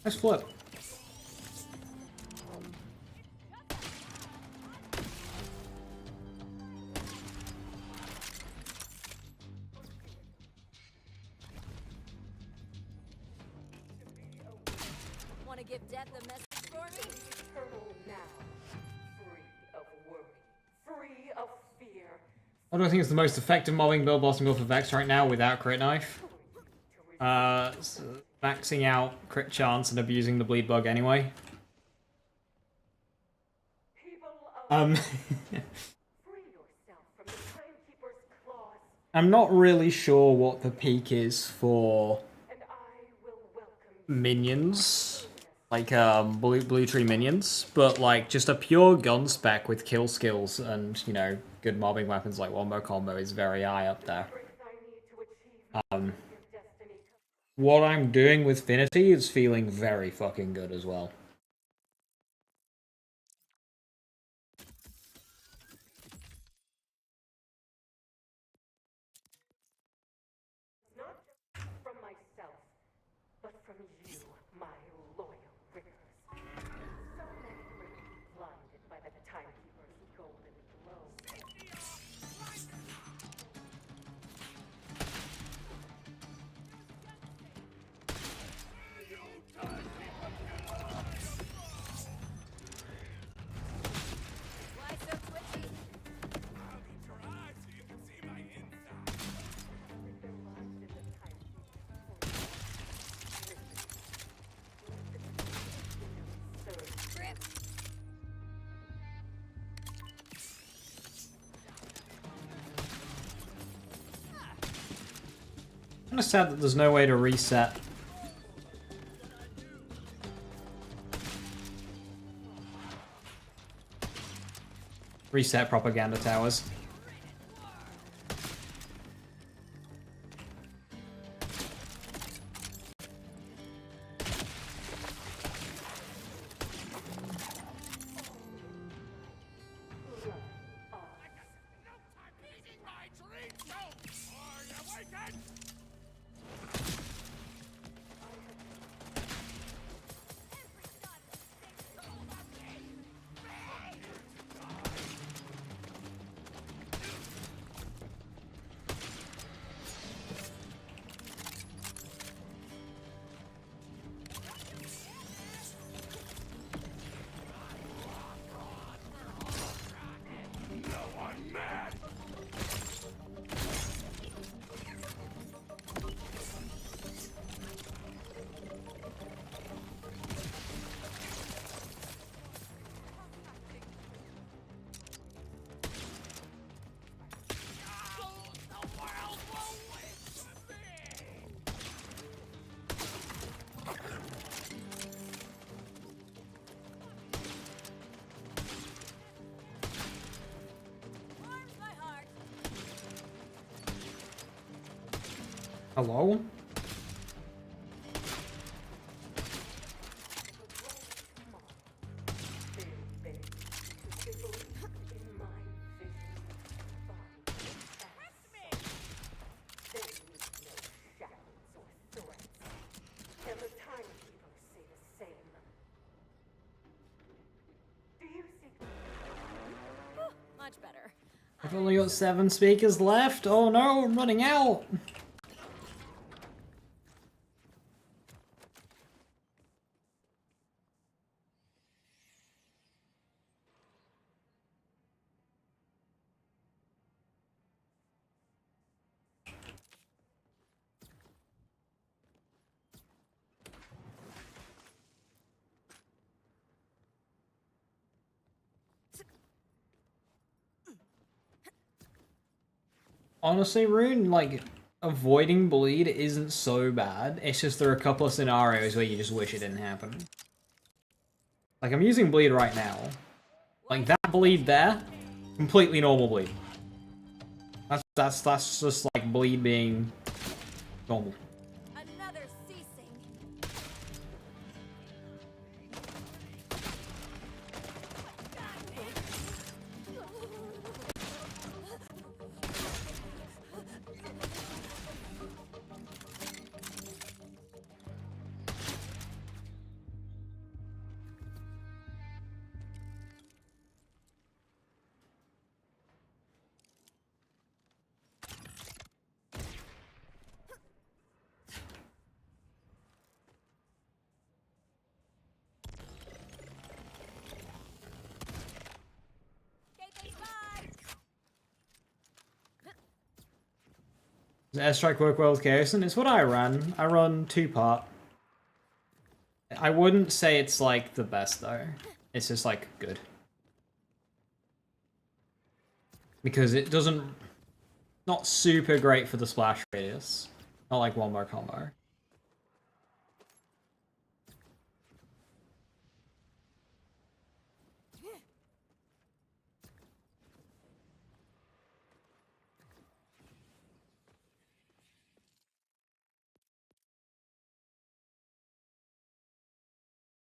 Nice flip. Want to give death a message for me? Eternal now, free of worry, free of fear, What do I think is the most effective mobbing build boss build for Vex right now without crit knife? Maxing out crit chance and abusing the bleed bug anyway. people of free yourself from the Timekeeper's claws, I'm not really sure what the peak is for and I will welcome minions, like blue tree minions, but like just a pure gun spec with kill skills and, you know, good mobbing weapons like wombo combo is very high up there. strength I need to achieve your destiny. What I'm doing with Finity is feeling very fucking good as well. Not just from myself, but from you, my loyal riggers. So many remain blinded by the Timekeeper's golden glow. of sad that there's no way to reset. Reset propaganda towers. Eating my dream show! Are you awakened? The world will listen to me! Warms my heart. Hello? And the Timekeepers say the same. Do you see? Much better. I've only got 7 speakers left. Oh no, I'm running out. Honestly, Rune, like, avoiding bleed isn't so bad. It's just there are a couple of scenarios where you just wish it didn't happen. Like, I'm using bleed right now. Like, that bleed there, completely normal bleed. That's just like bleed being normal. Another ceasing. Okay, bye. Does Airstrike work well with Chaos? And it's what I run. I run 2-part. I wouldn't say it's like the best though. It's just like good. Because it doesn't... Not super great for the splash radius. Not like wombo combo.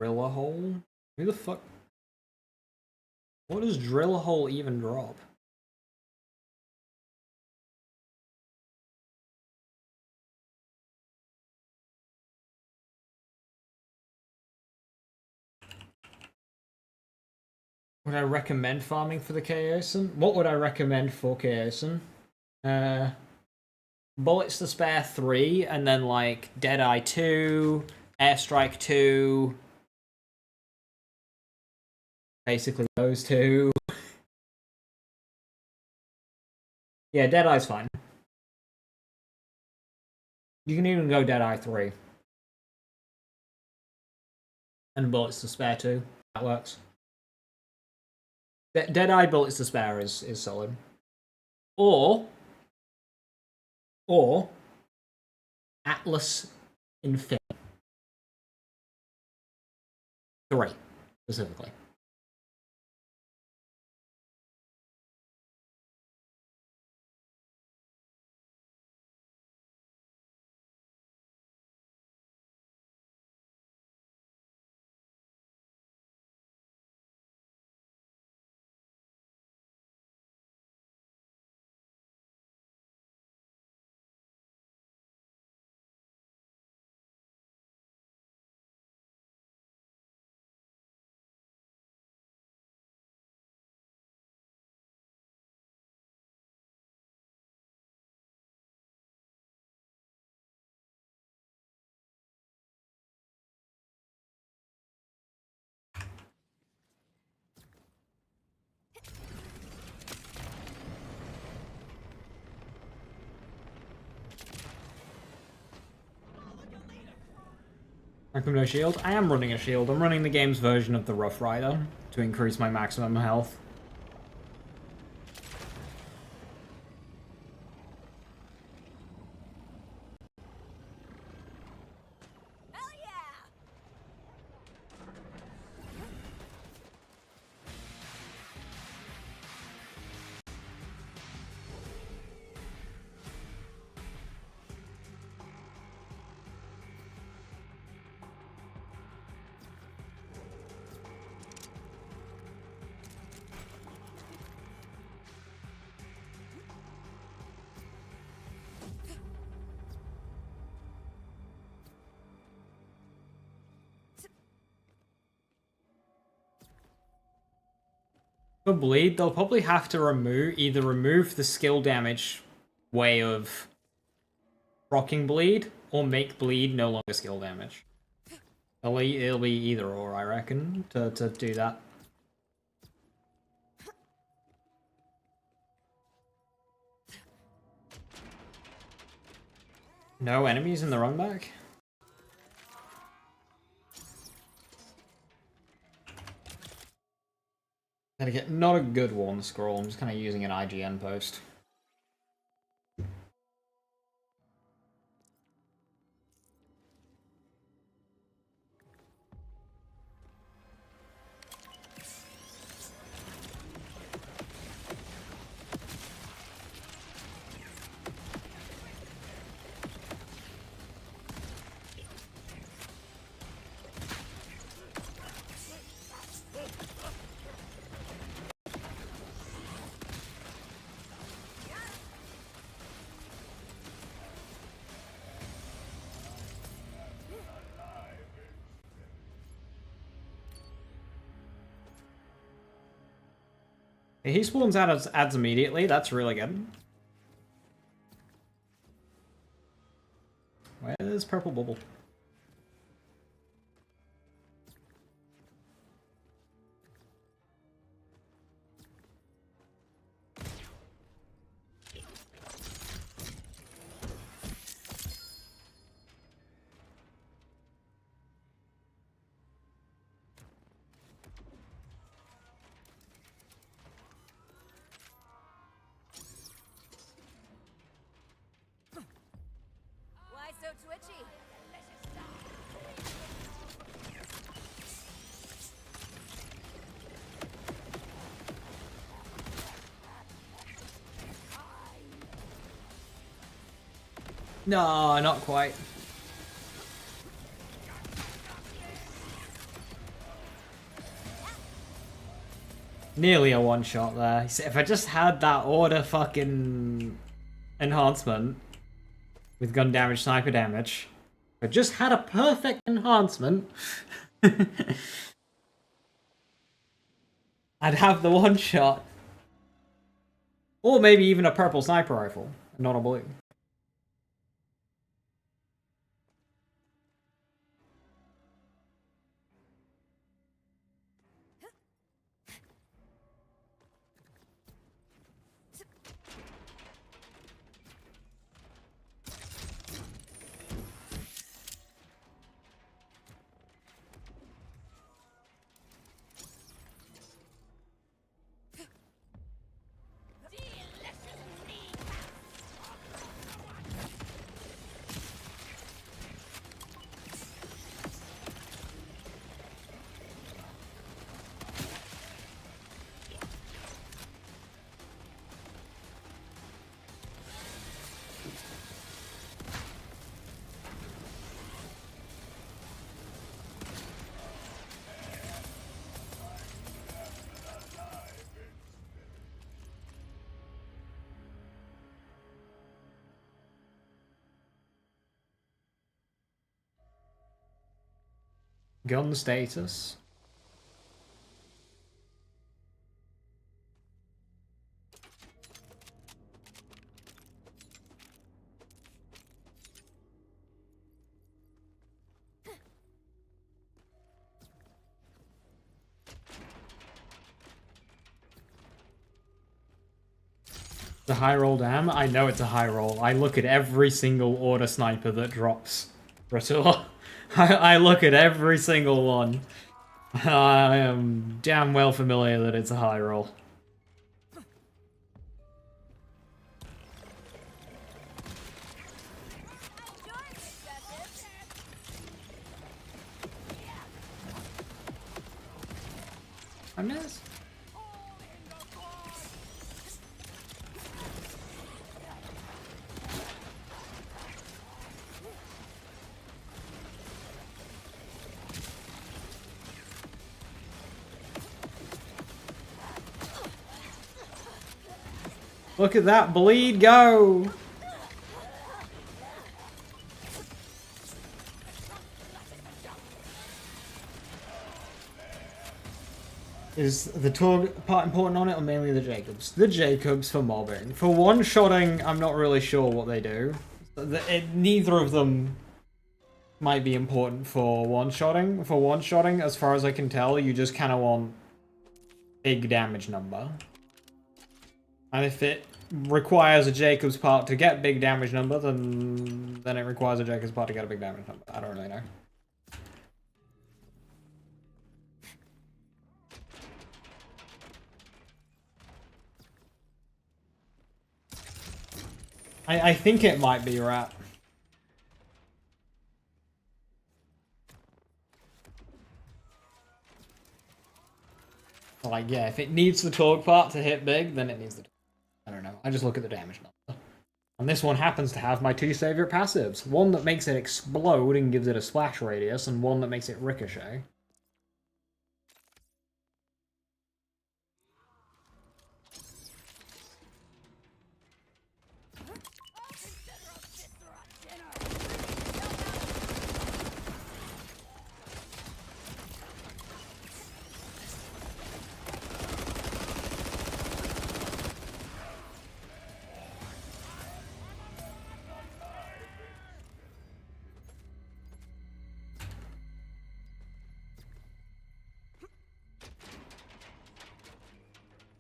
Drill a hole? Who the fuck? What does drill a hole even drop? Would I recommend farming for the Chaosan? What would I recommend for Chaosan? Bullets to Spare 3, and then like Deadeye 2, Airstrike 2. Basically those two. Yeah, Deadeye's fine. You can even go Deadeye 3. And Bullets to Spare 2. That works. Deadeye Bullets to Spare is solid. Or Atlas Infinite. 3, specifically. No shield. I am running a shield. I'm running the game's version of the Rough Rider to increase my maximum health. Hell yeah! For bleed, they'll probably have to remove the skill damage way of rocking bleed, or make bleed no longer skill damage. It'll be either or, I reckon, to do that. No enemies in the run back? Gotta get not a good one scroll, I'm just kind of using an IGN post. He spawns out as ads immediately, that's really good. Where's Purple Bubble? Why so twitchy? No, not quite. Nearly a one-shot there. If I just had that order fucking enhancement with gun damage, sniper damage, if I just had a perfect enhancement, I'd have the one-shot. Or maybe even a purple sniper rifle, not a blue. Gun status. The high roll damn? I know it's a high roll. I look at every single order sniper that drops Ratul. I look at every single one. I am damn well familiar that it's a high roll. I missed. Look at that bleed go! Is the Torg part important on it, or mainly the Jacobs? The Jacobs for mobbing. For one-shotting, I'm not really sure what they do. Neither of them might be important for one-shotting. For one-shotting, as far as I can tell, you just kind of want big damage number. And if it requires a Jacobs part to get big damage number, then it requires a Jacobs part to get a big damage number. I don't really know. I think it might be rat. Like, yeah, if it needs the torque part to hit big, then it needs the... I don't know. I just look at the damage number. And this one happens to have my two favorite passives. One that makes it explode and gives it a splash radius, and one that makes it ricochet.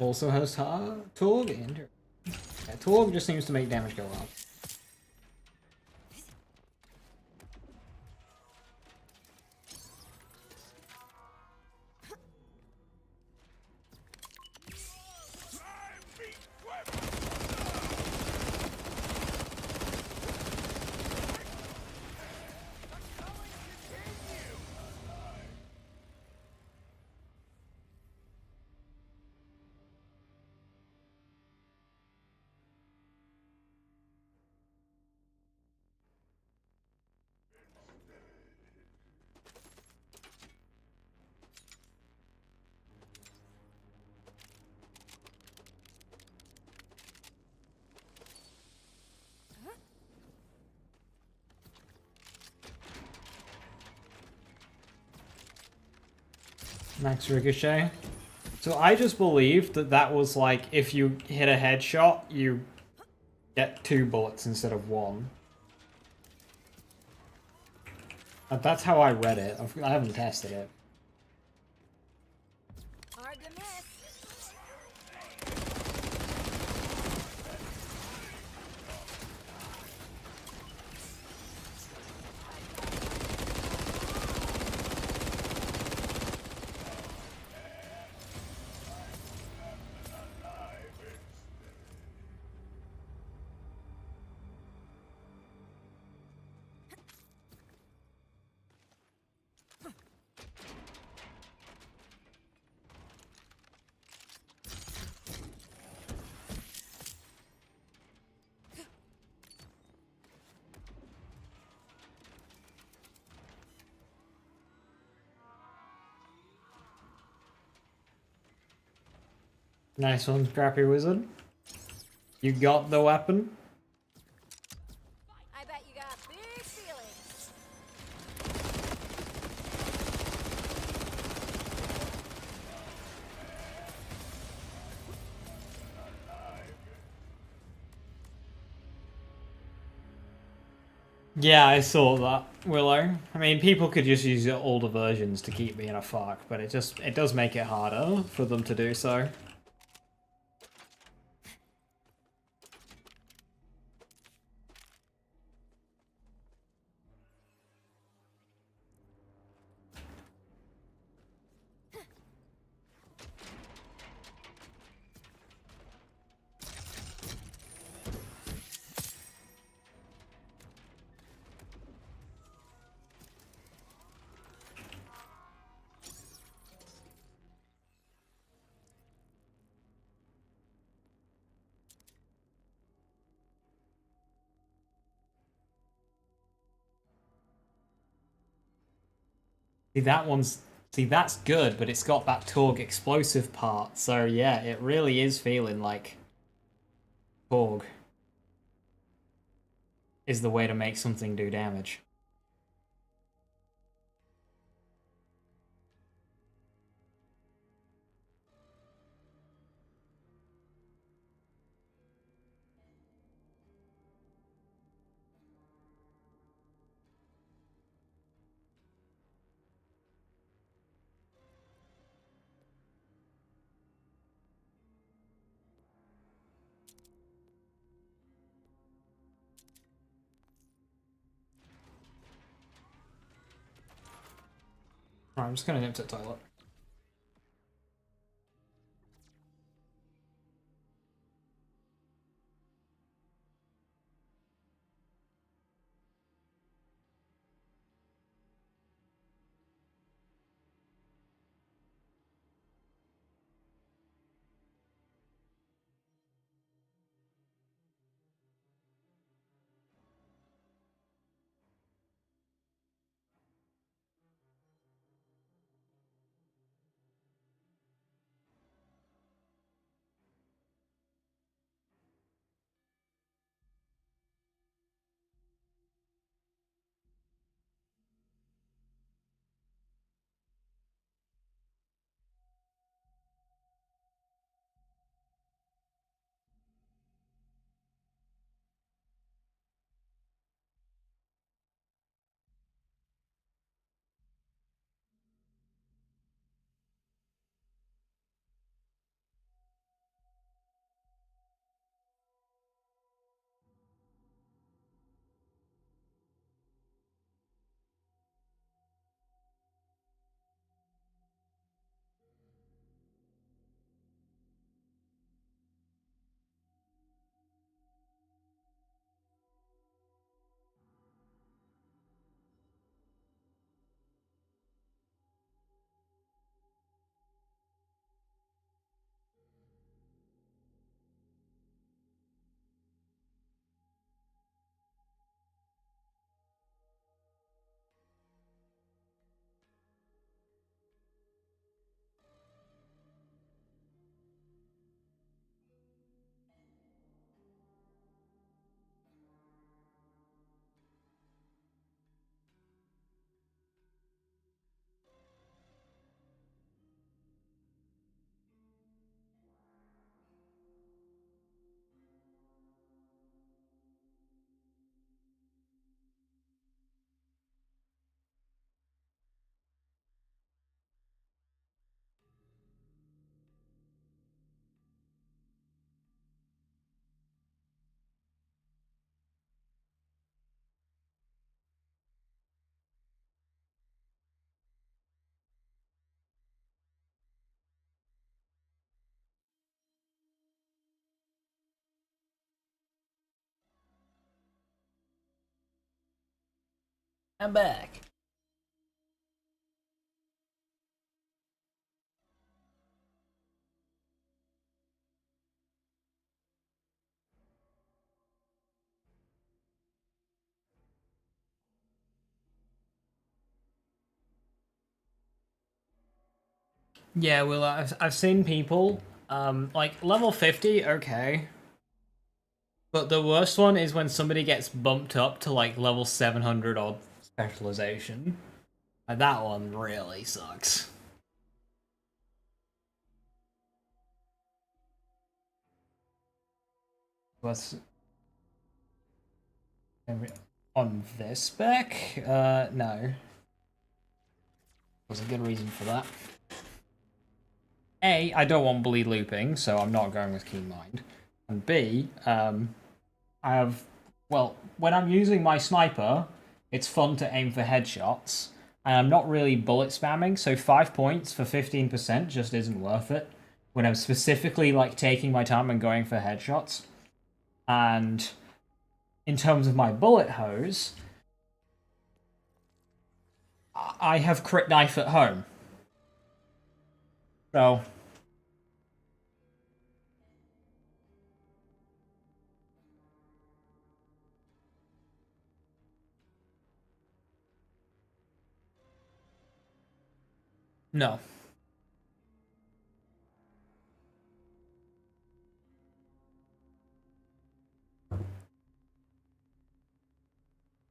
Also has Torg and yeah, Torg just seems to make damage go up. Max ricochet. So I just believed that that was like, if you hit a headshot, you get 2 bullets instead of 1. That's how I read it. I haven't tested it. Hard to miss. Nice one, Scrappy Wizard. You got the weapon. I bet you got big feelings. Yeah, I saw that, Willow. I mean, people could just use older versions to keep being a fuck, but it does make it harder for them to do so. See, that's good, but it's got that Torg explosive part, so yeah, it really is feeling like Torg is the way to make something do damage. Right, I'm just gonna nip to the toilet. I'm back. Yeah, well, I've seen people, like level 50, okay. But the worst one is when somebody gets bumped up to like level 700 odd specialization. And that one really sucks. What's On this spec? No. There's a good reason for that. A, I don't want bleed looping, so I'm not going with Keen Mind. And B, I have... Well, when I'm using my sniper, it's fun to aim for headshots. And I'm not really bullet spamming, so 5 points for 15% just isn't worth it. When I'm specifically, like, taking my time and going for headshots. And in terms of my bullet hose, I have crit knife at home. So... No.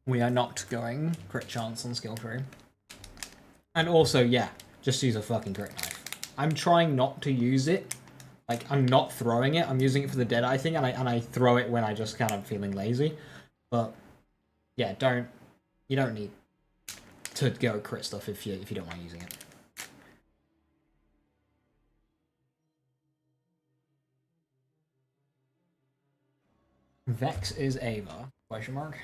We are not going crit chance on skill tree. And also, yeah, just use a fucking crit knife. I'm trying not to use it. Like, I'm not throwing it. I'm using it for the Deadeye thing, and I throw it when I just kind of feeling lazy. But yeah, you don't need to go crit stuff if you don't want using it. Vex is Ava? Question mark.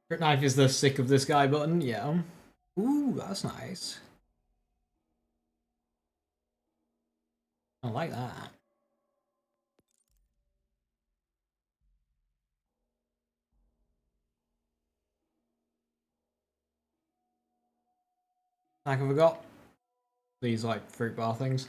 Crit knife is the sick of this guy button, yeah. Ooh, that's nice. I like that. I forgot these like fruit bar things.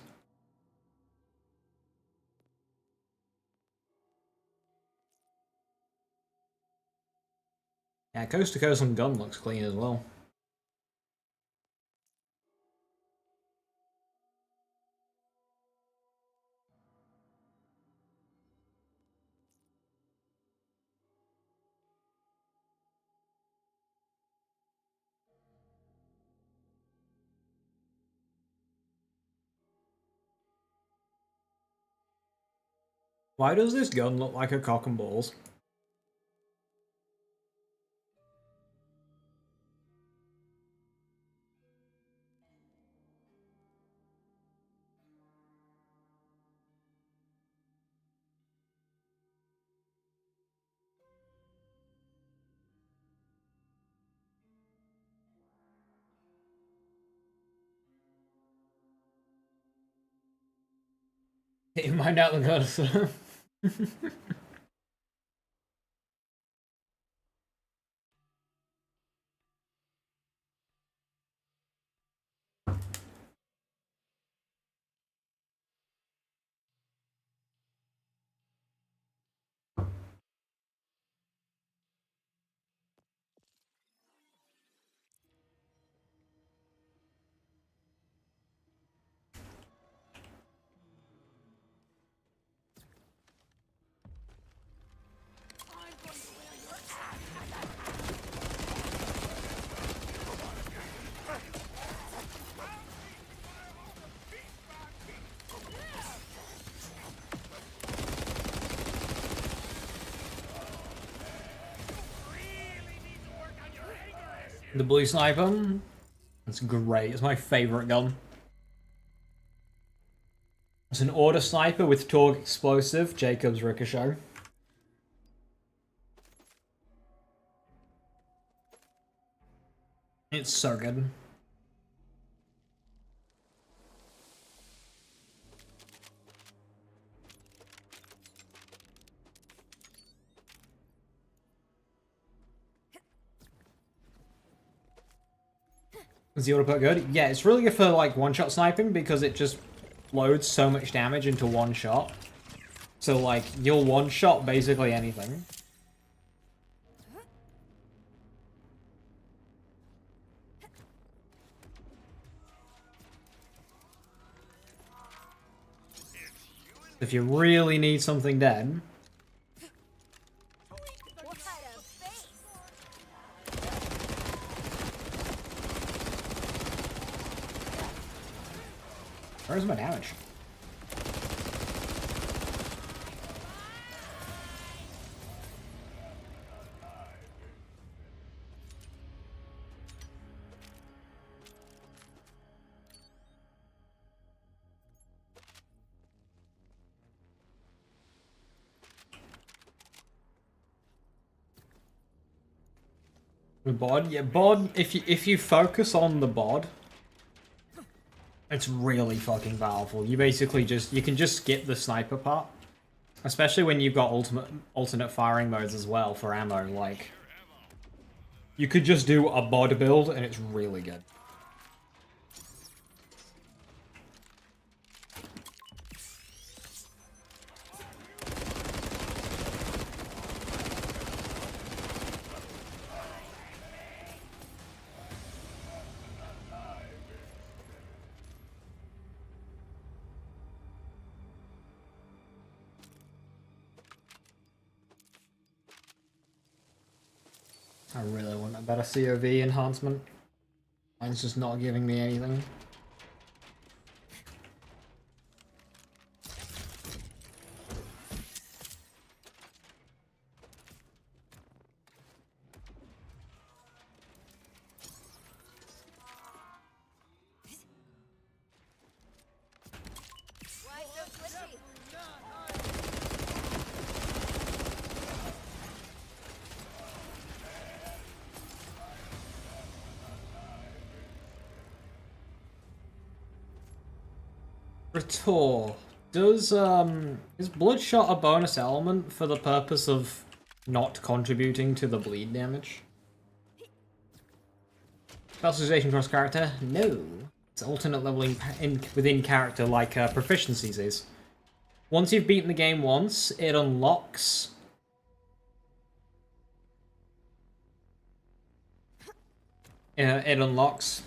Yeah, coast to coast on gun looks clean as well. Why does this gun look like a cock and balls? You might not look at the blue sniper. That's great. It's my favorite gun. It's an order sniper with Torgue explosive, Jacob's ricochet. It's so good. Is the auto put good? Yeah, it's really good for like one-shot sniping because it just loads so much damage into one shot. So like you'll one-shot basically anything. If you really need something dead, Where's my damage? The bod, yeah, bod. If you focus on the bod, it's really fucking powerful. You basically you can just skip the sniper part, especially when you've got alternate firing modes as well for ammo. Like, you could just do a bod build and it's really good. I really want a better COV enhancement. Mine's just not giving me anything. Why so glitchy? Retour. Is Bloodshot a bonus element for the purpose of not contributing to the bleed damage? Specialization cross character? No. It's alternate leveling within character like proficiencies is. Once you've beaten the game once, it unlocks... it unlocks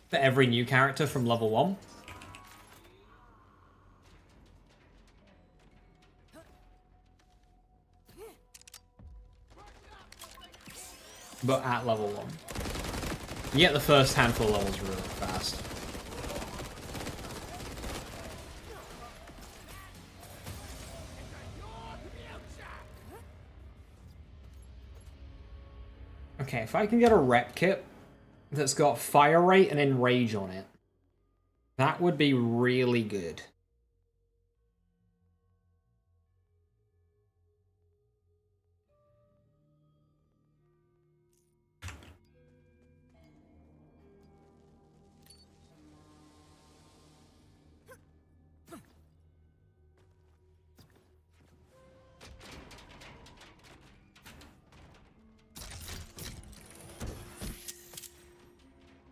for every new character from level 1. But at level 1. You get the first handful of levels really fast. Okay, if I can get a rep kit that's got fire rate and enrage on it, that would be really good.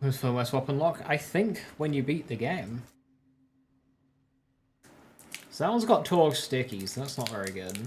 Who's for West Weapon Lock? I think when you beat the game. So that one's got Torgue stickies, that's not very good.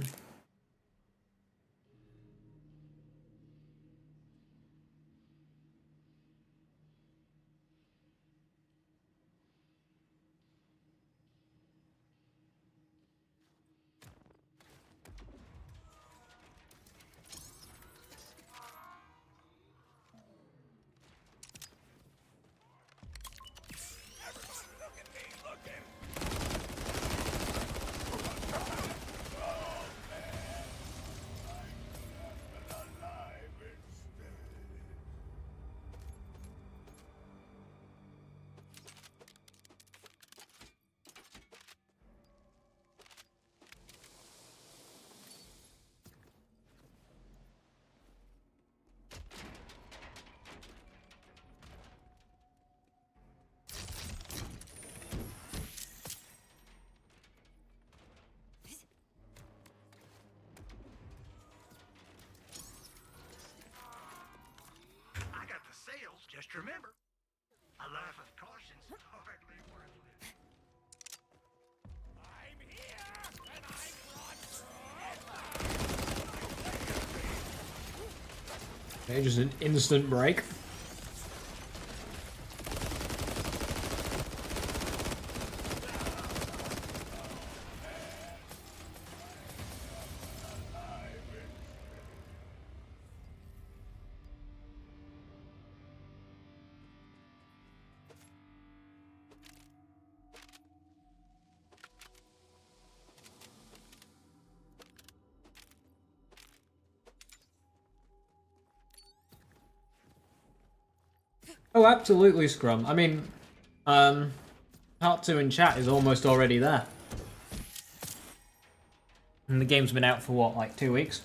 I got the sales, just remember. A life of caution's hardly worth living. I'm here, and I brought Okay, just an instant break. Oh, absolutely, Scrum. I mean, Part 2 in chat is almost already there. And the game's been out for what, like 2 weeks?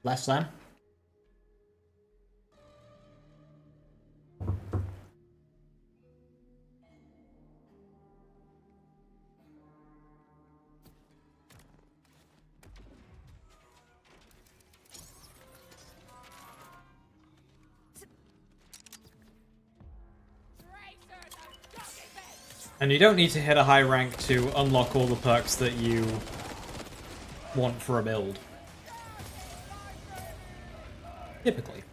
Less than? And you don't need to hit a high rank to unlock all the perks that you want for a build. Typically.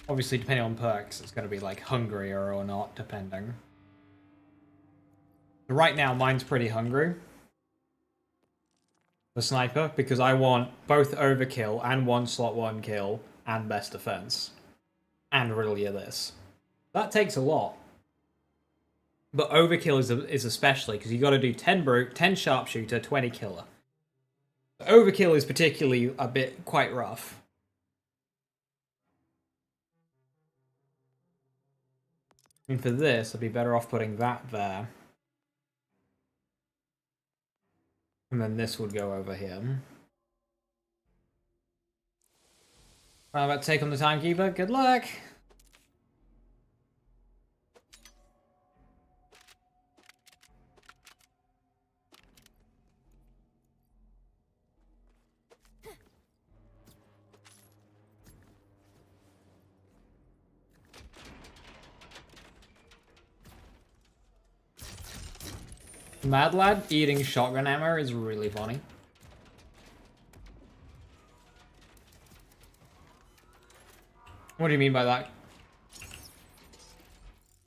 Obviously, depending on perks, it's going to be like hungrier or not, depending. Right now, mine's pretty hungry. The sniper, because I want both overkill and 1 slot 1 kill and best defense. And really this. That takes a lot. But overkill is especially, because you got to do 10 brute, 10 sharpshooter, 20 killer. Overkill is particularly a bit quite rough. I mean, for this, I'd be better off putting that there. And then this would go over here. I'm about to take on the Timekeeper. Good luck! Mad Lad eating shotgun ammo is really funny. What do you mean by that?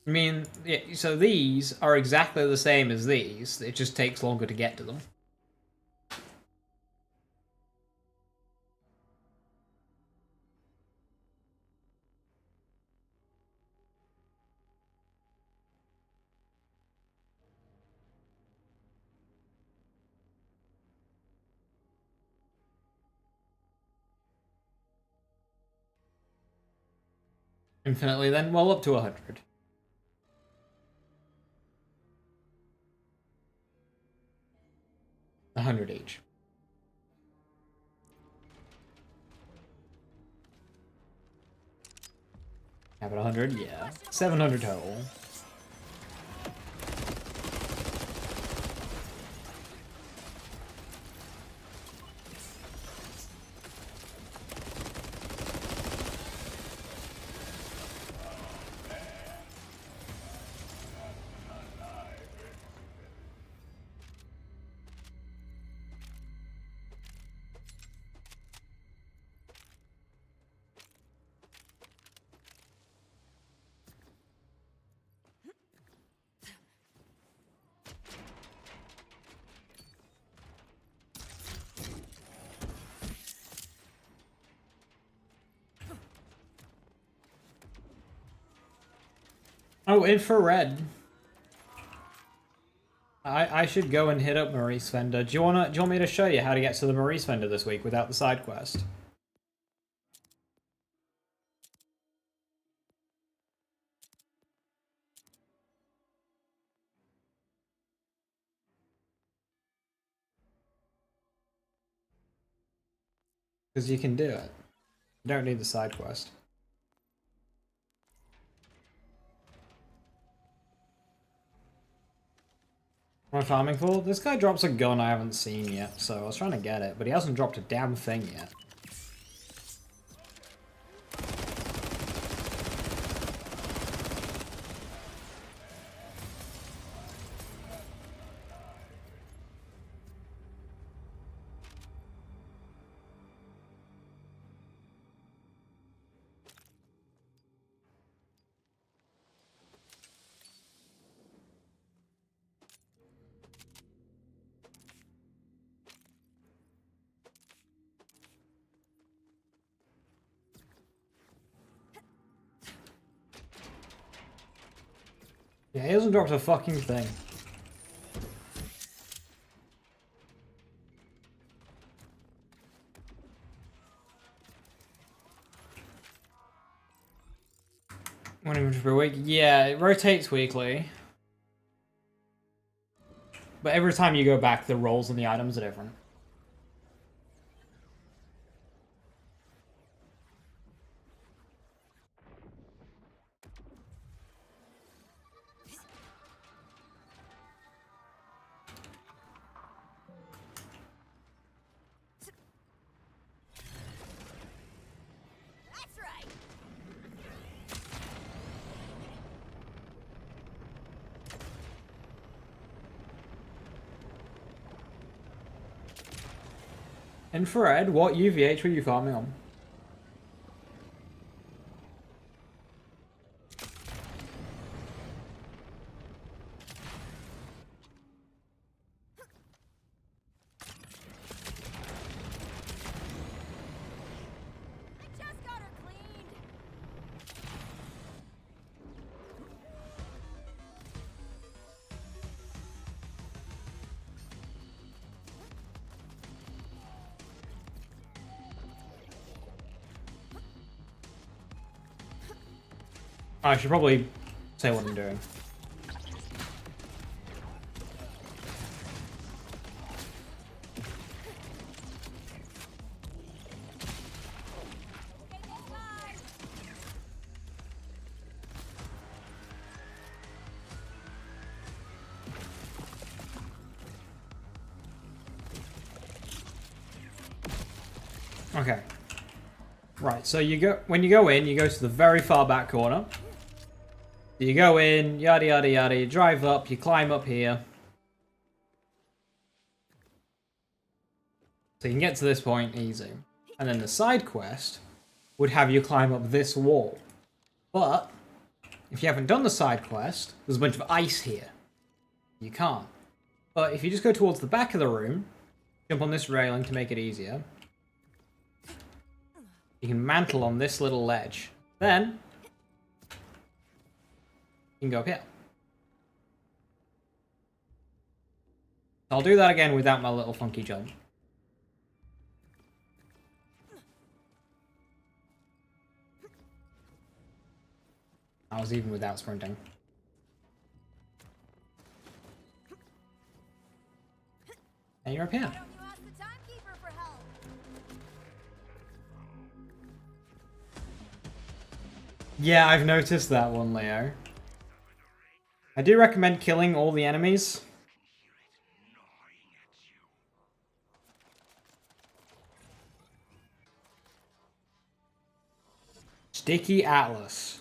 I mean, yeah, so these are exactly the same as these. It just takes longer to get to them. Infinitely then? Well, up to 100. $100 each. Have it 100? Yeah. 700 total. Oh, infrared. I should go and hit up Maurice Fender. Do you want me to show you how to get to the Maurice Fender this week without the side quest? Because you can do it. You don't need the side quest. What am I farming for? This guy drops a gun I haven't seen yet, so I was trying to get it, but he hasn't dropped a damn thing yet. Yeah, he hasn't dropped a fucking thing. One inventory per week? Yeah, it rotates weekly. But every time you go back, the rolls on the items are different. That's right. Infrared, what UVH were you farming on? I just got her cleaned. I should probably say what I'm doing. Okay, bye. Okay. Right, so when you go in, you go to the very far back corner. You go in, yada yada yada, you drive up, you climb up here. So you can get to this point easy. And then the side quest would have you climb up this wall. But, if you haven't done the side quest, there's a bunch of ice here. You can't. But if you just go towards the back of the room, jump on this railing to make it easier. You can mantle on this little ledge. Then, you can go up here. I'll do that again without my little funky jump. I was even without sprinting. And you're up here. Why don't you ask the Timekeeper for help? Yeah, I've noticed that one, Leo. I do recommend killing all the enemies. Sticky Atlas.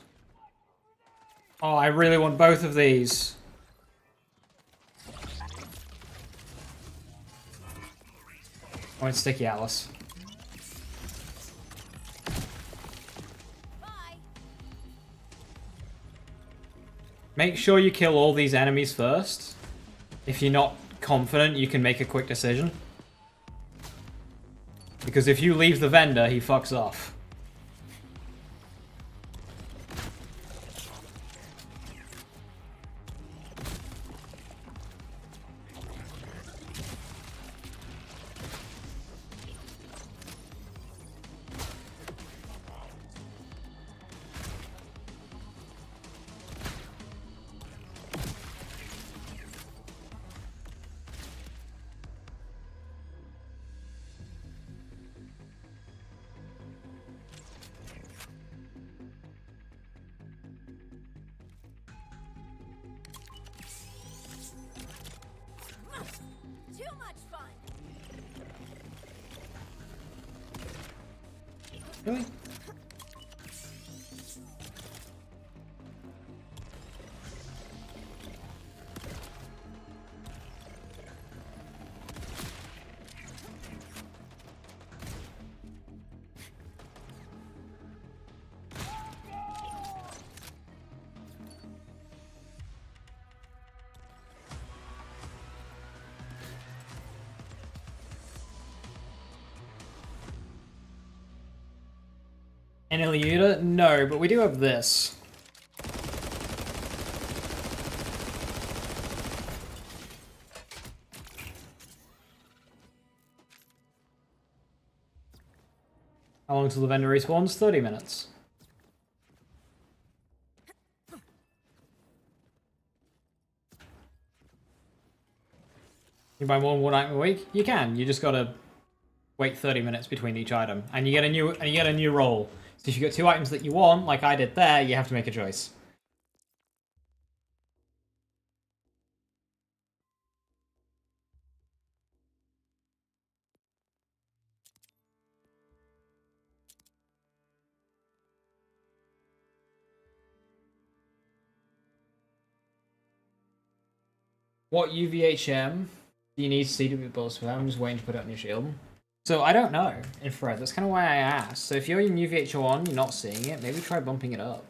Oh, I really want both of these. I want Sticky Atlas. Bye. Make sure you kill all these enemies first. If you're not confident, you can make a quick decision. Because if you leave the vendor, he fucks off. Too much fun. Really? An Iliuda? No, but we do have this. How long till the vendor respawns? 30 minutes. You buy more than one item a week? You can. You just gotta wait 30 minutes between each item, and you get a new roll. So if you get 2 items that you want, like I did there, you have to make a choice. What UVHM do you need to see to be boss for? I'm just waiting to put it on your shield. So I don't know, infrared. That's kind of why I asked. So if you're in UVH1, you're not seeing it, maybe try bumping it up.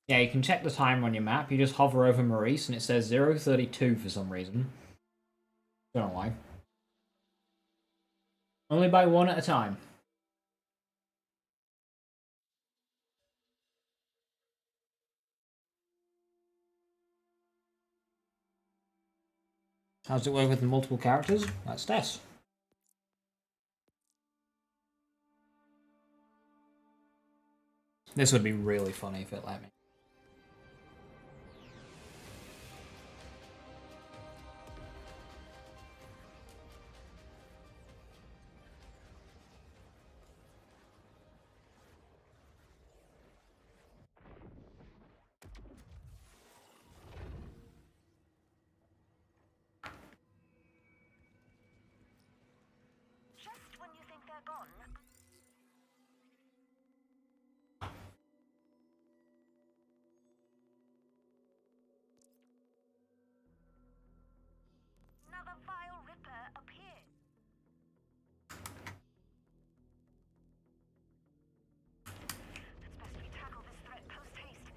Yeah, you can check the timer on your map. You just hover over Maurice and it says 0:32 for some reason. Don't know why. Only buy one at a time. How does it work with multiple characters? That's Tess. This would be really funny if it let me. Just when you think they're gone, another vile ripper appeared. It's best we tackle this threat post-haste.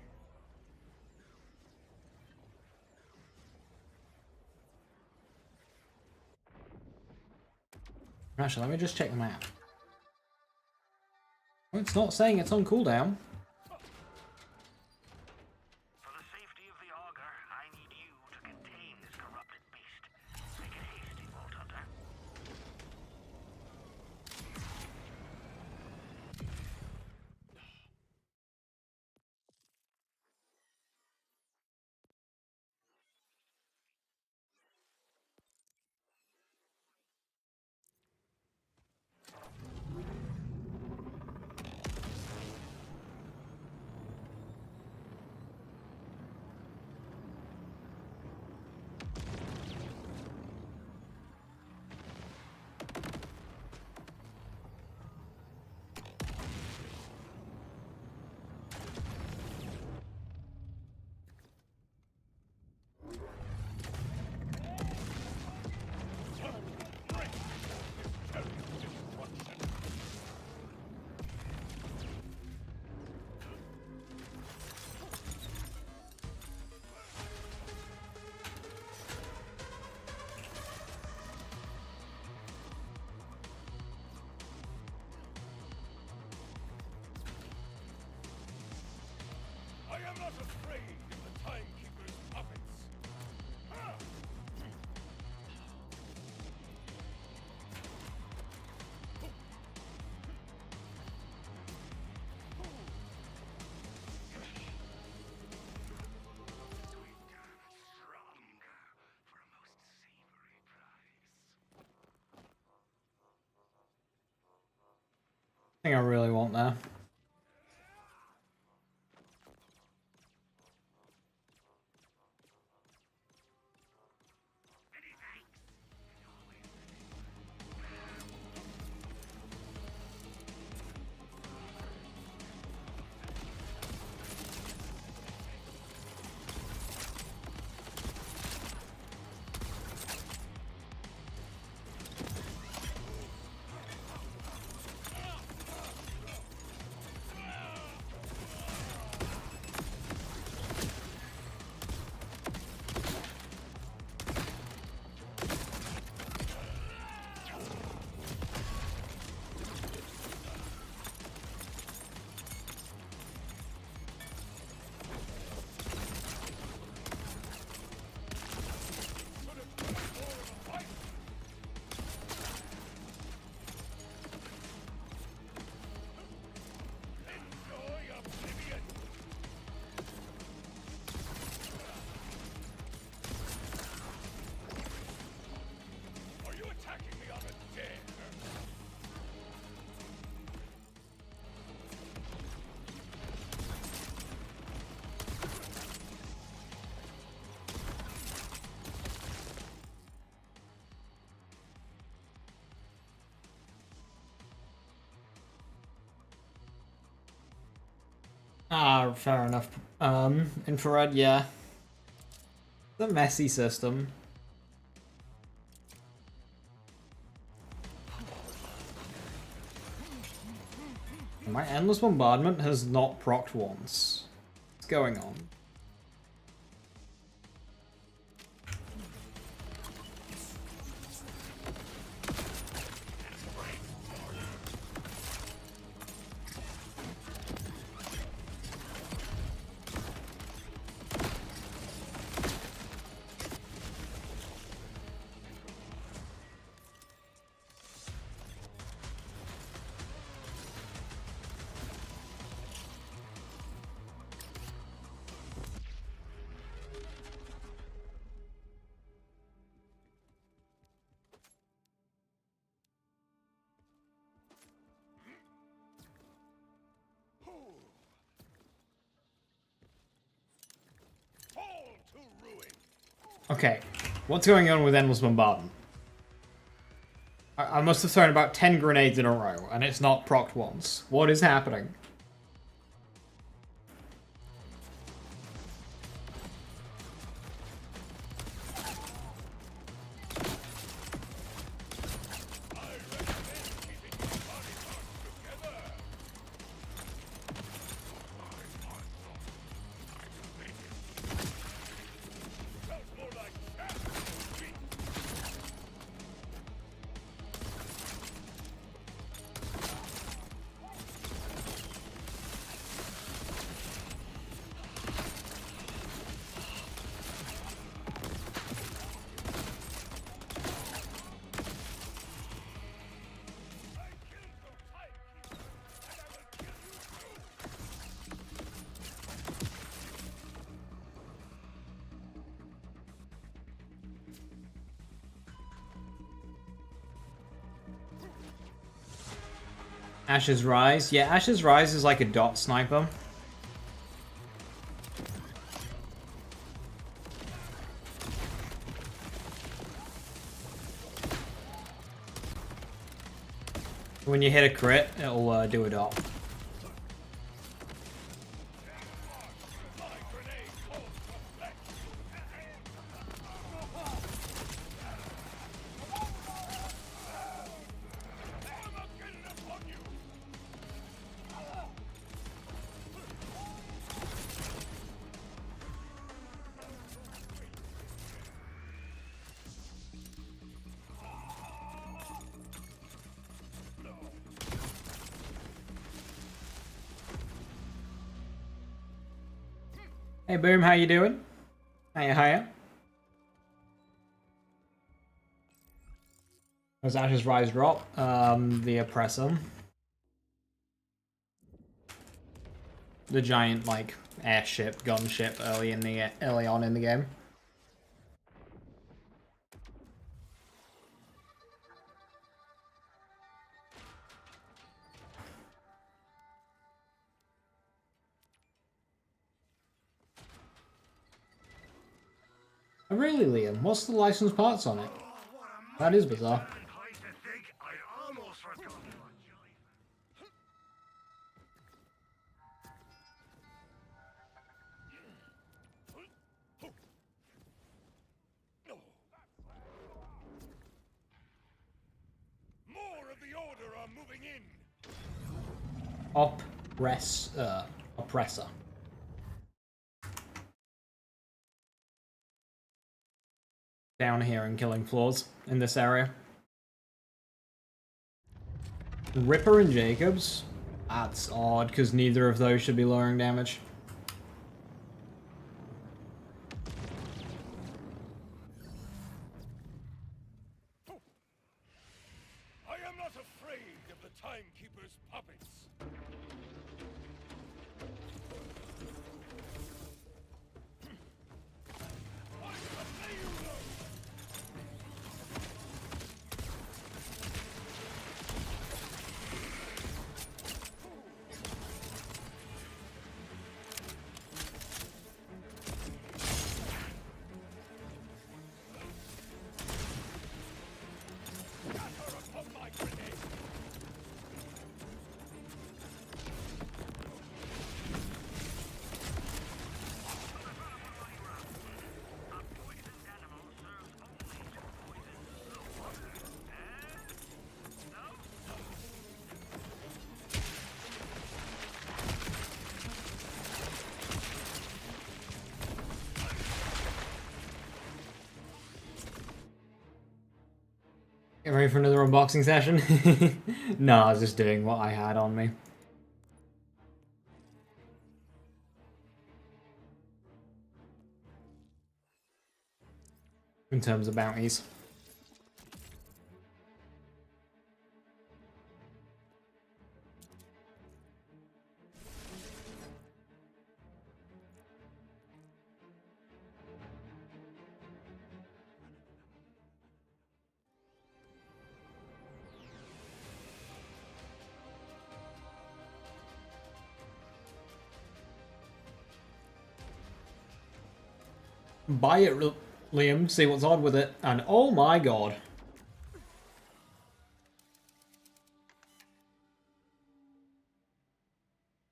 Actually, let me just check the map. Well, it's not saying it's on cooldown. For the safety of the auger, I need you to contain this corrupted beast. Make it hasty, Vault Hunter. I am not afraid of the Timekeeper's puppets. Ah! Stronger for a most savory price. I think I really want that. Ah, fair enough. Infrared, yeah. The messy system. My endless bombardment has not procced once. What's going on? Fall to ruin. Okay, what's going on with endless bombardment? I must have thrown about 10 grenades in a row, and it's not procced once. What is happening? Ashes Rise? Yeah, Ashes Rise is like a dot sniper. When you hit a crit, it'll do a dot. Hey Boom, how you doing? Hiya. Was Ashes Rise drop? The Oppressor. The giant, like, airship, gunship early on in the game. Oh, really, Liam? What's the licensed parts on it? That is bizarre. Place to think I almost forgot about Joey. More of the Order are moving in. Oppressor. Down here and killing floors in this area. Ripper and Jacobs? That's odd, because neither of those should be lowering damage. I am not afraid of the Timekeeper's puppets. Get ready for another unboxing session? No, I was just doing what I had on me. In terms of bounties. Buy it, Liam, see what's odd with it, and oh my god.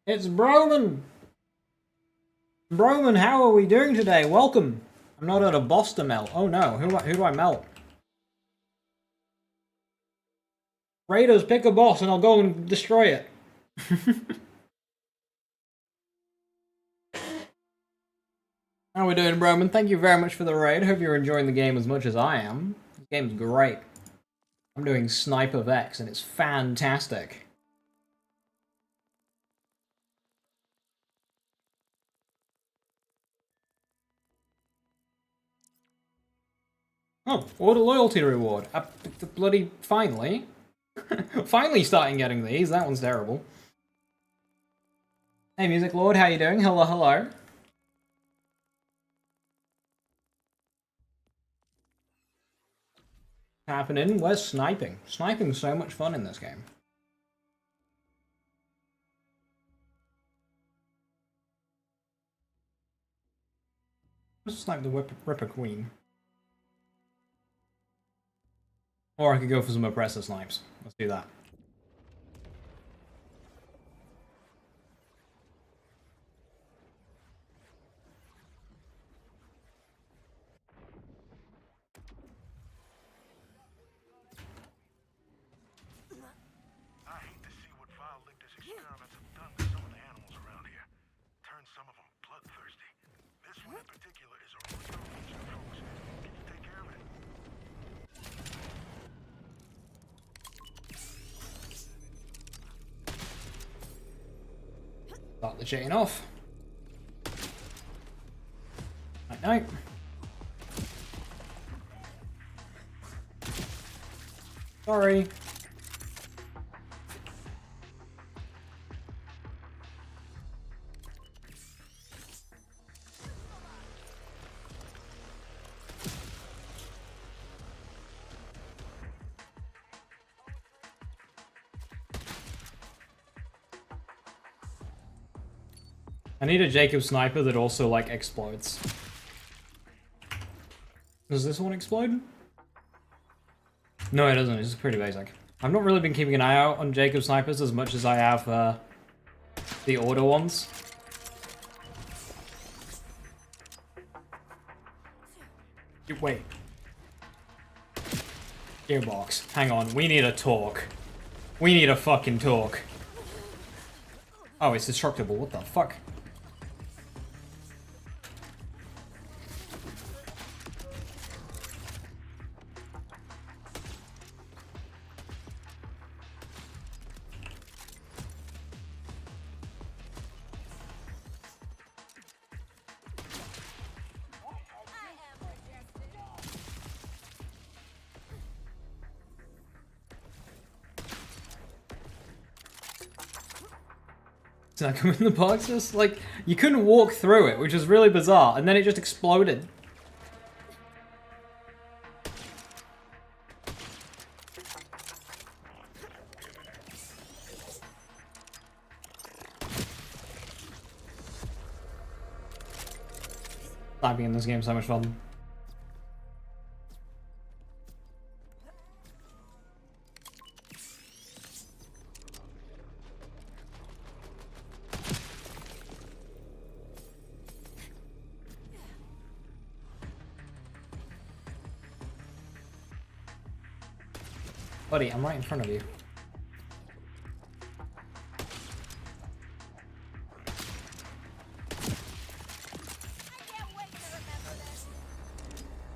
It's Broman! Broman, how are we doing today? Welcome! I'm not at a boss to melt. Oh no, who do I melt? Raiders, pick a boss and I'll go and destroy it. How are we doing, Broman? Thank you very much for the raid. Hope you're enjoying the game as much as I am. This game's great. I'm doing Sniper Vex and it's fantastic. Oh, order loyalty reward. Bloody finally. Finally starting getting these. That one's terrible. Hey, Music Lord, how you doing? Hello, hello. Happening? Where's sniping? Sniping's so much fun in this game. Let's snipe the Ripper Queen. Or I could go for some oppressor snipes. Let's do that. I hate to see what vile-licked experiments have done to some of the animals around here. Turned some of them bloodthirsty. This one in particular is a real feature, folks. Can you take care of it? Start the chain off. Night night. Sorry. I need a Jacob sniper that also, like, explodes. Does this one explode? No, it doesn't. It's pretty basic. I've not really been keeping an eye out on Jacob snipers as much as I have the order ones. Wait. Gearbox. Hang on. We need a talk. We need a fucking talk. Oh, it's destructible. What the fuck? Did that come in the boxes? Like, you couldn't walk through it, which is really bizarre, and then it just exploded. Sniping in this game is so much fun. Buddy, I'm right in front of you.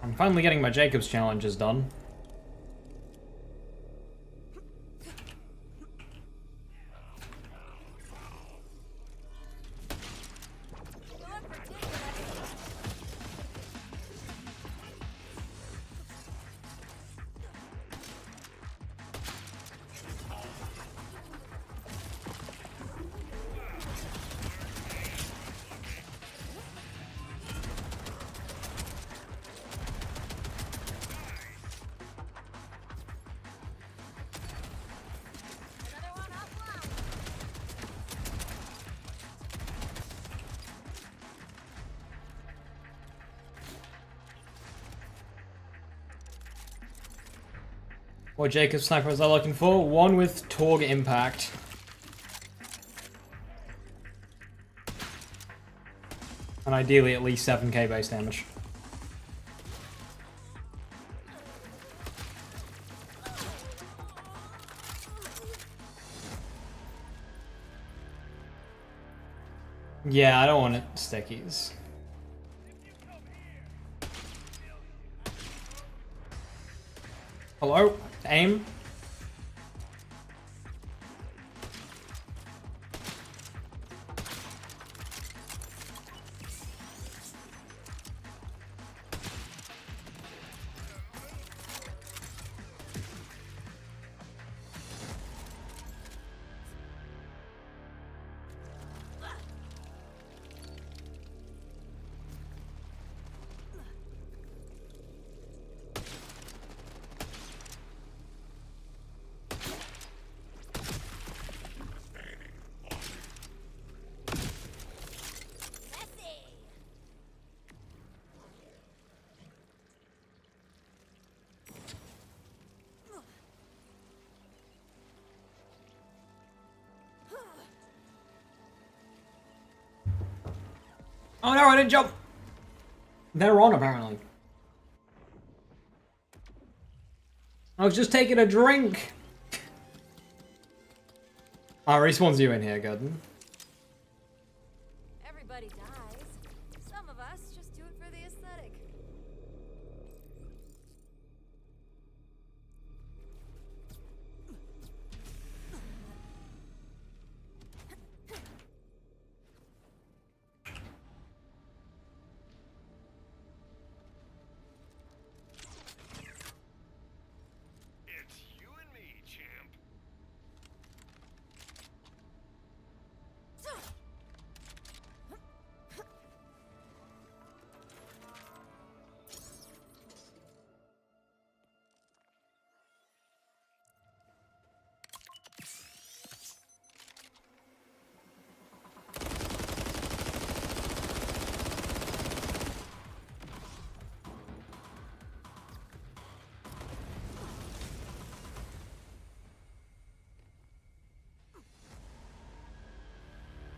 I'm finally getting my Jacobs challenges done. What Jacob sniper was I looking for? One with Torg impact. And ideally at least 7k base damage. Yeah, I don't want it stickies. Hello? Aim? Oh no, I didn't jump! They're on, apparently. I was just taking a drink! Oh, respawns you in here, good. Everybody dies. Some of us just do it for the aesthetic. It's you and me, champ.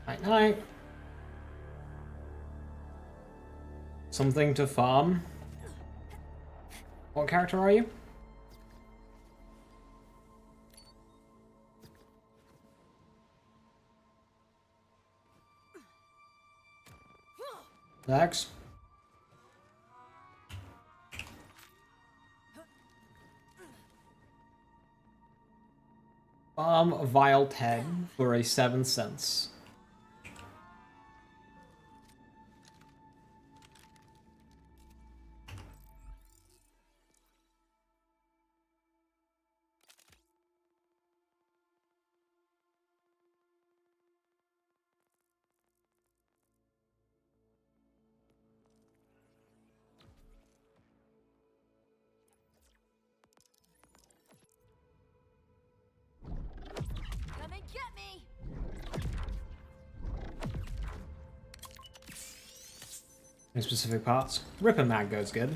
Night night. Something to farm. What character are you? Vex? Farm Vile 10 for a 7 cents. Come and get me! Any specific parts? Ripper mag goes good.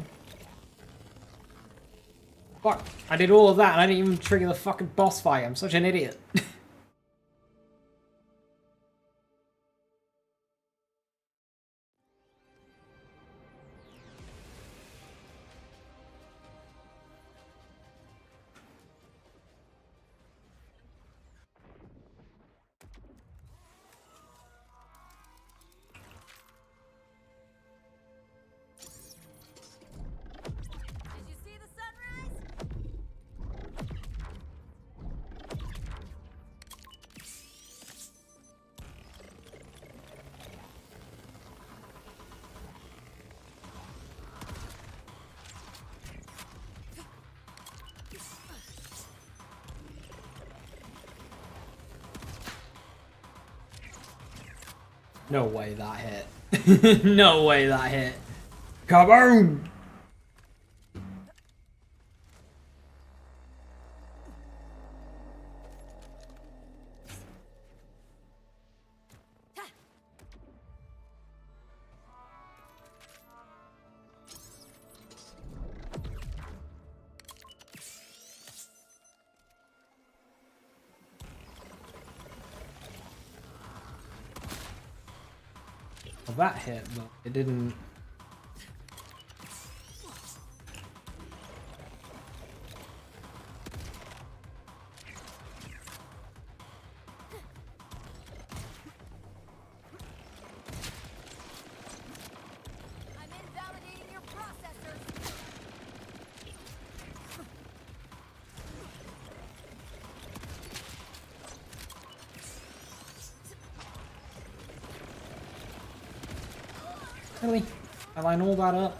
Fuck, I did all of that and I didn't even trigger the fucking boss fight. I'm such an idiot. Did you see the sunrise? No way that hit. No way that hit. Kaboom! that hit, but it didn't. I'm invalidating your processors. Really? I line all that up?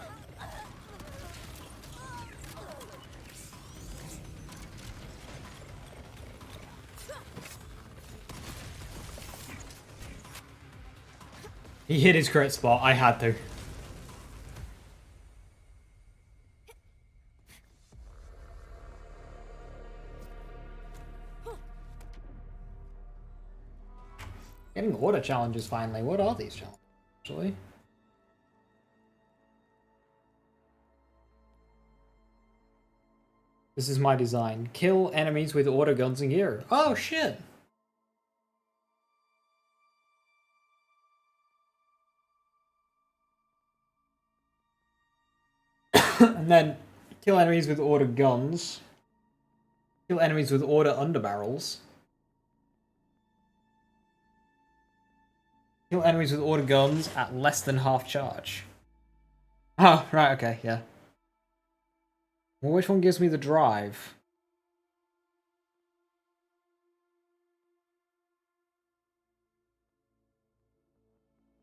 He hit his crit spot. I had to. Getting order challenges finally. What are these challenges, actually? This is my design. Kill enemies with auto guns and gear. Oh shit! And then kill enemies with auto guns. Kill enemies with auto underbarrels. Kill enemies with auto guns at less than half charge. Oh, right, okay, yeah. Well, which one gives me the drive?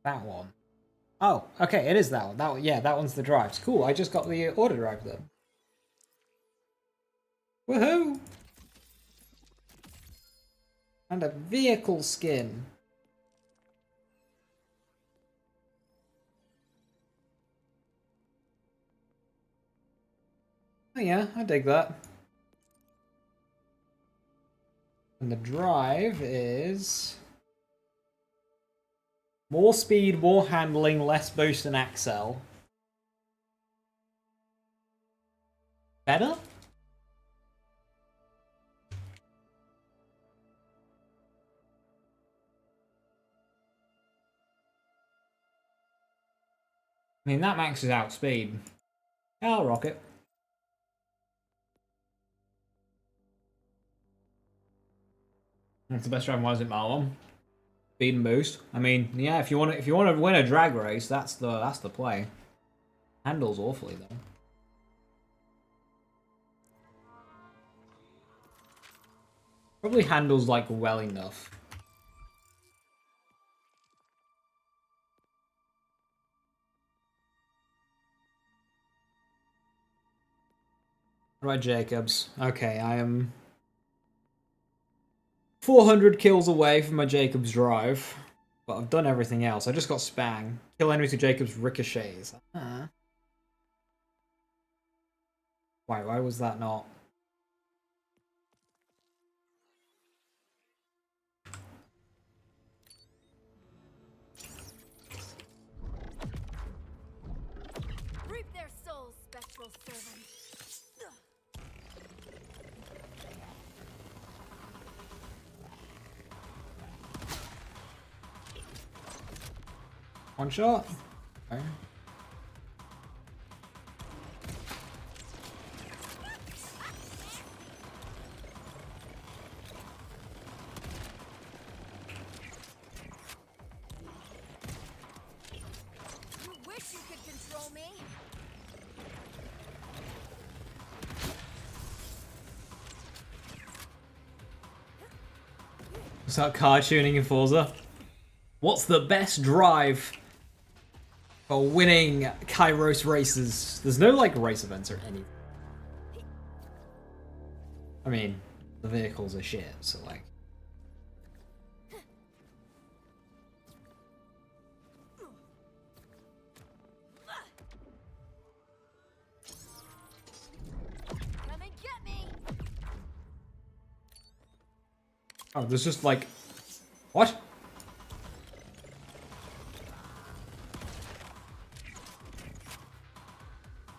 That one. Oh, okay, it is that one. That one, yeah, that one's the drives. Cool, I just got the auto drive then. Woohoo! And a vehicle skin. Oh yeah, I dig that. And the drive is... more speed, more handling, less boost and accel. Better? I mean, that maxes out speed. Yeah, I'll rock it. That's the best drive. Why is it Marlon? Speed and boost. I mean, yeah, if you want to win a drag race, that's the play. Handles awfully though. Probably handles like well enough. Right, Jacobs. Okay, I am 400 kills away from my Jacobs drive, but I've done everything else. I just got Spang. Kill enemies with Jacobs ricochets. Why was that not? Reap their souls, spectral servants. One shot? Okay. You wish you could control me. Is that car tuning in Forza? What's the best drive for winning Kairos races? There's no like race events or anything. I mean, the vehicles are shit, so like. Come and get me. Oh, there's just like. What?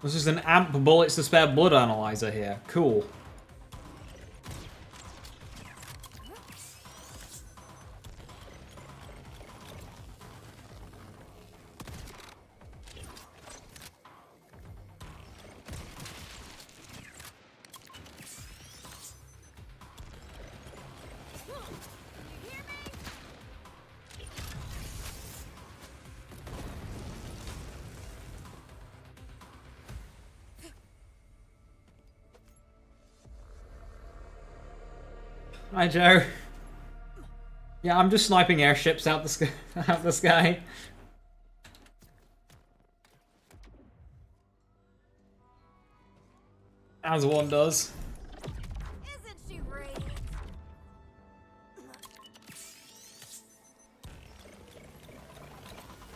This is an amp bullets to spare blood analyzer here. Cool. Hi, Joe. Yeah, I'm just sniping airships out the sky. Out the sky. As one does. Isn't she radiant?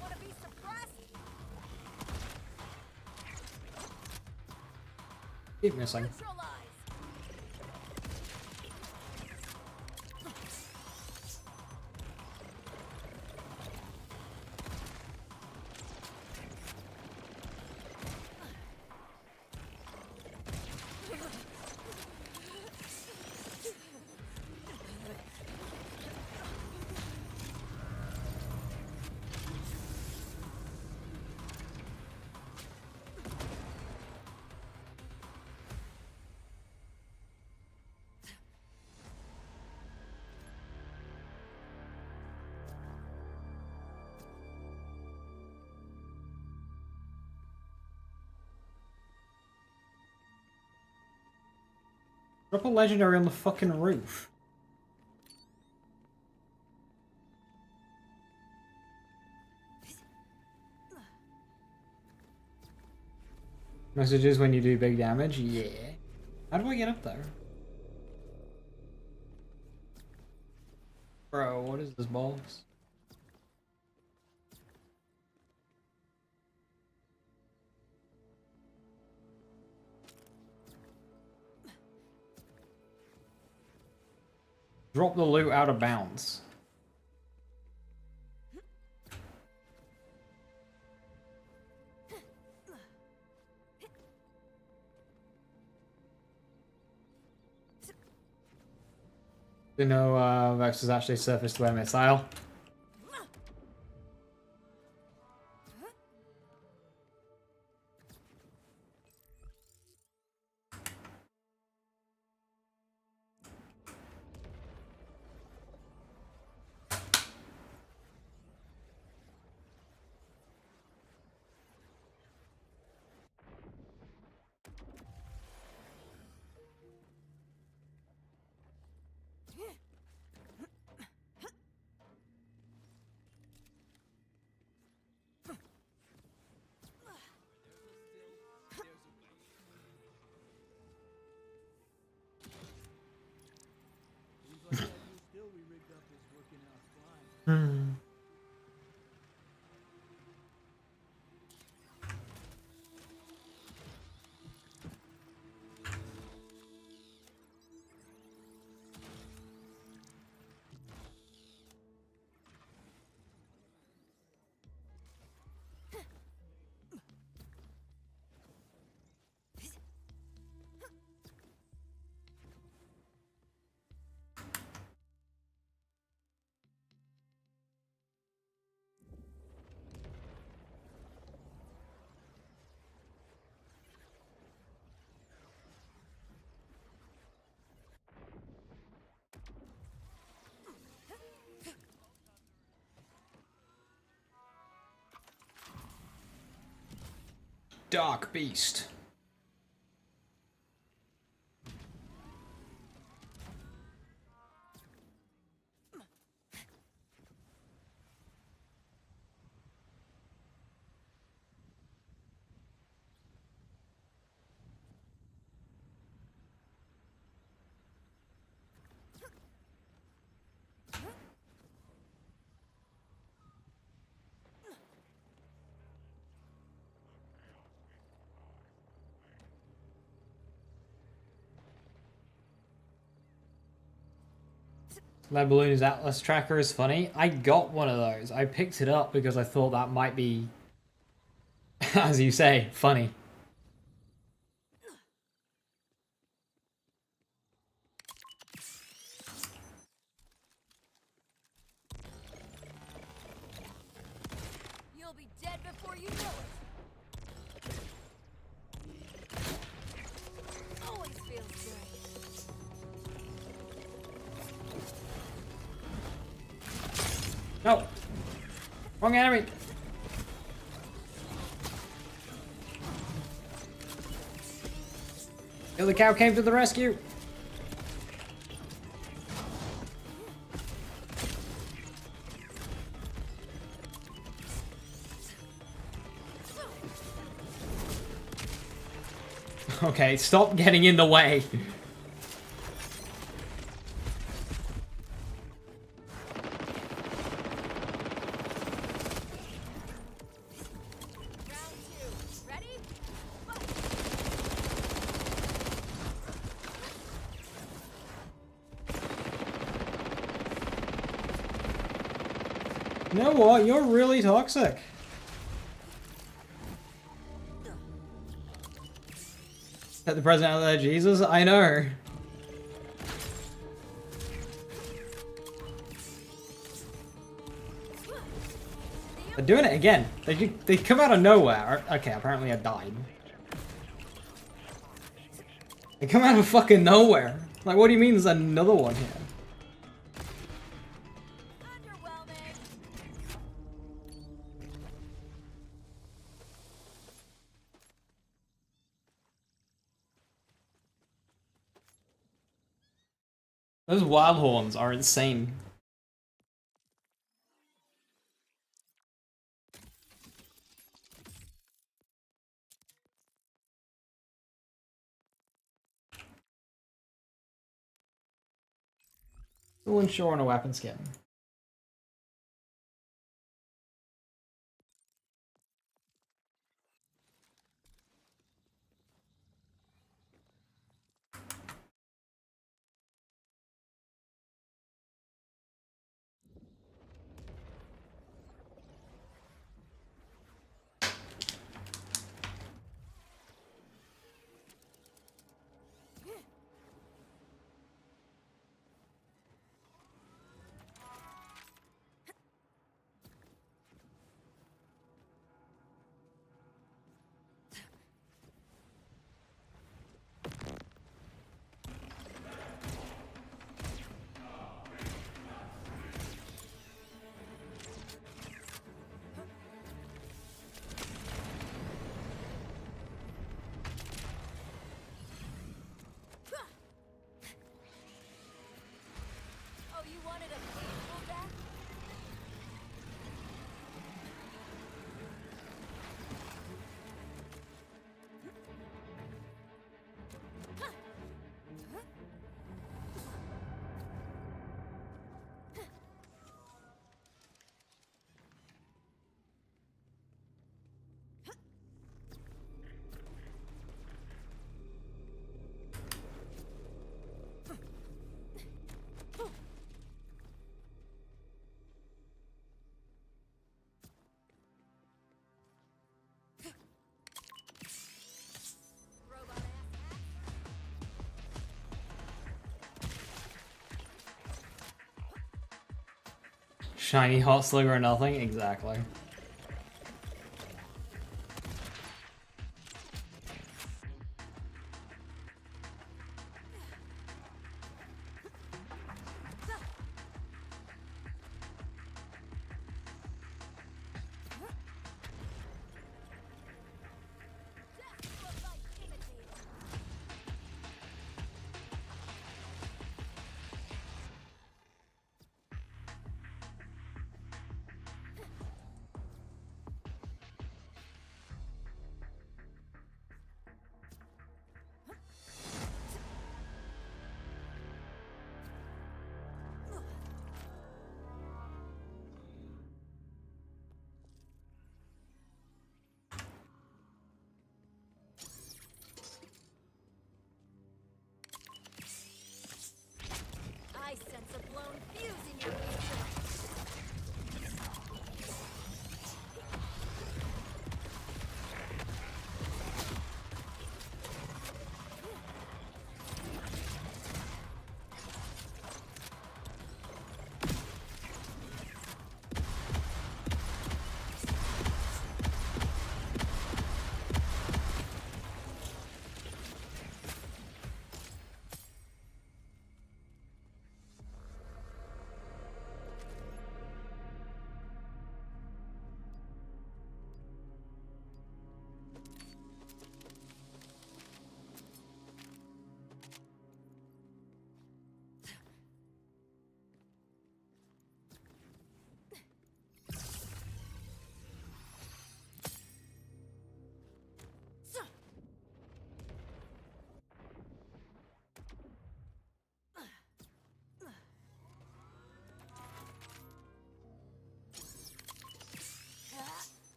Wanna be suppressed? Keep missing. Neutralized. Drop a legendary on the fucking roof. Messages when you do big damage? Yeah. How do I get up there? Bro, what is this box? Drop the loot out of bounds. You know, Vex has actually surfaced to a missile. Hmm. Dark Beast. That Balloon's Atlas tracker is funny. I got one of those. I picked it up because I thought that might be, as you say, funny. You'll be dead before you know it. Always feels good. No! Wrong enemy! Kill the cow came to the rescue! Okay, stop getting in the way. Round two. Ready? You know what? You're really toxic. Set the president out there, Jesus. I know. They're doing it again. They come out of nowhere. Okay, apparently I died. They come out of fucking nowhere. Like, what do you mean there's another one here? Underwhelming. Those wild horns are insane. Still unsure on a weapon skin. Oh, you wanted a painful death? Robot ass. Shiny hot slugger or nothing? Exactly.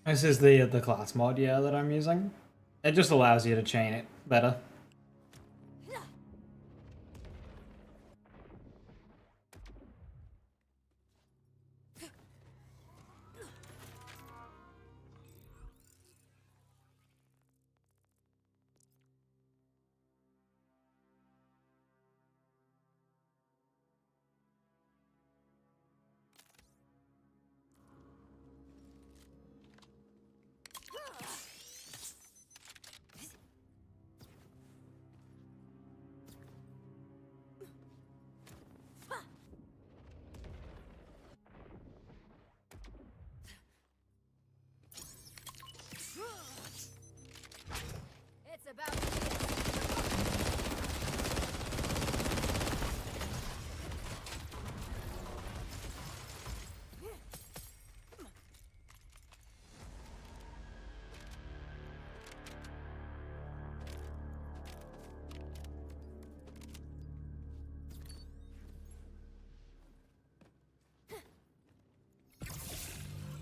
This is the class mod, yeah, that I'm using. It just allows you to chain it better. It's about to be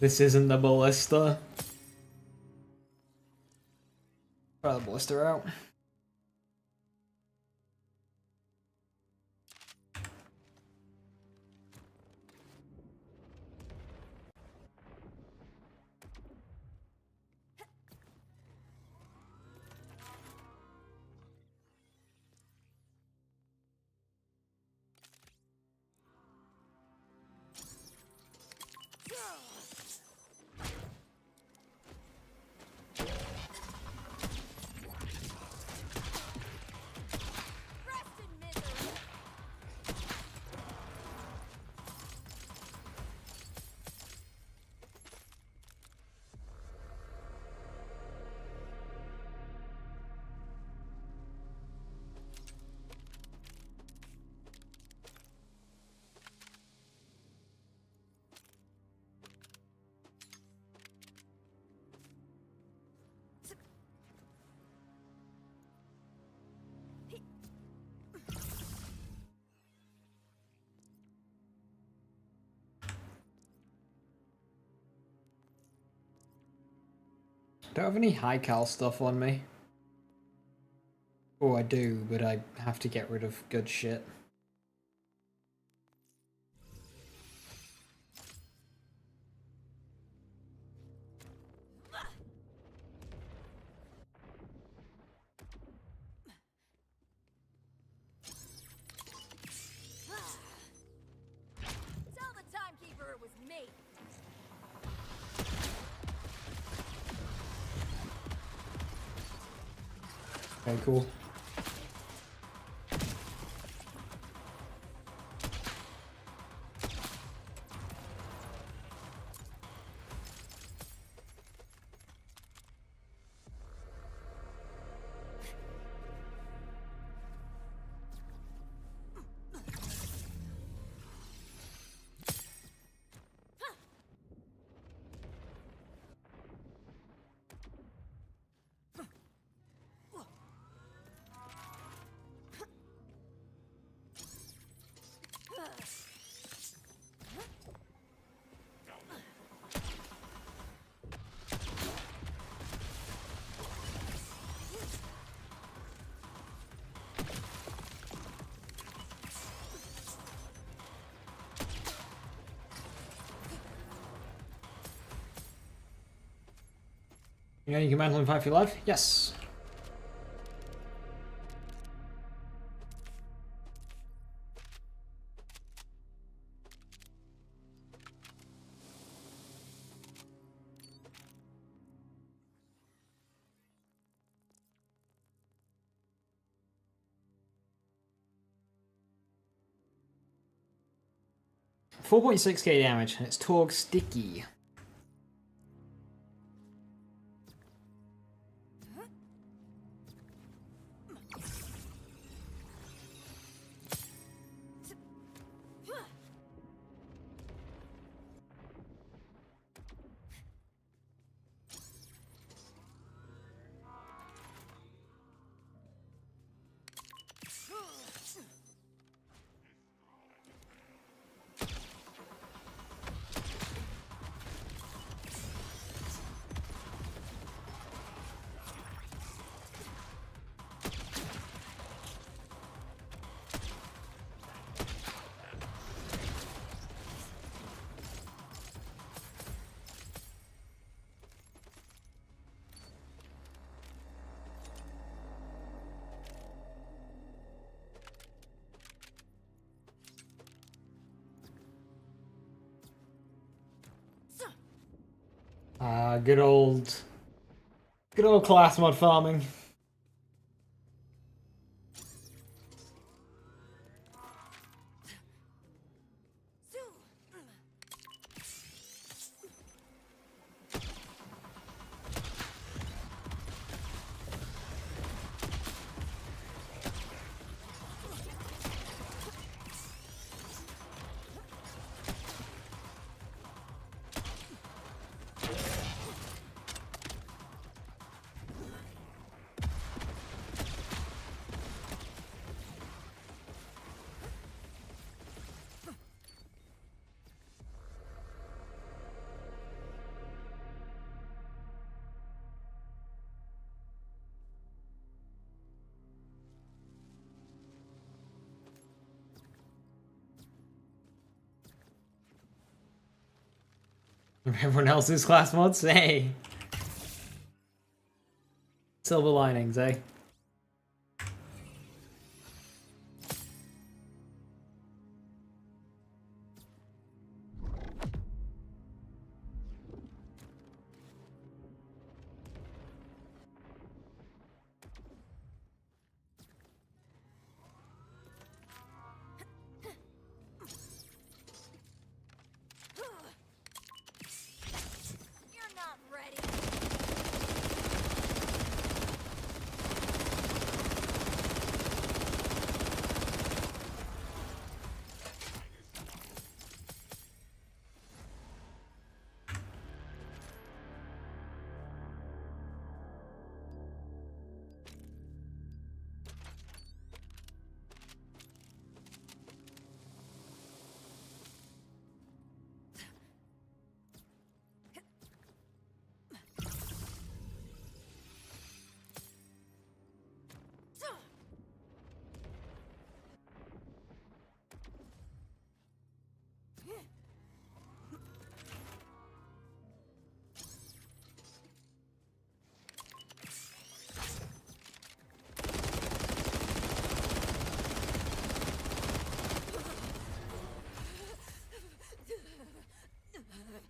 This isn't the ballista. Try the ballista out. rest in misery. Don't have any high cal stuff on me. Oh, I do, but I have to get rid of good shit. Tell the Timekeeper it was me. Okay, cool. Yeah, you can mantle and fight for your life? Yes. $4.6k damage, and it's Torg Sticky. Good old class mod farming. Everyone else's class mods, hey. Silver linings, eh? You're not ready.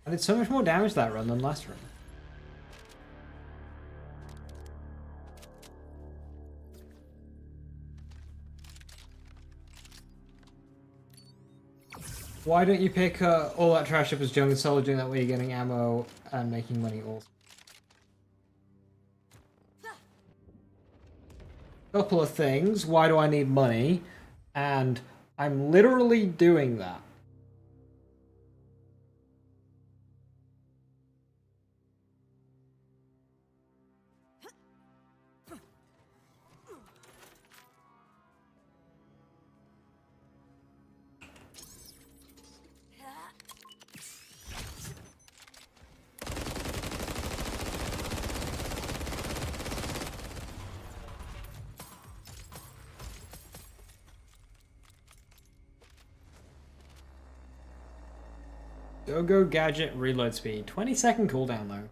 I did so much more damage that run than last run. Why don't you pick all that trash up as junk and salvaging, that way you're getting ammo and making money also? Couple of things. Why do I need money? And I'm literally doing that. Go gadget reload speed. 20-second cooldown though.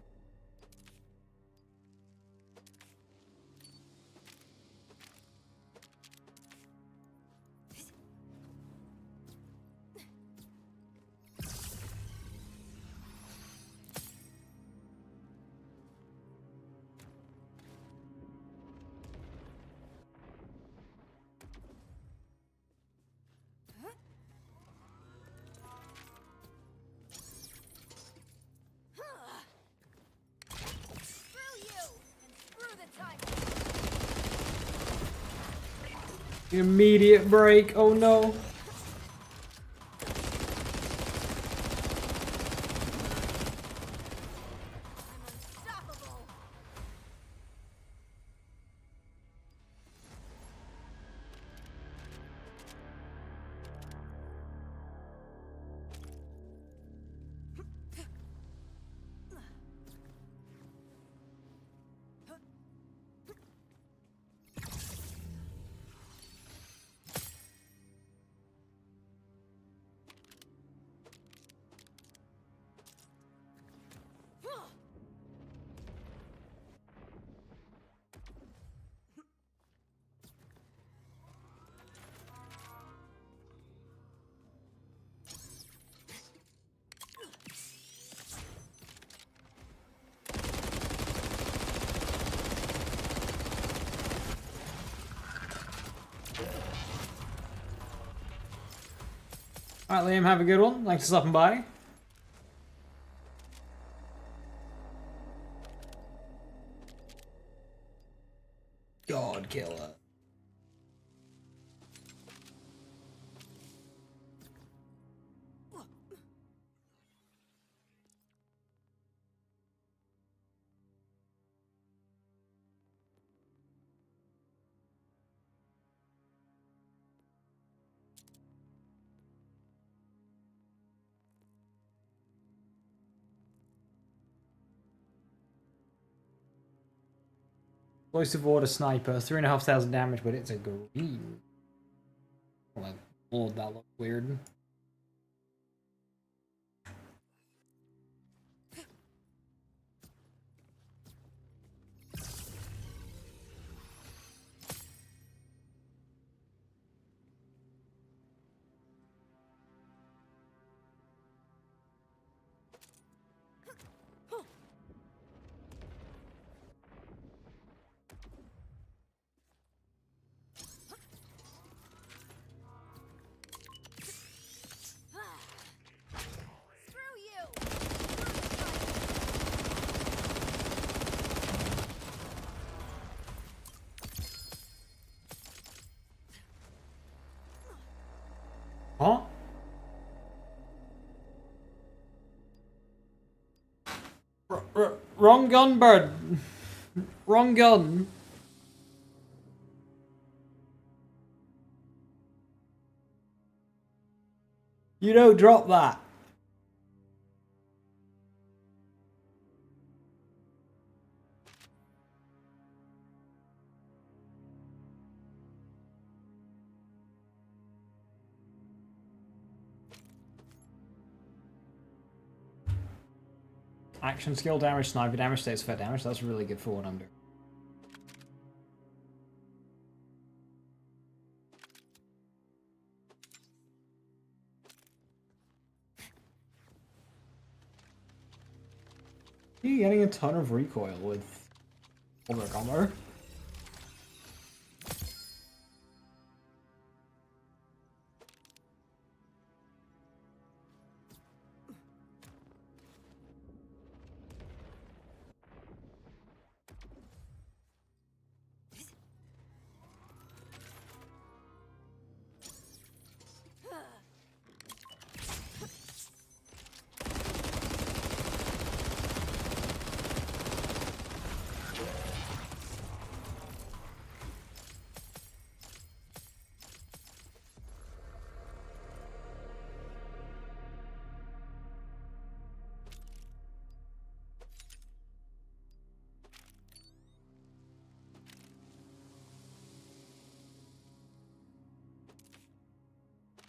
Immediate break. Oh no. Unstoppable. Alright, Liam, have a good one. Thanks for stopping by. God killer. Explosive order sniper, 3,500 damage, but it's a green. Well, Lord, that looks weird. Screw you! Huh? Wrong gun, bird. Wrong gun. You don't drop that. Action, skill damage, sniper damage, stays effect damage. That's really good for what I'm doing. You're getting a ton of recoil with Overcomer.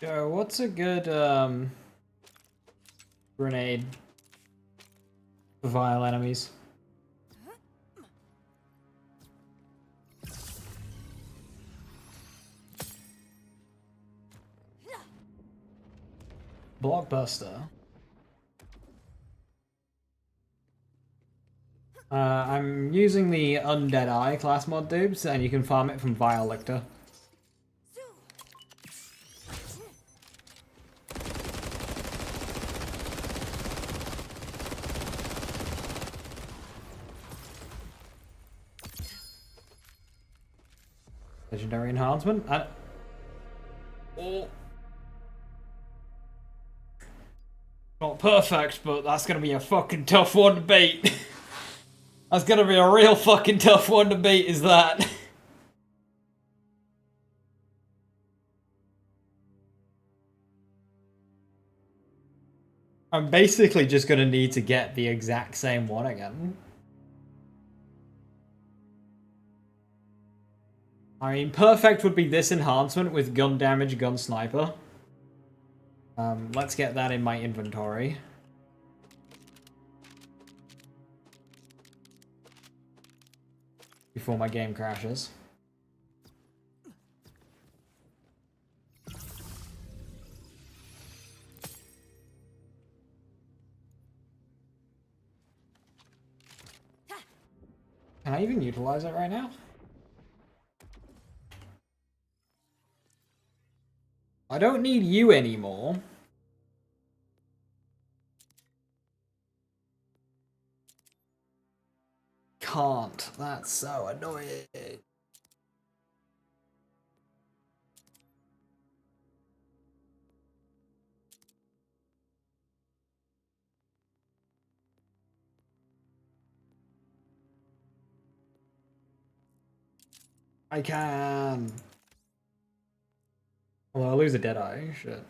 Joe, what's a good grenade for vile enemies? Blockbuster. I'm using the Undead Eye class mod dupes, and you can farm it from Vile Lictor. Legendary enhancement. Oh. Not perfect, but that's gonna be a fucking tough one to beat. That's gonna be a real fucking tough one to beat, is that? I'm basically just gonna need to get the exact same one again. I mean, perfect would be this enhancement with gun damage, gun sniper. Let's get that in my inventory. Before my game crashes. Can I even utilize it right now? I don't need you anymore. can't. That's so annoying. I can. Well, I'll lose a dead eye. Shit. Your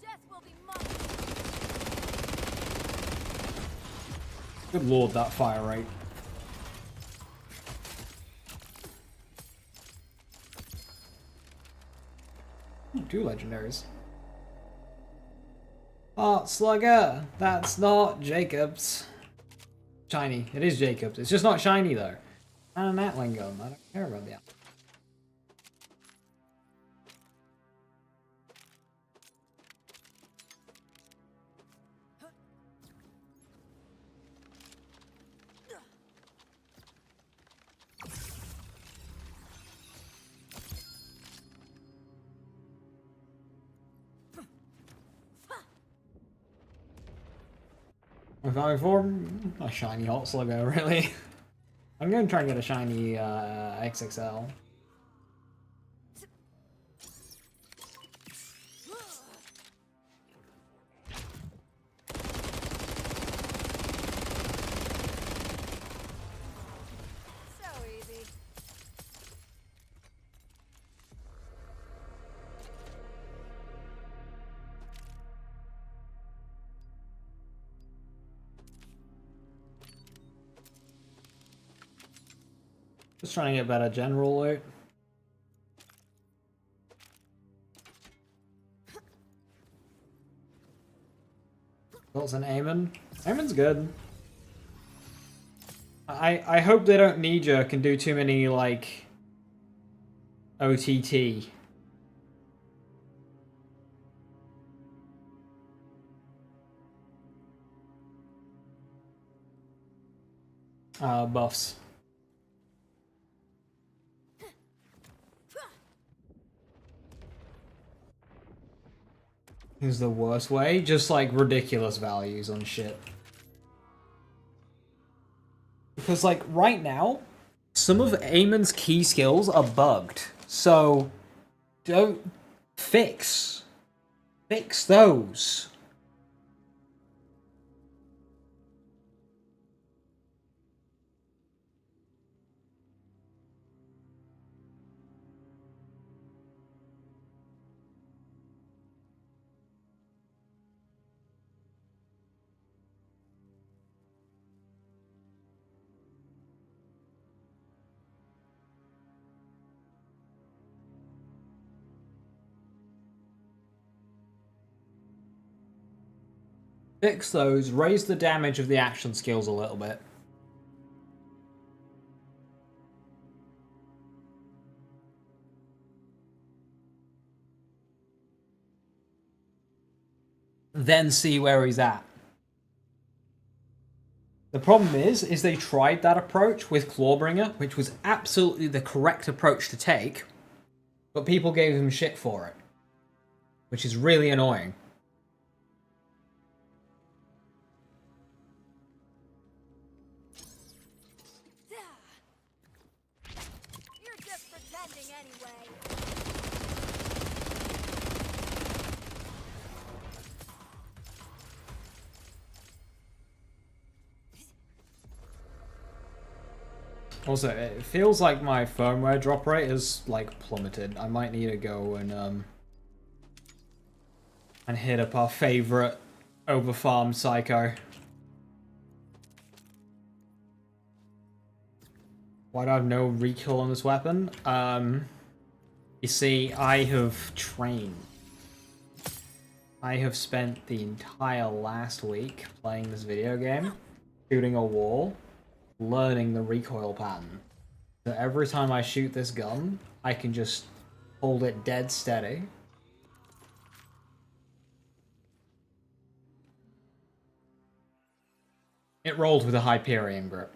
death will be mine. Good lord, that fire rate. Ooh, 2 legendaries. Heart Slugger! That's not Jacob's. Shiny. It is Jacob's. It's just not shiny though. And an Atling gun. I don't care about the Atling. I'm going for a shiny Hot Slugger, really. I'm going to try and get a shiny XXL. So easy. Just trying to get better general loot. What's an Aemon? Aemon's good. I hope they don't knee-jerk and do too many, like, OTT. Buffs. Is the worst way. Just like ridiculous values on shit. Because like right now, some of Eamon's key skills are bugged. So don't fix those. Fix those, raise the damage of the action skills a little bit. Then see where he's at. The problem is they tried that approach with Clawbringer, which was absolutely the correct approach to take, but people gave him shit for it, which is really annoying. You're just pretending anyway. Also, it feels like my firmware drop rate is like plummeted. I might need to go and hit up our favorite overfarmed psycho. Why do I have no recoil on this weapon? You see, I have trained. I have spent the entire last week playing this video game, shooting a wall, learning the recoil pattern. So every time I shoot this gun, I can just hold it dead steady. It rolled with a Hyperion grip.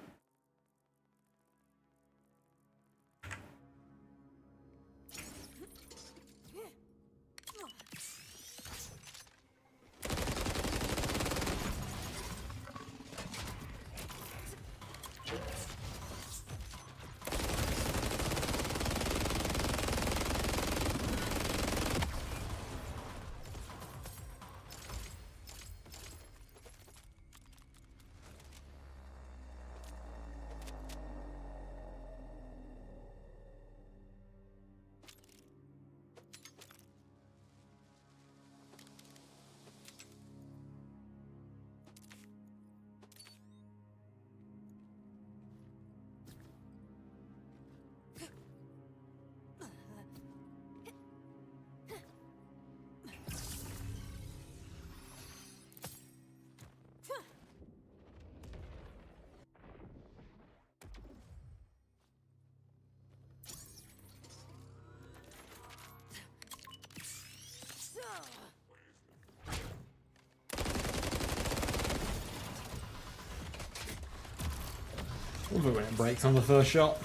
Love it when it breaks on the first shot.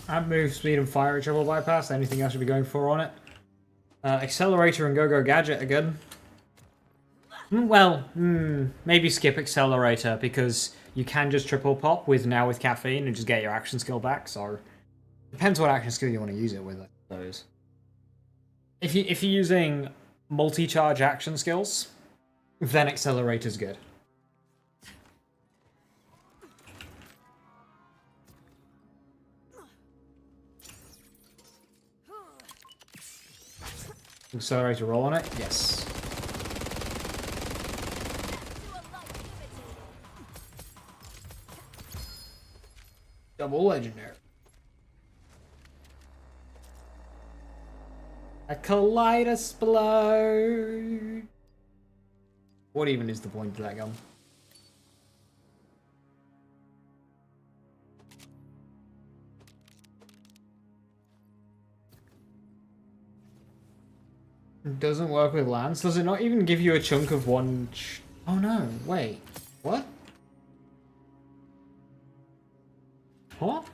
Add move, speed, and fire at triple bypass. Anything else should be going for on it? Accelerator and go-go gadget are good. Well, maybe skip accelerator because you can just triple pop with caffeine and just get your action skill back. So depends what action skill you want to use it with, I suppose. If you're using multi-charge action skills, then accelerator's good. Accelerator roll on it? Yes. Double legendary. A kaleidosplode. What even is the point of that gun? It doesn't work with Lance. Does it not even give you a chunk of one? Oh no! Wait, what? What?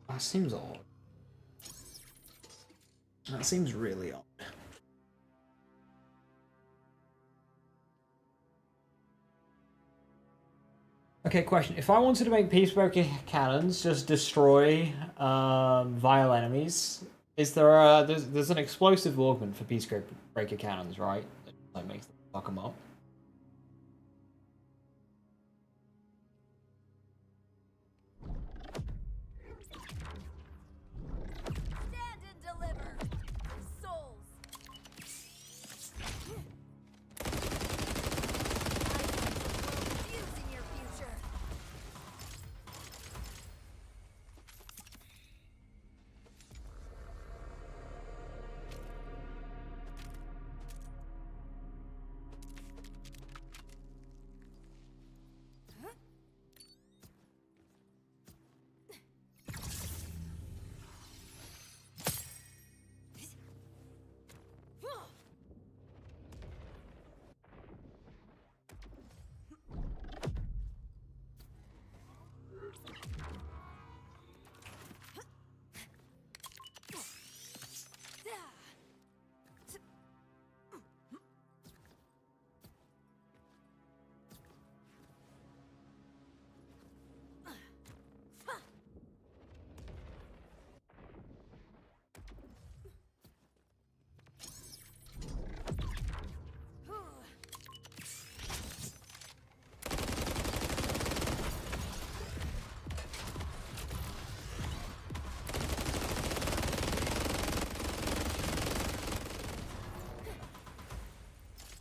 That seems odd. That seems really odd. Okay, question. If I wanted to make Peacebreaker cannons just destroy vile enemies, is there a... There's an explosive augment for Peacebreaker cannons, right? That makes them fuck them up. Stand and deliver. Souls. Using your future.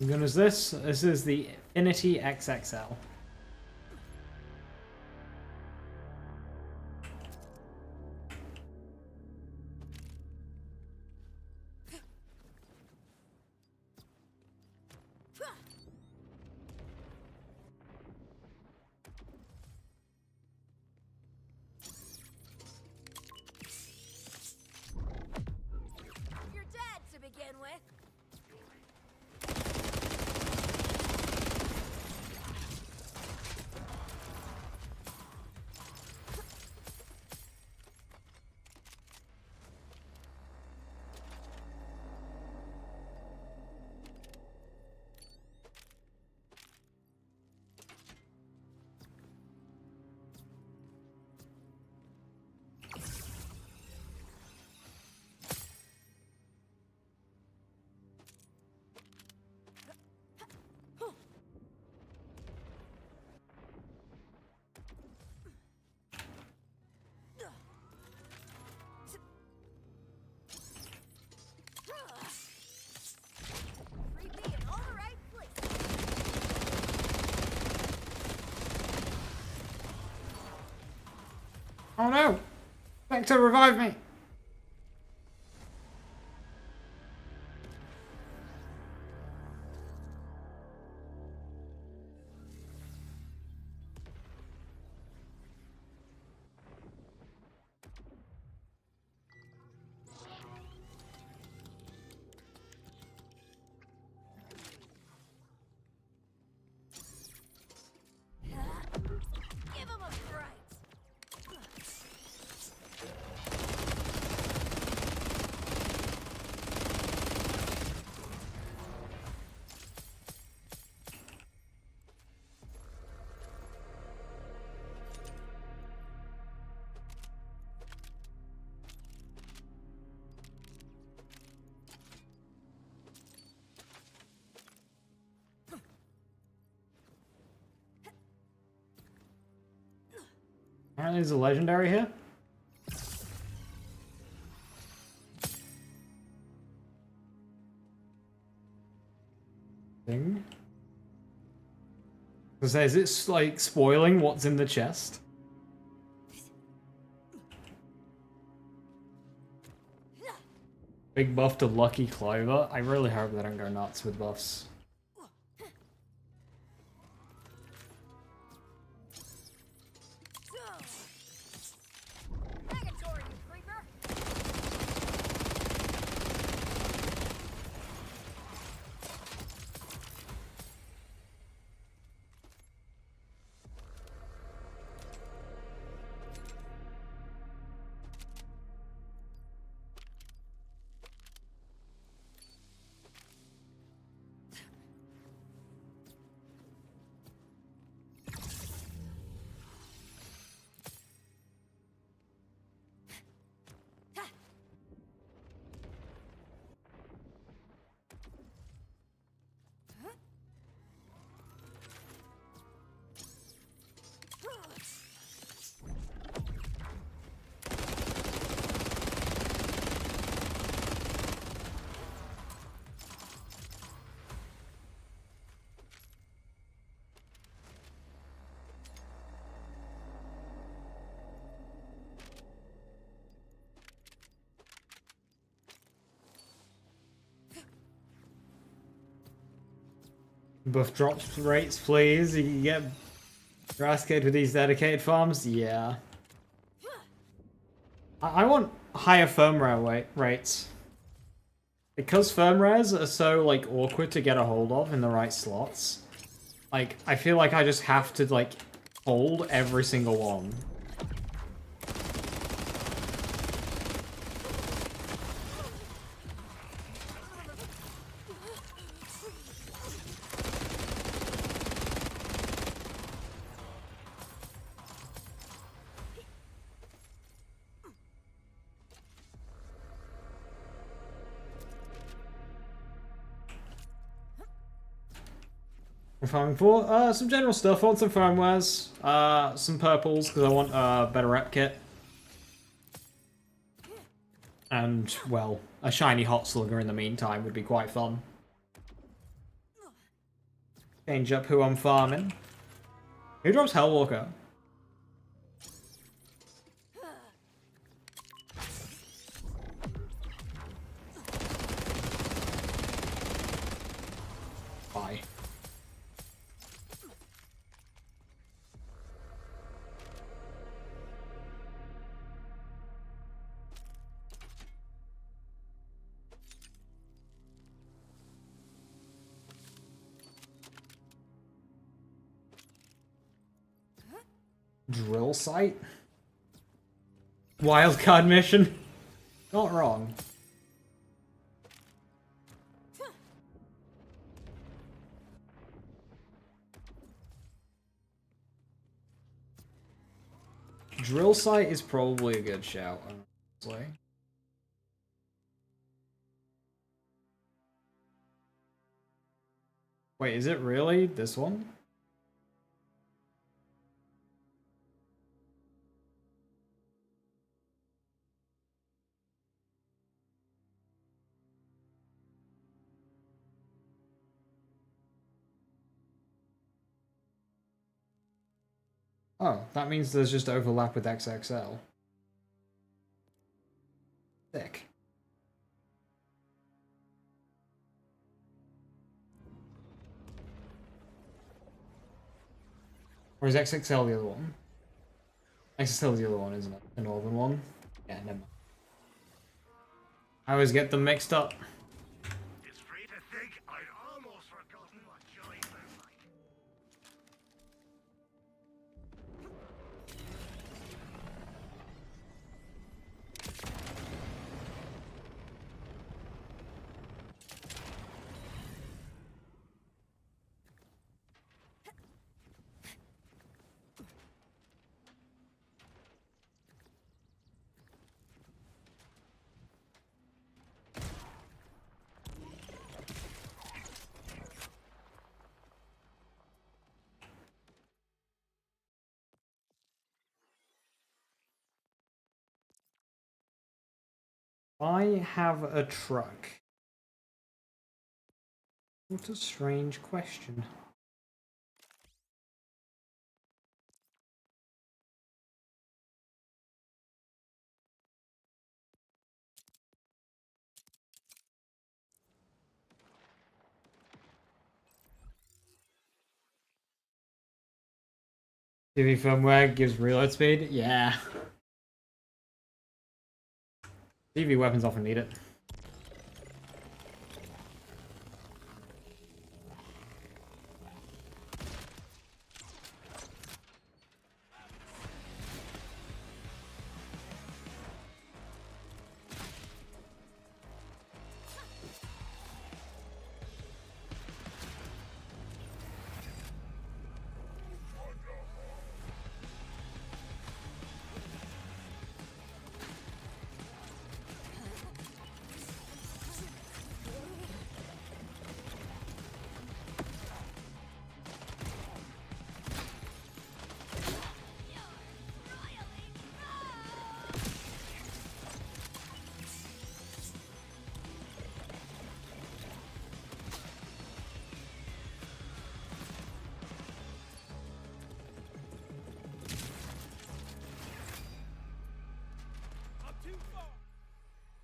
How good is this? This is the Infinity XXL. You're dead to begin with. Creepy in all the right places. Oh no! Vector, revive me! Give him a fright. Apparently there's a legendary here. Thing. Because is it like spoiling what's in the chest? Big buff to Lucky Clover. I really hope they don't go nuts with buffs. Negatory, you creeper. Buff drops rates, please. You can get Rascade with these dedicated farms. Yeah. I want higher firmware rates. Because firmwares are so, like, awkward to get a hold of in the right slots. Like, I feel like I just have to, like, hold every single one. We're farming for some general stuff. I want some firmwares, some purples because I want a better rep kit, and well, a shiny hot slugger in the meantime would be quite fun. Change up who I'm farming. Who drops Hellwalker? Bye. Drill site? Wildcard mission? Not wrong. Drill site is probably a good shout, honestly. Wait, is it really this one? Oh, that means there's just overlap with XXL. Sick. Or is XXL the other one? XXL is the other one, isn't it? The northern one? Yeah, never mind. I always get them mixed up. It's free to think I'd almost forgotten what joys are like. I have a truck. What a strange question. TV firmware gives reload speed? Yeah. TV weapons often need it.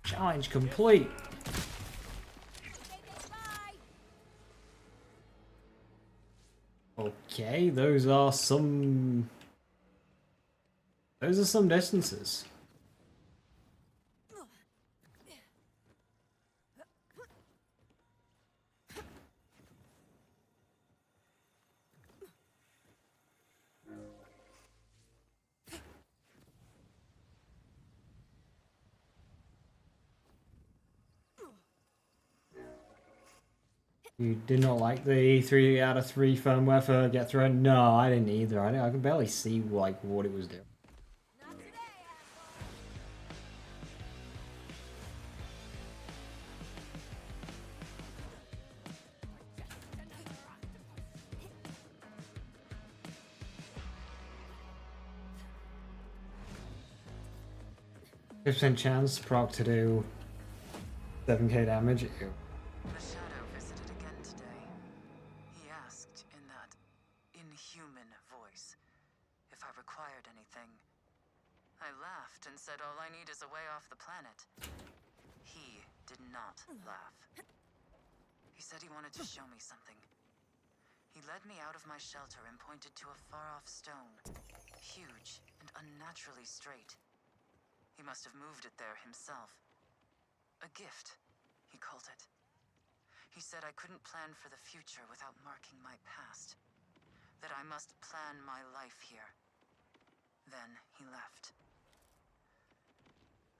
Challenge complete. Okay, those are some distances. You did not like the 3 out of 3 firmware for Get Thrown? No, I didn't either. I could barely see like what it was doing. Not today, %% chance proc to do 7k damage. Ew. The Shadow visited again today. He asked said all I need is a way off the planet. He did not laugh. He said he wanted to show me something. He led me out of my shelter and pointed to a far-off stone. Huge and unnaturally straight. He must have moved it there himself. A gift, he called it. He said I couldn't plan for the future without marking my past. That I must plan my life here. Then he left.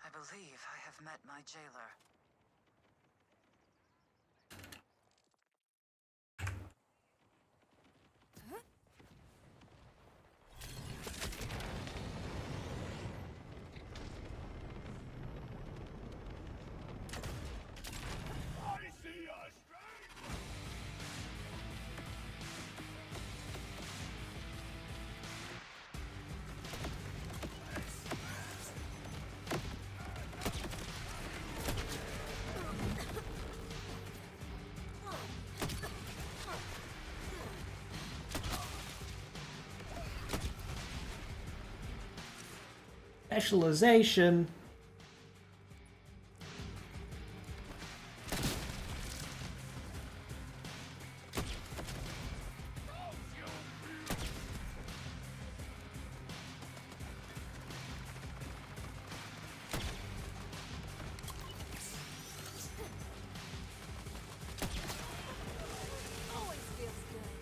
I believe I have met my jailer. I see your strength! Specialization. Always feels good.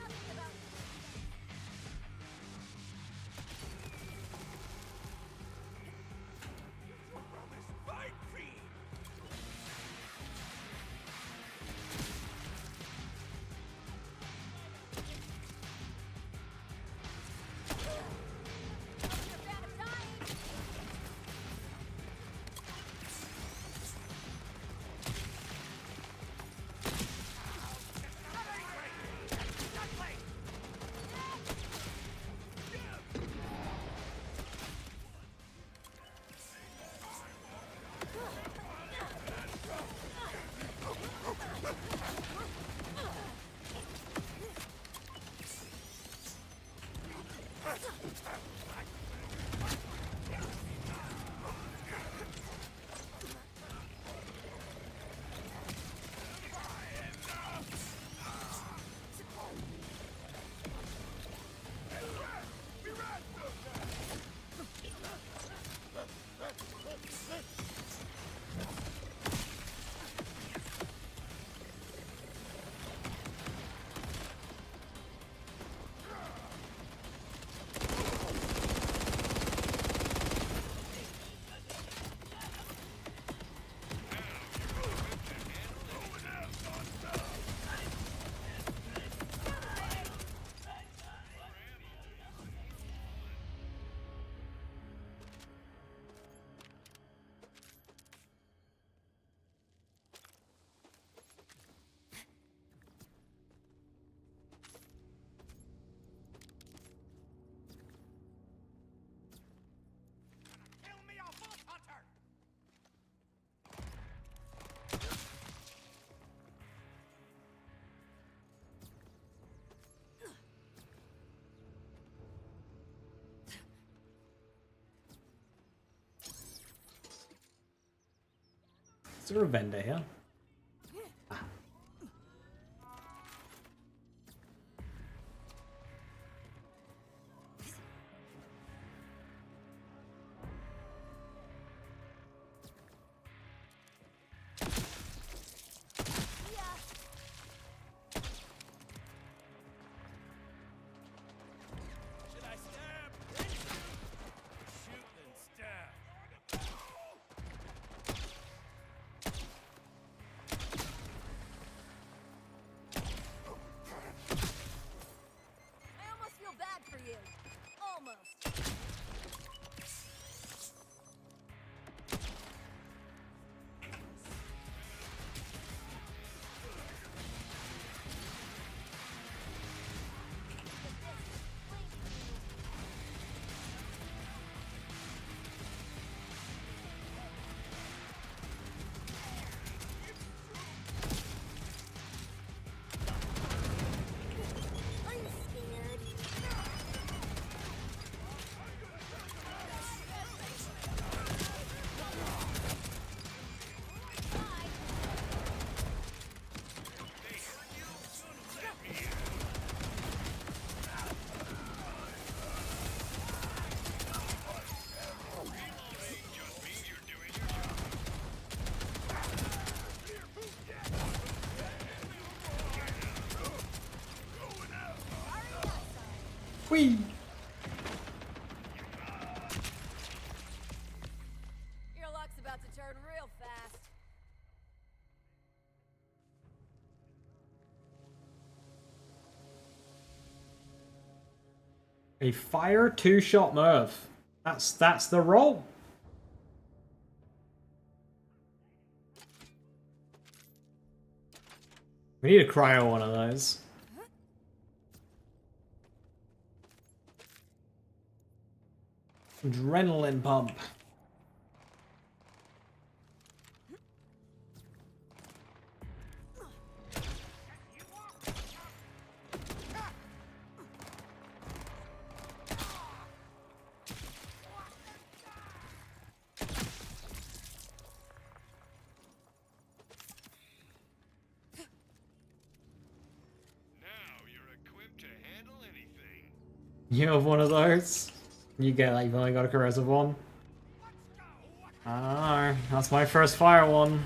Nothing about Fight fiend! a fan of dying. Kill me a wolf hunter! Is there a vendor here? Yeah. Should I stab? Shoot and stab. Whee! Your luck's about to turn real fast. A fire two-shot Merv. That's the roll. We need to cryo one of those. Adrenaline pump. You have one of those? You get like, you've only got a corrosive one? I don't know. That's my first fire one.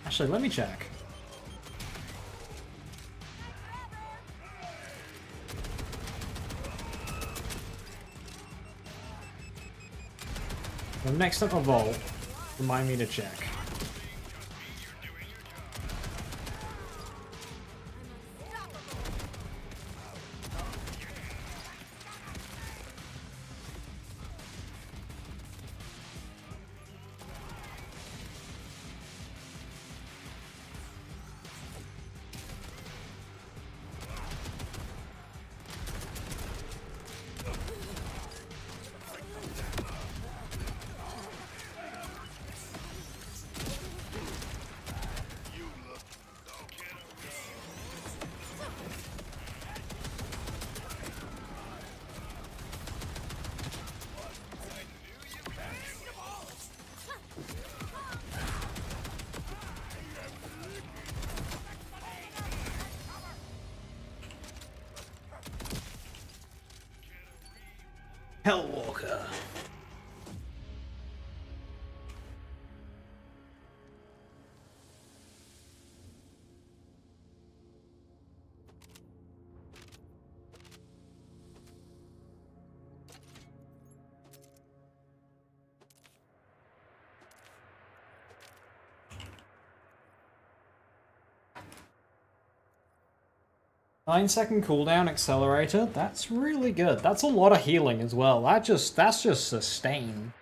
Actually, let me check. The next up a vault, remind me to check. Hellwalker. Nine-second cooldown accelerator. That's really good. That's a lot of healing as well. That's just sustain.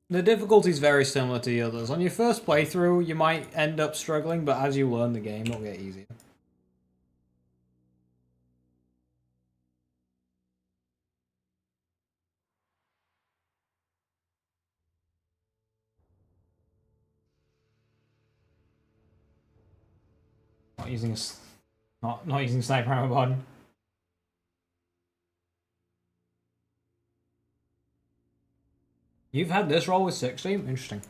The difficulty is very similar to the others. On your first playthrough, you might end up struggling, but as you learn the game, it'll get easier. Not using not using sniper ammo button. You've had this roll with 60? Interesting.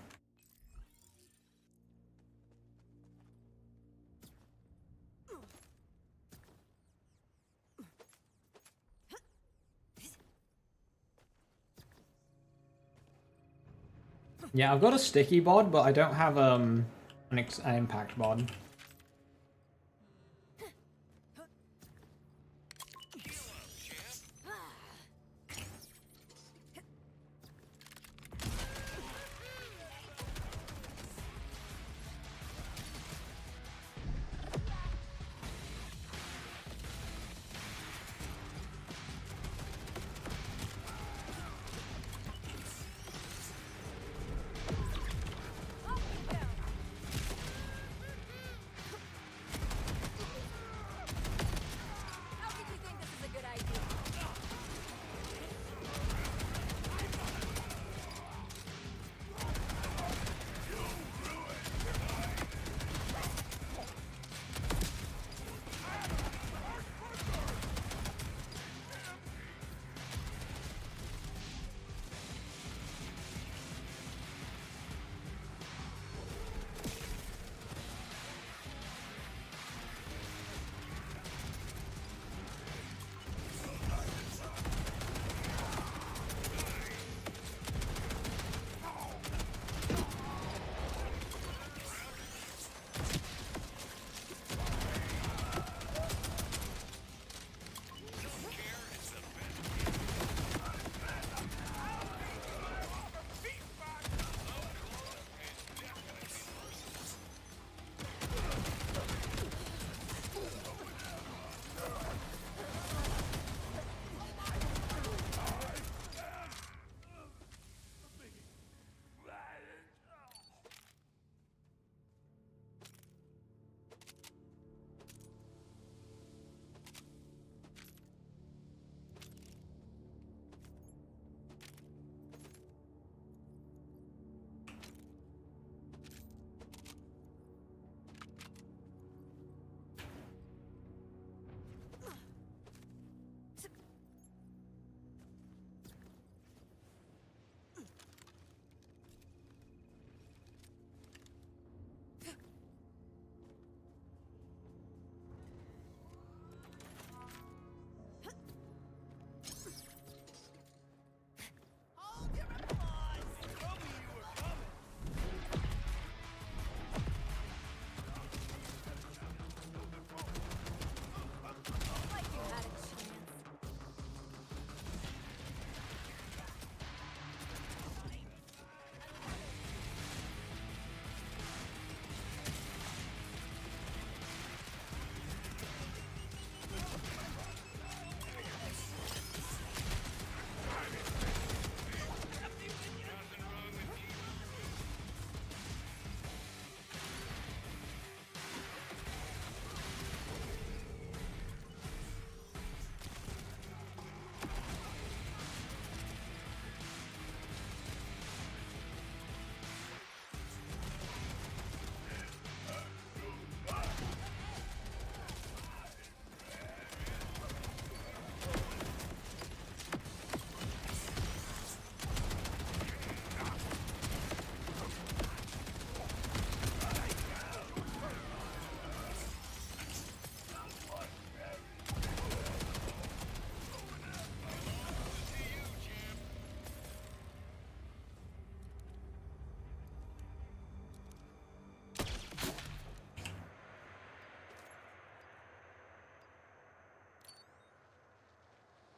Yeah, I've got a sticky bod, but I don't have an impact bod.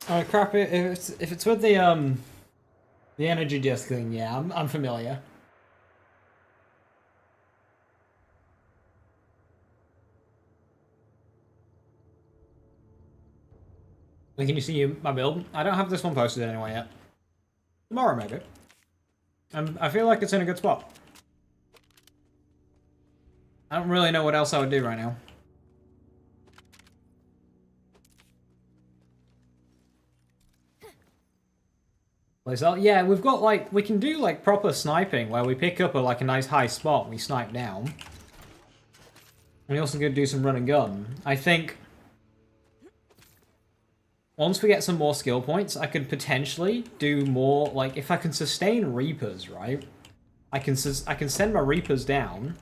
Oh crap! If it's with the energy disc thing, yeah, I'm familiar. Can you see my build? I don't have this one posted anyway yet. Tomorrow maybe. I feel like it's in a good spot. I don't really know what else I would do right now. Yeah, we've got like, we can do like proper sniping where we pick up a nice high spot and we snipe down. We also could do some run and gun. I think once we get some more skill points, I could potentially do more, like, if I can sustain Reapers, right? I can send my Reapers down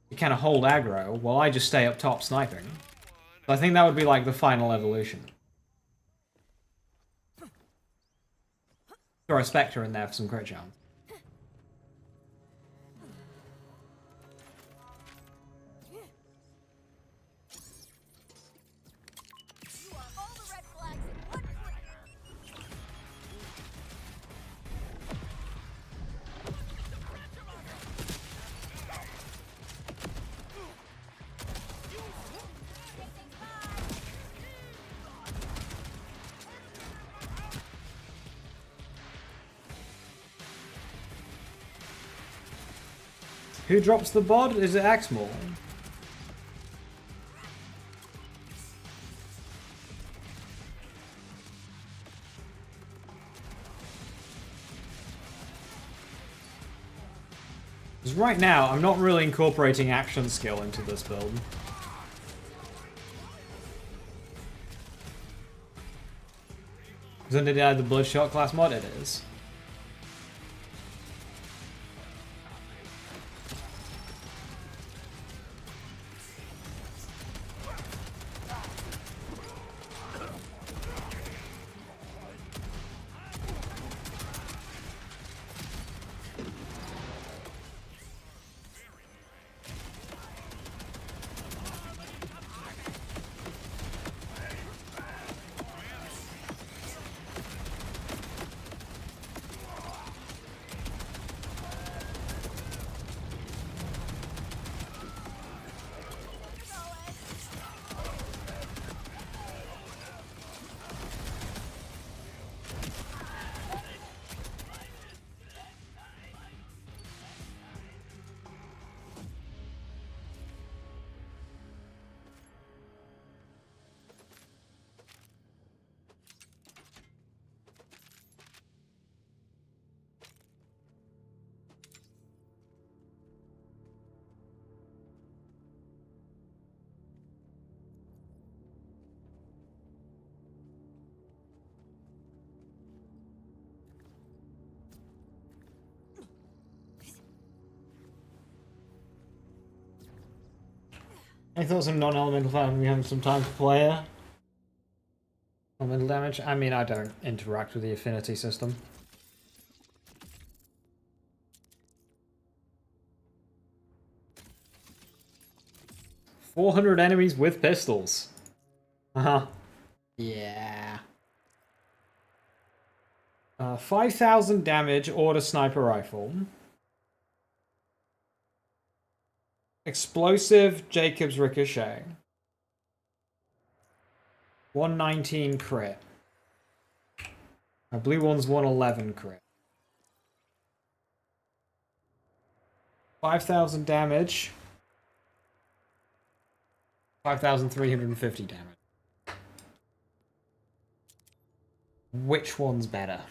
to kind of hold aggro while I just stay up top sniping. So I think that would be like the final evolution. Throw a Spectre in there for some crit chance. You are all the red flags in one click. Who drops the bod? Is it Axmal? Because right now, I'm not really incorporating action skill into this build. Isn't it the Bloodshot class mod? It is. I thought some non-elemental fan we have some time to play it. Elemental damage? I mean, I don't interact with the affinity system. "400 enemies with pistols." Uh-huh. Yeah. 5,000 damage, order sniper rifle. Explosive Jacob's Ricochet. 119 crit. My blue one's 111 crit. 5,000 damage. 5,350 damage. Which one's better?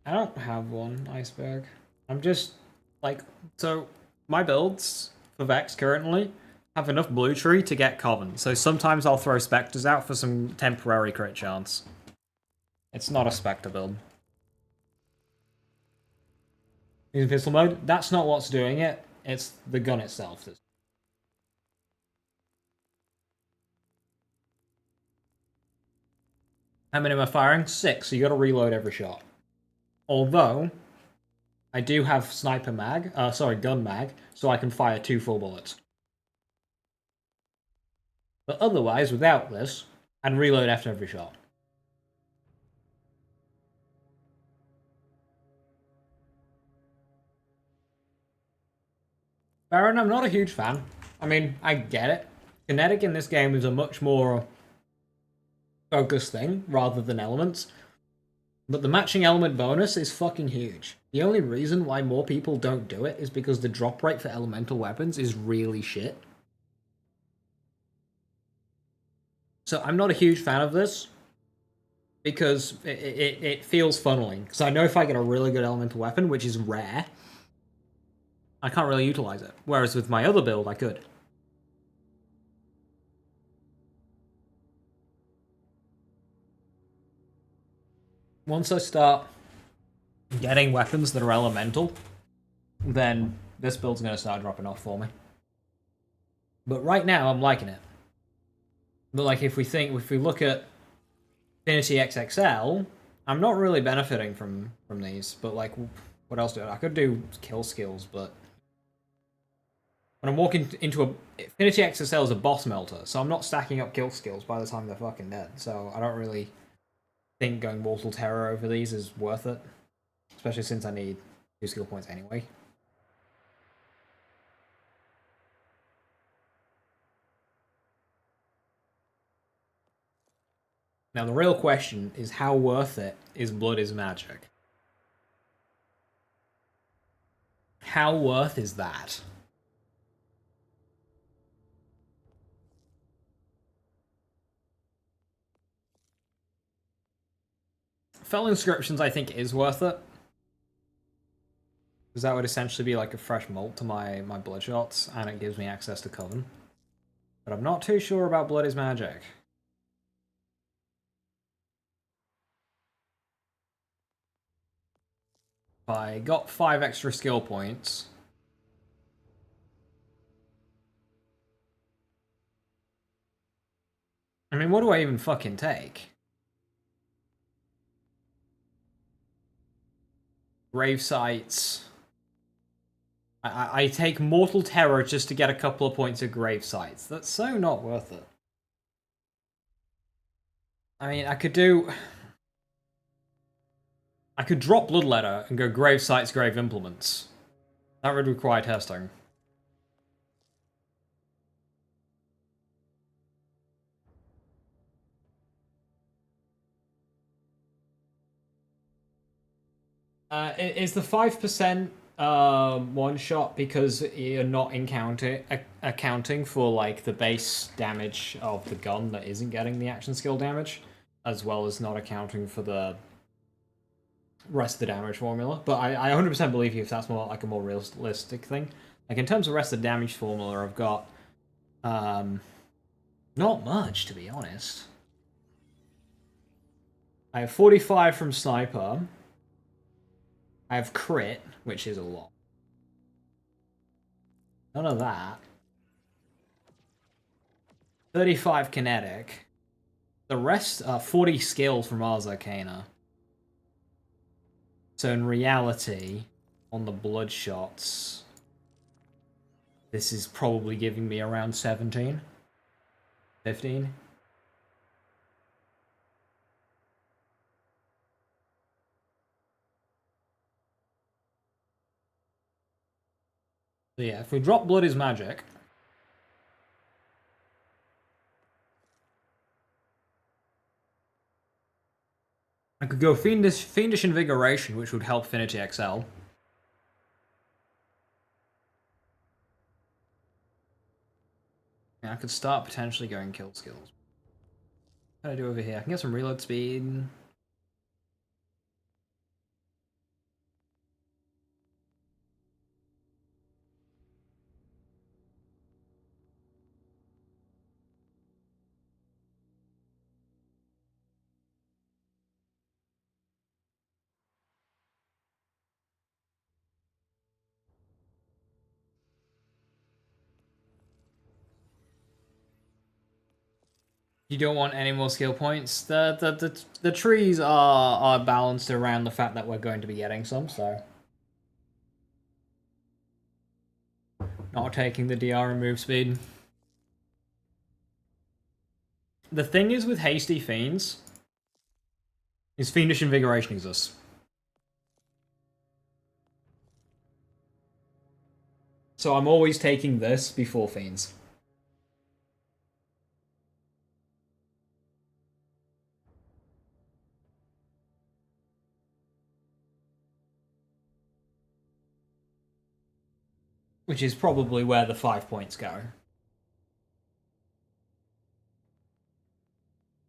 I don't have one, Iceberg. I'm just, like, so my builds for Vex currently have enough blue tree to get common, so sometimes I'll throw Spectres out for some temporary crit chance. It's not a Spectre build. Using pistol mode, that's not what's doing it, it's the gun itself. How many am I firing? 6, so you gotta reload every shot. Although, I do have sniper mag, gun mag, so I can fire 2 full bullets. But otherwise, without this, I'd reload after every shot. Baron, I'm not a huge fan. I mean, I get it. Kinetic in this game is a much more focused thing, rather than elements. But the matching element bonus is fucking huge. The only reason why more people don't do it is because the drop rate for elemental weapons is really shit. So I'm not a huge fan of this, because it feels funneling. Because I know if I get a really good elemental weapon, which is rare, I can't really utilize it. Whereas with my other build, I could. Once I start getting weapons that are elemental, then this build's going to start dropping off for me. But right now, I'm liking it. But like, if we look at Affinity XXL, I'm not really benefiting from these. But like, what else do I could do kill skills, but when I'm walking into a Affinity XXL is a boss melter, so I'm not stacking up kill skills by the time they're fucking dead. So I don't really think going Mortal Terror over these is worth it, especially since I need 2 skill points anyway. Now the real question is, how worth it is Blood is Magic? How worth is that? Fell Inscriptions, I think, is worth it. Because that would essentially be like a fresh molt to my Bloodshots, and it gives me access to Coven. But I'm not too sure about Blood is Magic. If I got 5 extra skill points... I mean, what do I even fucking take? Grave Sites. I take Mortal Terror just to get a couple of points of Grave Sites. That's so not worth it. I mean, I could drop Bloodletter and go Grave Sites, Grave Implements. That would require testing. Is the 5% one shot because you're not accounting for like the base damage of the gun that isn't getting the action skill damage, as well as not accounting for the rest of the damage formula? But I 100% believe you if that's more like a more realistic thing. Like in terms of rest of the damage formula, I've got not much, to be honest. I have 45 from Sniper. I have crit, which is a lot. None of that. 35 kinetic. The rest are 40 skill from Ars Arcana. So in reality, on the Bloodshots, this is probably giving me around 17. 15. So yeah, if we drop Blood is Magic, I could go Fiendish Invigoration, which would help Affinity XL. Yeah, I could start potentially going kill skills. What do I do over here? I can get some reload speed. You don't want any more skill points. The trees are balanced around the fact that we're going to be getting some, so Not taking the DR and move speed. The thing is with hasty fiends is fiendish invigoration exists. So I'm always taking this before fiends. Which is probably where the 5 points go.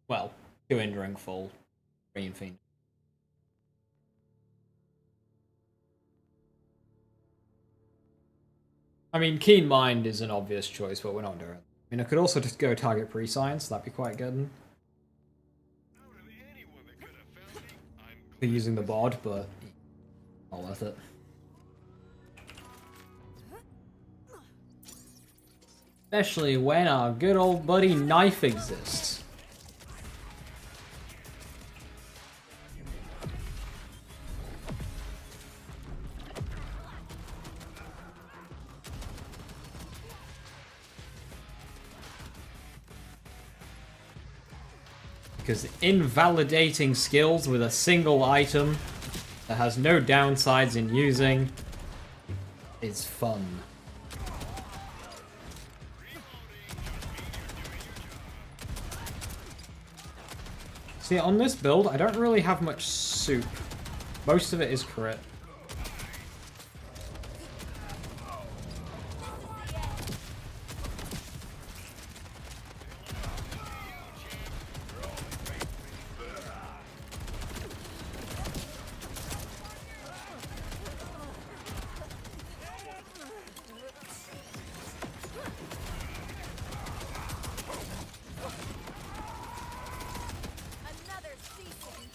Well, 2 Enduring Full, 3 in Fiend. I mean, Keen Mind is an obvious choice, but we're not doing it. I mean, I could also just go target pre-science, that'd be quite good. For using the bod, but not worth it. Especially when our good old buddy Knife exists. Because invalidating skills with a single item that has no downsides in using is fun. See, on this build, I don't really have much soup. Most of it is crit. Another season.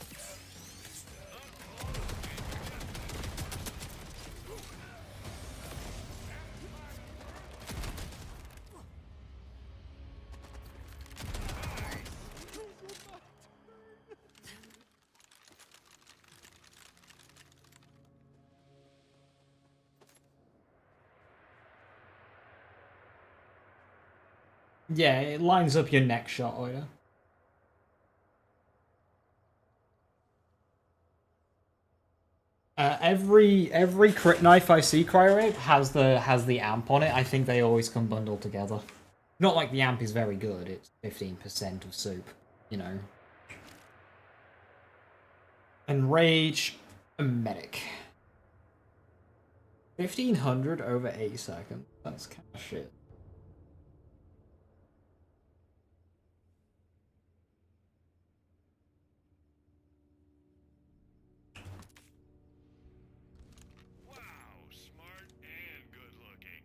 Yeah, it lines up your next shot order. Every crit knife I see cryo has the amp on it. I think they always come bundled together. Not like the amp is very good. It's 15% of soup, you know. And rage, a medic. 1500 over 8 seconds. That's kind of shit. Smart and good looking.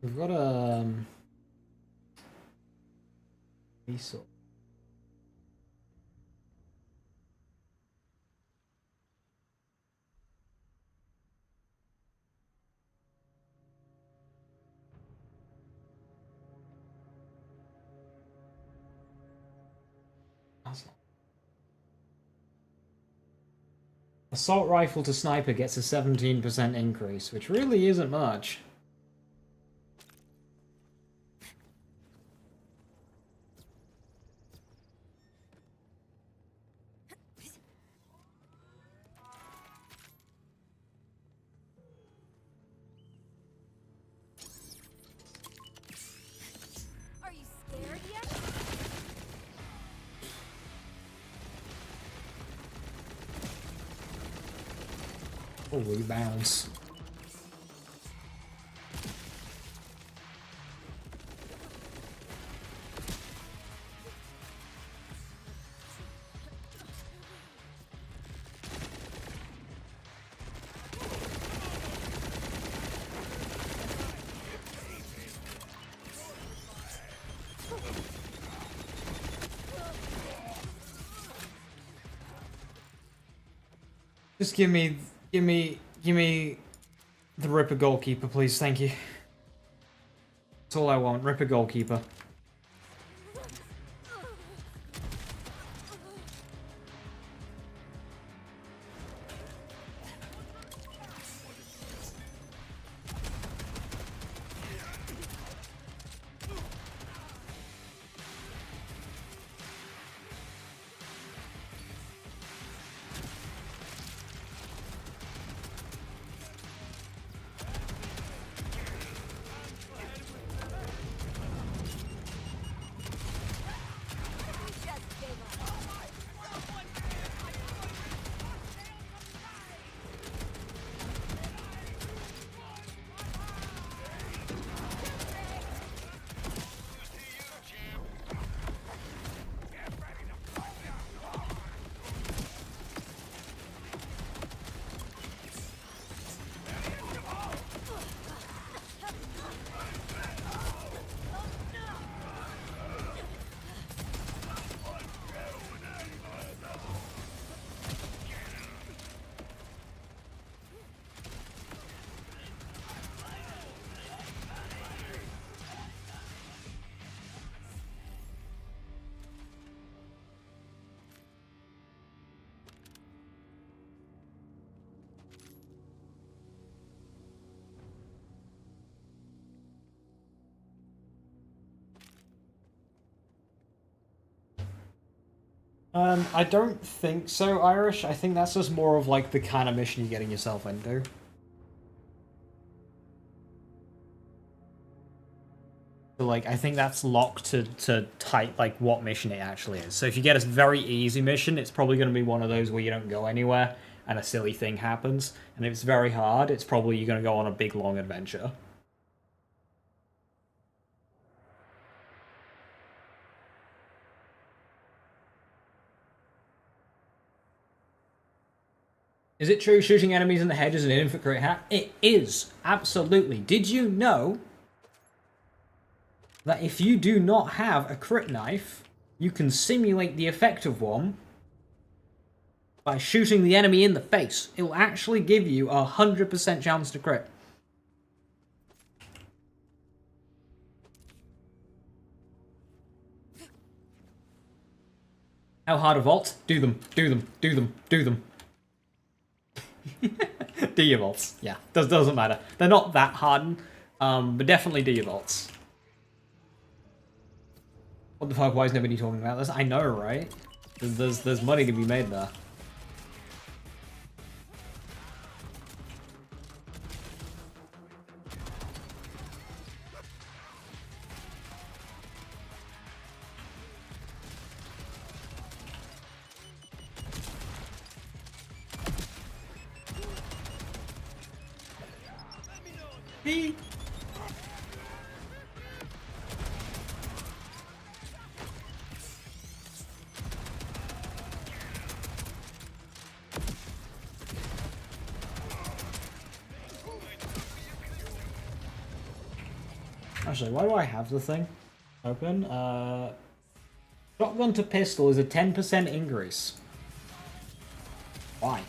We've got a resource. Assault rifle to sniper gets a 17% increase, which really isn't much. Are you scared yet? Oh, rebounds. Just give me the Ripper Goalkeeper, please. Thank you. That's all I want. Ripper Goalkeeper. I don't think so, Irish. I think that's just more of like the kind of mission you're getting yourself into. So like, I think that's locked to type like what mission it actually is. So if you get a very easy mission, it's probably going to be one of those where you don't go anywhere and a silly thing happens. And if it's very hard, it's probably you're going to go on a big long adventure. Is it true shooting enemies in the head is an infinite crit hack? It is, absolutely. Did you know that if you do not have a crit knife, you can simulate the effect of one by shooting the enemy in the face? It will actually give you a 100% chance to crit. How hard a vault? Do them, do them, do them, do them. Do your vaults. Yeah, doesn't matter. They're not that hard, but definitely do your vaults. What the fuck? Why is nobody talking about this? I know, right? There's money to be made there. Actually, why do I have the thing open? Shotgun to pistol is a 10% increase. Why?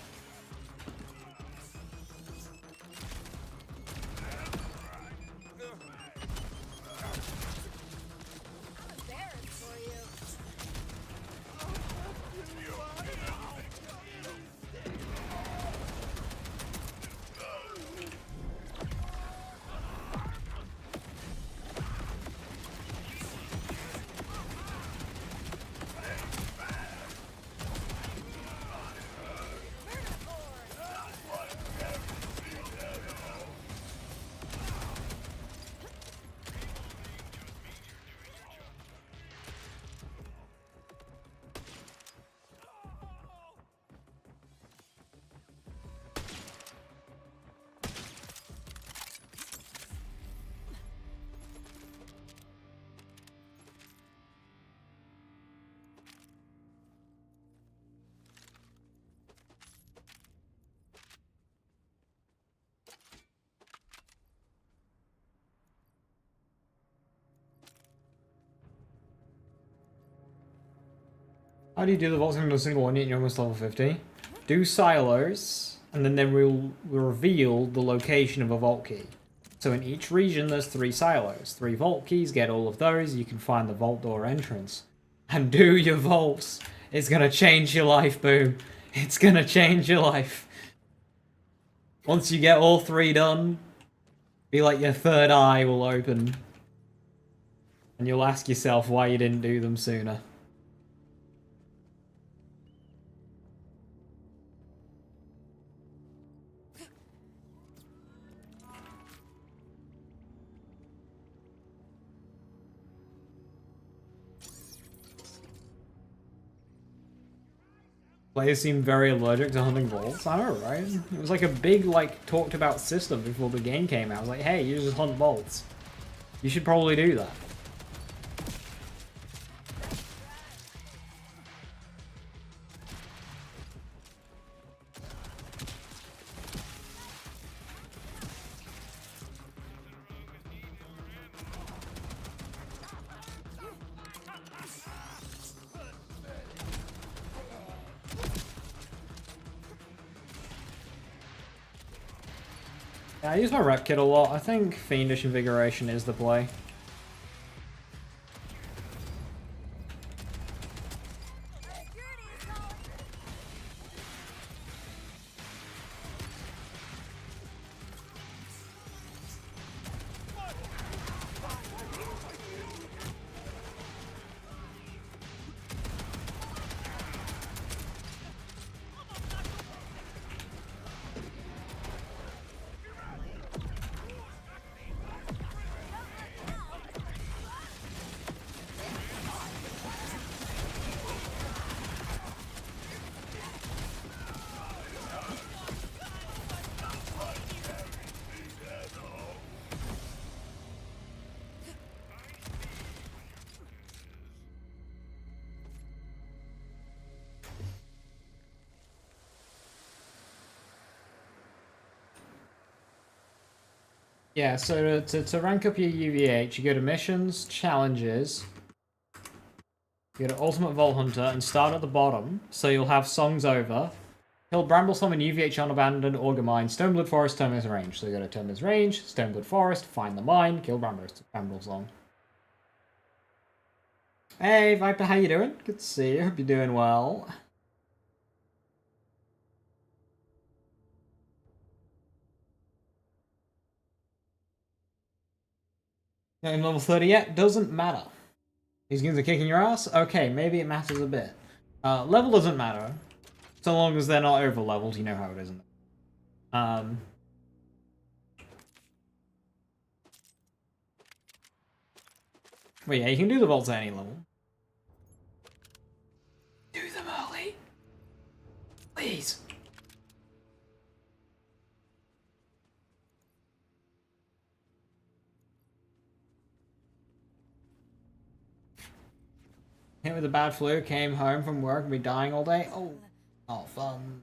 How do you do the vaults into a single one yet you're almost level 50? do silos, and then they will reveal the location of a vault key. So in each region there's 3 silos, 3 vault keys, get all of those, you can find the vault door entrance. And do your vaults. It's gonna change your life, Boom. It's gonna change your life. Once you get all 3 done, be like your third eye will open. And you'll ask yourself why you didn't do them sooner. Players seem very allergic to hunting vaults. I know, right? It was like a big, like, talked about system before the game came out. I was like, hey, you just hunt vaults. You should probably do that. Yeah, I use my rep kit a lot. I think Fiendish Invigoration is the play. Yeah, so to rank up your UVH, you go to Missions, Challenges, you go to Ultimate Vault Hunter, and start at the bottom, so you'll have Songs Over. Kill Bramblesome and UVH Unabandoned, Auger Mine, Stoneblood Forest, Terminus Range. So you go to Terminus Range, Stoneblood Forest, find the mine, kill Bramblesong. Hey Viper, how you doing? Good to see you, hope you're doing well. Game level 30 yet? Doesn't matter. These games are kicking your ass? Okay, maybe it matters a bit. Level doesn't matter. So long as they're not over leveled, you know how it is. Well, yeah, you can do the vaults at any level. Do them early. Please. Hit with a bad flu, came home from work and be dying all day. Oh, not fun.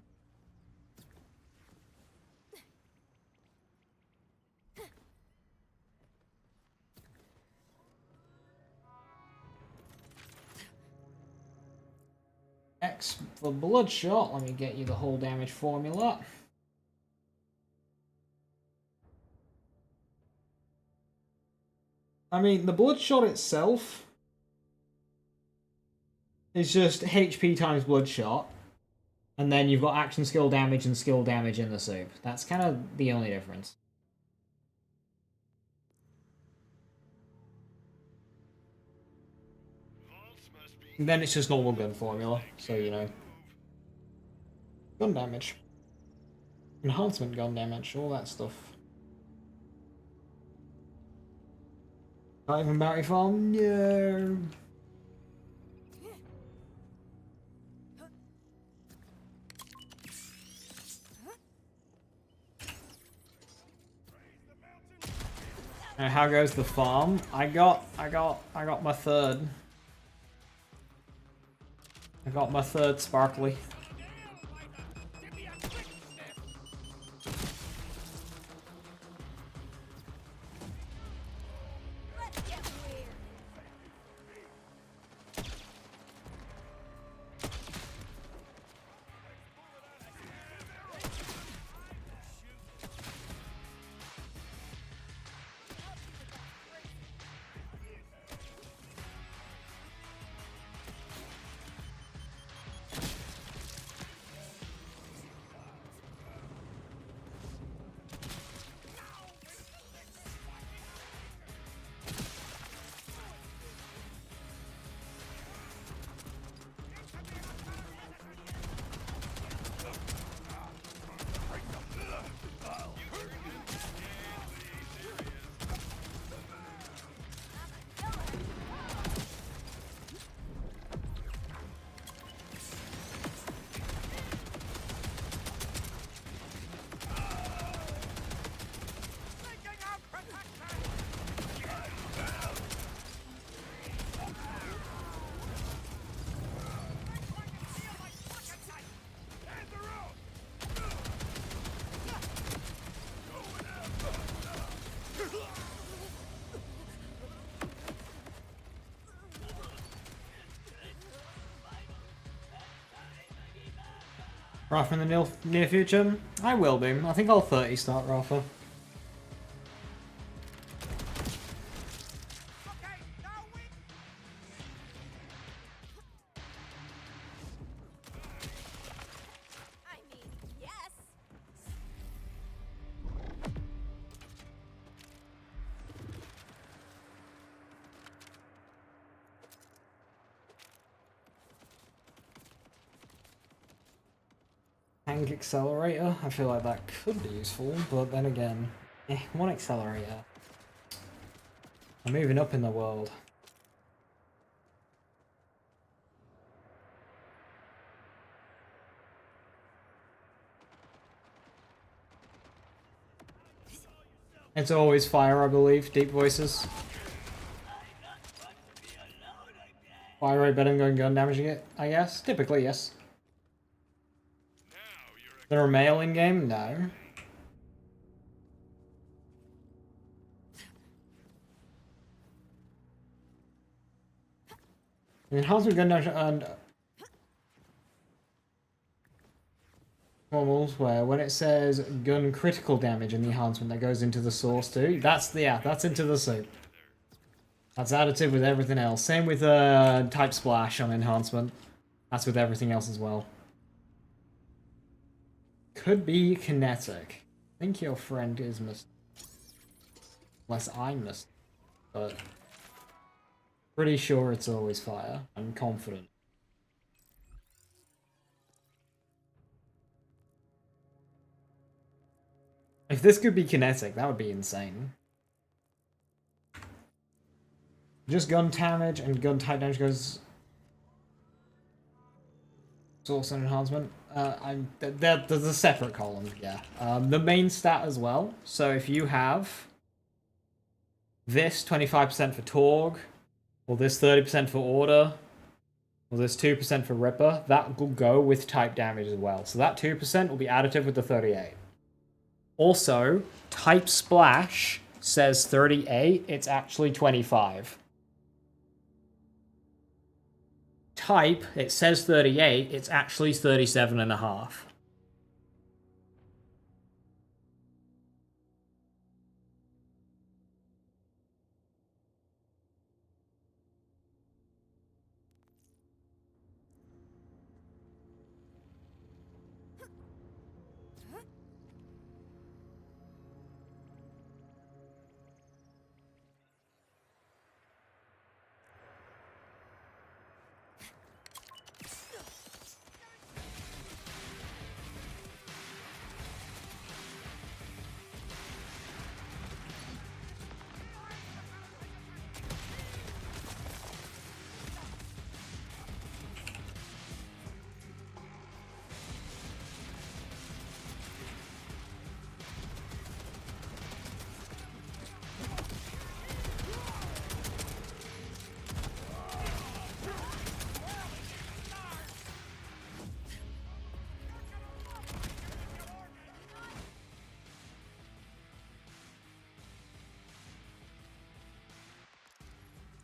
X for Bloodshot. Let me get you the whole damage formula. I mean, the Bloodshot itself is just HP times Bloodshot, and then you've got action skill damage and skill damage in the soup. That's kind of the only difference. And then it's just normal gun formula, so you know. Gun damage. Enhancement gun damage, all that stuff. Not even bounty farm? No. And how goes the farm? I got my third. I got my third sparkly. Rafa in the near future? I will be. I think I'll 30 start Rafa. I mean, yes. Tank accelerator? I feel like that could be useful, but then again, one accelerator. I'm moving up in the world. It's always fire, I believe. Deep voices. Fire rate better than going gun damaging it, I guess. Typically, yes. There are mail in game? No. Enhancement gun damage and normals where when it says gun critical damage in the enhancement that goes into the source too. That's into the soup. That's additive with everything else. Same with type splash on enhancement. That's with everything else as well. Could be kinetic. I think your friend is missed. Unless I missed. But pretty sure it's always fire. I'm confident. If this could be kinetic, that would be insane. Just gun damage and gun type damage goes source and enhancement. There's a separate column, yeah. The main stat as well. So if you have this 25% for Torg, or this 30% for Order, or this 2% for Ripper, that will go with type damage as well. So that 2% will be additive with the 38. Also, type splash says 38, it's actually 25. Type, it says 38, it's actually 37.5.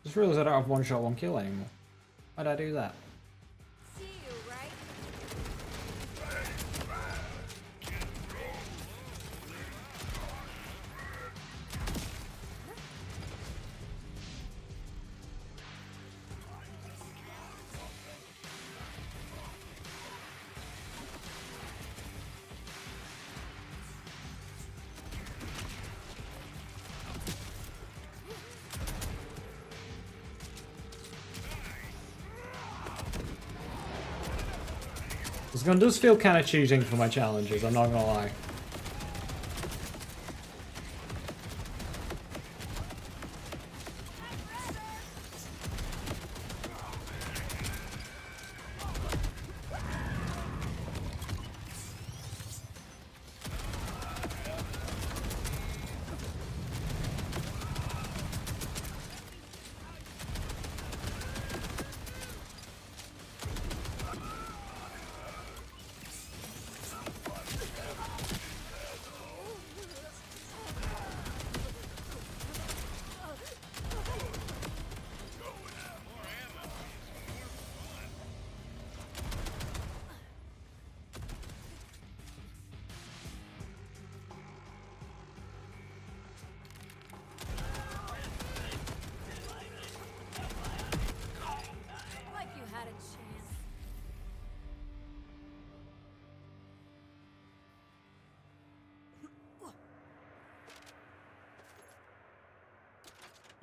Just realized I don't have one shot, one kill anymore. Why'd I do that? See you, right? This gun does feel kind of cheating for my challenges, I'm not gonna lie.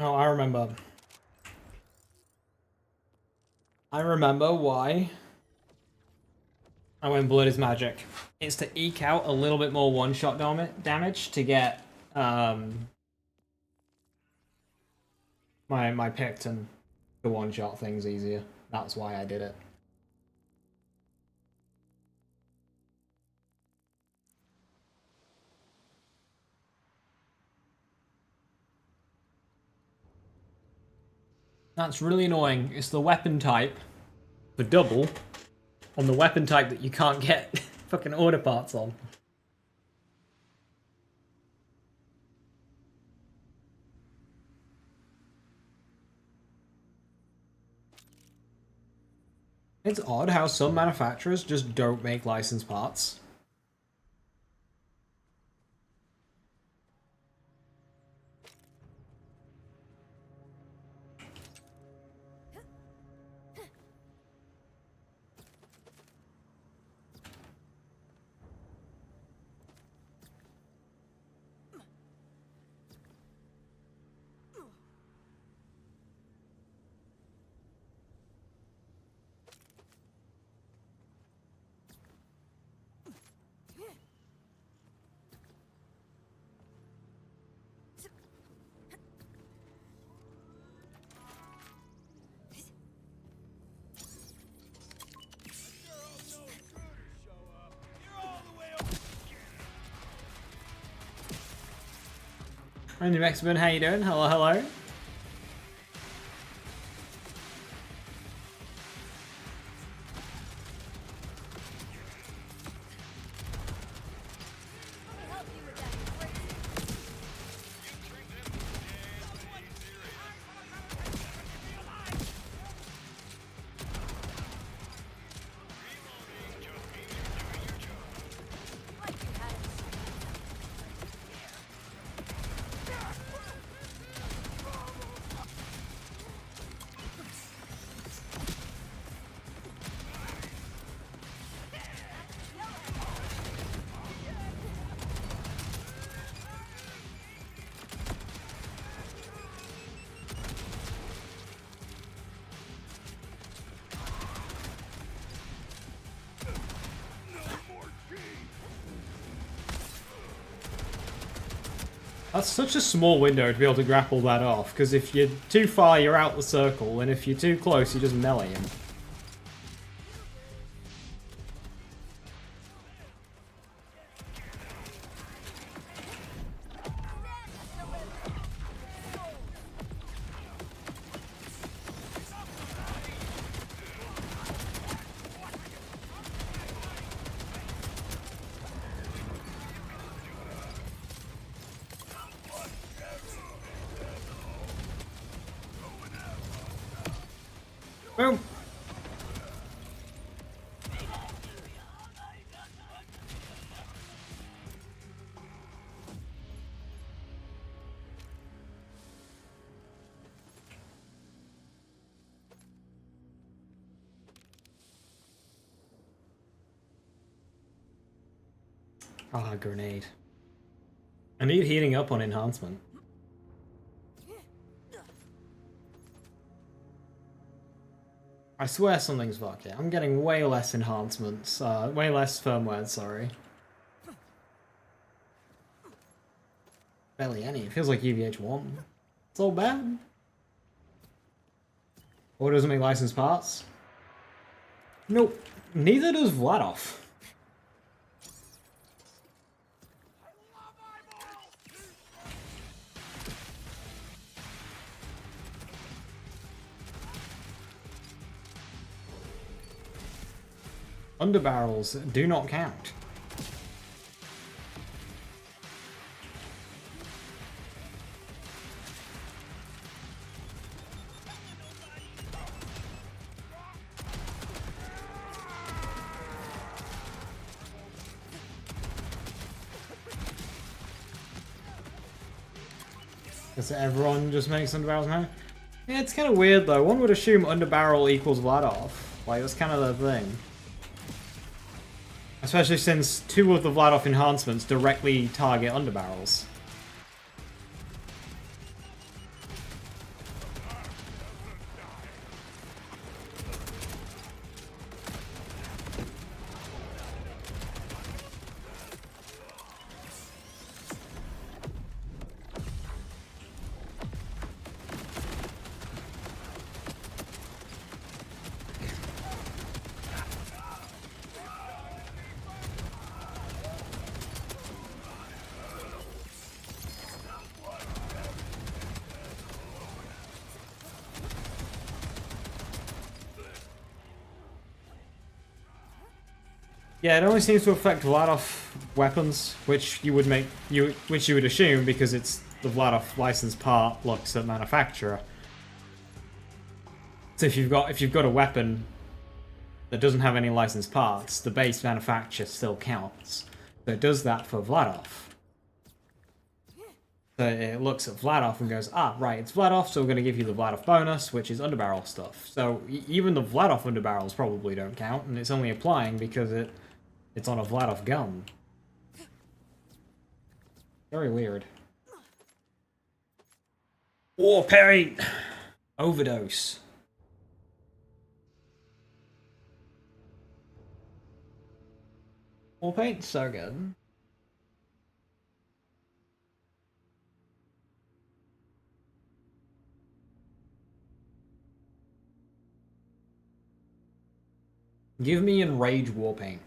Oh, I remember. I remember why I went Blood is Magic. It's to eke out a little bit more one-shot damage to get my pick and the one-shot things easier. That's why I did it. That's really annoying. It's the weapon type for double on the weapon type that you can't get fucking order parts on. It's odd how some manufacturers just don't make licensed parts. Random X-Men, how you doing? Hello, hello. That's such a small window to be able to grapple that off, because if you're too far, you're out the circle, and if you're too close, you just melee him. Boom. Ah, grenade. I need heating up on enhancement. I swear something's fucked here. I'm getting way less enhancements, way less firmware, sorry. Barely any. It feels like EVH1. It's all bad. Or doesn't make licensed parts? Nope. Neither does Vladov. Underbarrels do not count. Does everyone just makes underbarrels now? Yeah, it's kind of weird though. One would assume underbarrel equals Vladov. Like, that's kind of the thing. Especially since two of the Vladov enhancements directly target underbarrels. Yeah, it only seems to affect Vladof weapons, which you would assume because it's the Vladof licensed part looks at manufacturer. So if you've got a weapon that doesn't have any licensed parts, the base manufacturer still counts. So it does that for Vladof. So it looks at Vladof and goes, ah, right, it's Vladof, so we're going to give you the Vladof bonus, which is underbarrel stuff. So even the Vladof underbarrels probably don't count, and it's only applying because it's on a Vladof gun. Very weird. War paint! Overdose. War paint's so good. Give me Enrage Warpaint.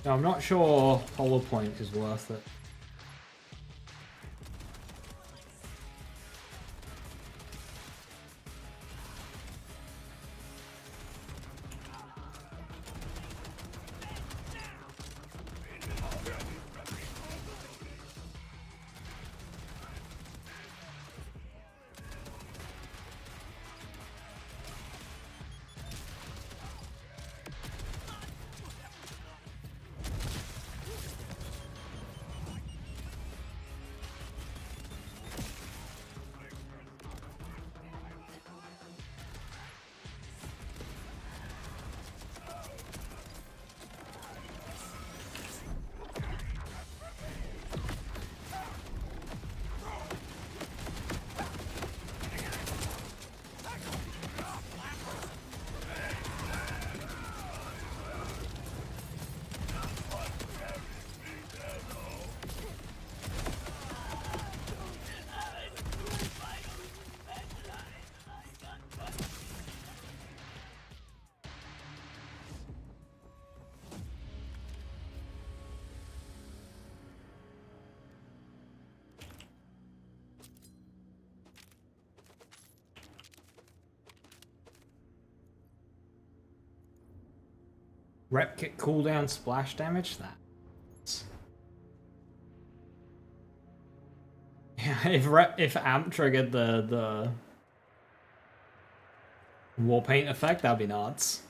Now, I'm not sure Hollow Point is worth it. Rep kit cooldown splash damage? That. Yeah, if Amp triggered the war paint effect, that'd be nuts.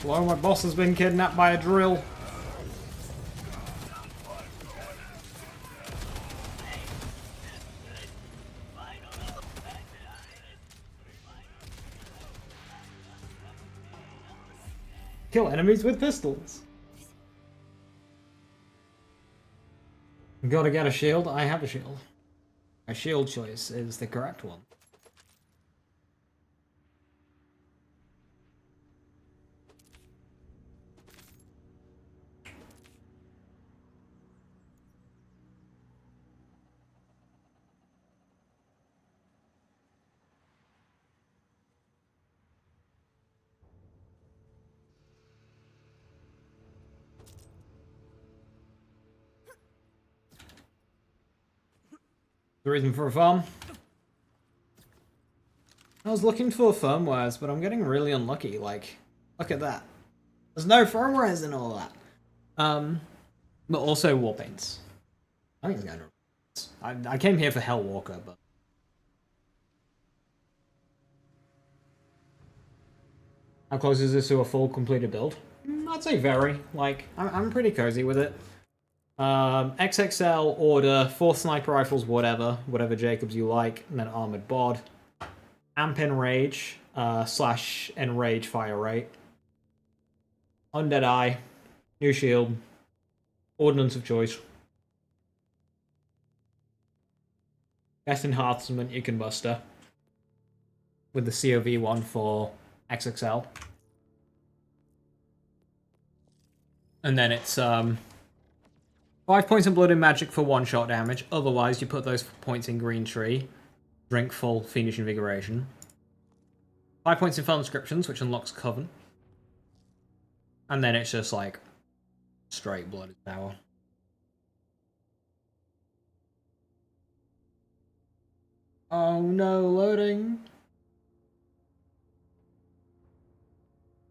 Hello, my boss has been kidnapped by a drill. Kill enemies with pistols. Gotta get a shield. I have a shield. My shield choice is the correct one. The reason for a farm? I was looking for firmwares, but I'm getting really unlucky. Like, look at that. There's no firmwares in all that. But also war paints. I think it's going to. I came here for Hellwalker, but. How close is this to a full completed build? I'd say very. Like, I'm pretty cozy with it. XXL, Order, 4 sniper rifles, whatever Jacobs you like, and then Armored Bod. Amp Enrage, slash Enrage fire rate. Undead Eye, new shield, Ordnance of choice. Best enhancement you can muster. With the COV one for XXL. And then it's 5 points in Blood and Magic for 1-shot damage. Otherwise, you put those points in Green Tree. Drink full Fiendish Invigoration. 5 points in Fell Inscriptions, which unlocks Coven. And then it's just like straight Blooded Power. Oh no, loading.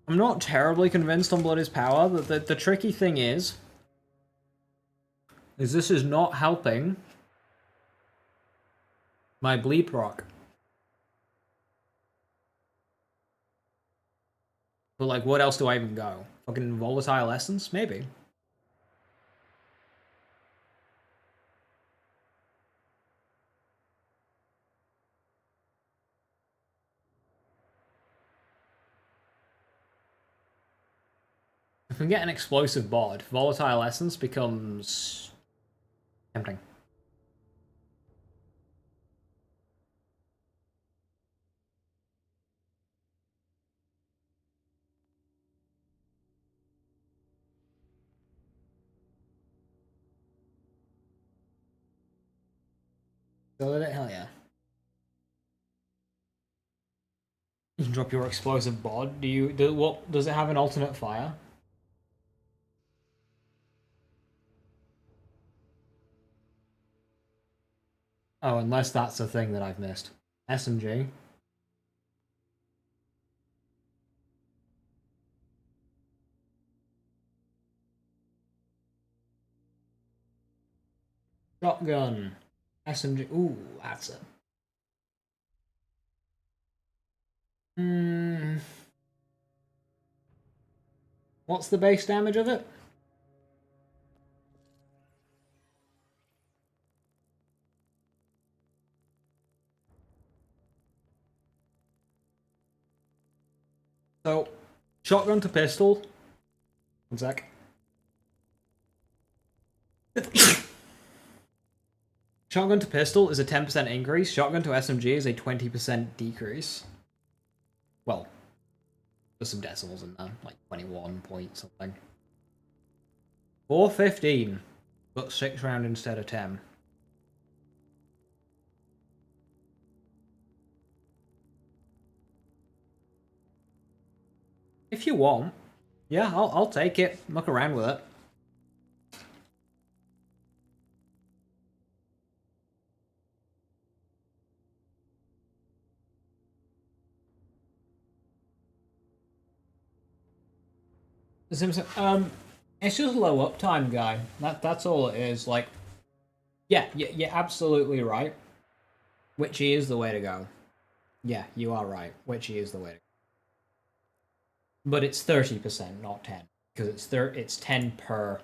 I'm not terribly convinced on Blood is Power, but the tricky thing is this is not helping my bleed proc. But like, what else do I even go? Fucking Volatile Essence? Maybe. If we get an explosive bod, Volatile Essence becomes tempting. So hell yeah. You can drop your explosive bod. What does it have an alternate fire? Oh, unless that's a thing that I've missed. SMG. Shotgun. SMG. Ooh, that's it. What's the base damage of it? So, shotgun to pistol. One sec. Shotgun to pistol is a 10% increase. Shotgun to SMG is a 20% decrease. Well, there's some decimals in there, like 21 point something. 415, but 6 round instead of 10. If you want, yeah, I'll take it. Muck around with it. It's just low uptime, guy. That's all it is. Like, yeah, you're absolutely right. Witchy is the way to go. Yeah, you are right. Witchy is the way to go. But it's 30%, not 10, because it's 10 per.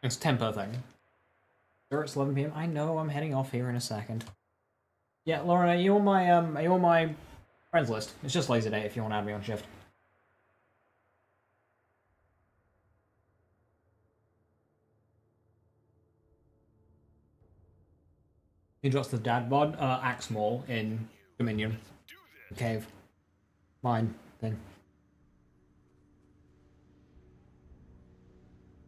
It's 10 per thing. Sure, it's 11 p.m. I know. I'm heading off here in a second. Yeah, Lauren, are you on my Friends list. It's just laser date if you want to add me on shift. He drops the dad bod, Axe Maul in Dominion. Cave. Mine thing.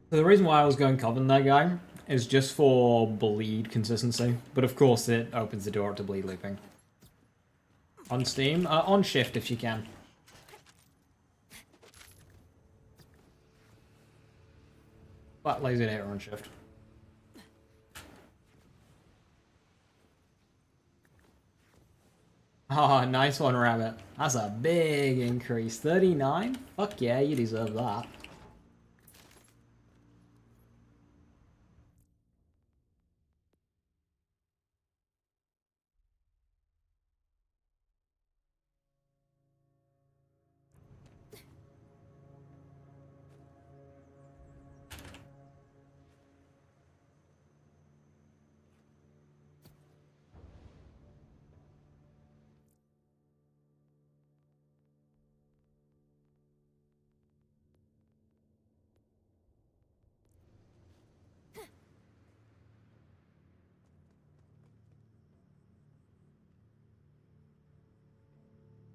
So the reason why I was going Coven there, guy, is just for bleed consistency. But of course it opens the door to bleed looping. On Steam? On shift if you can. But laser data on shift. Oh, nice one, Rabbit. That's a big increase. 39? Fuck yeah, you deserve that.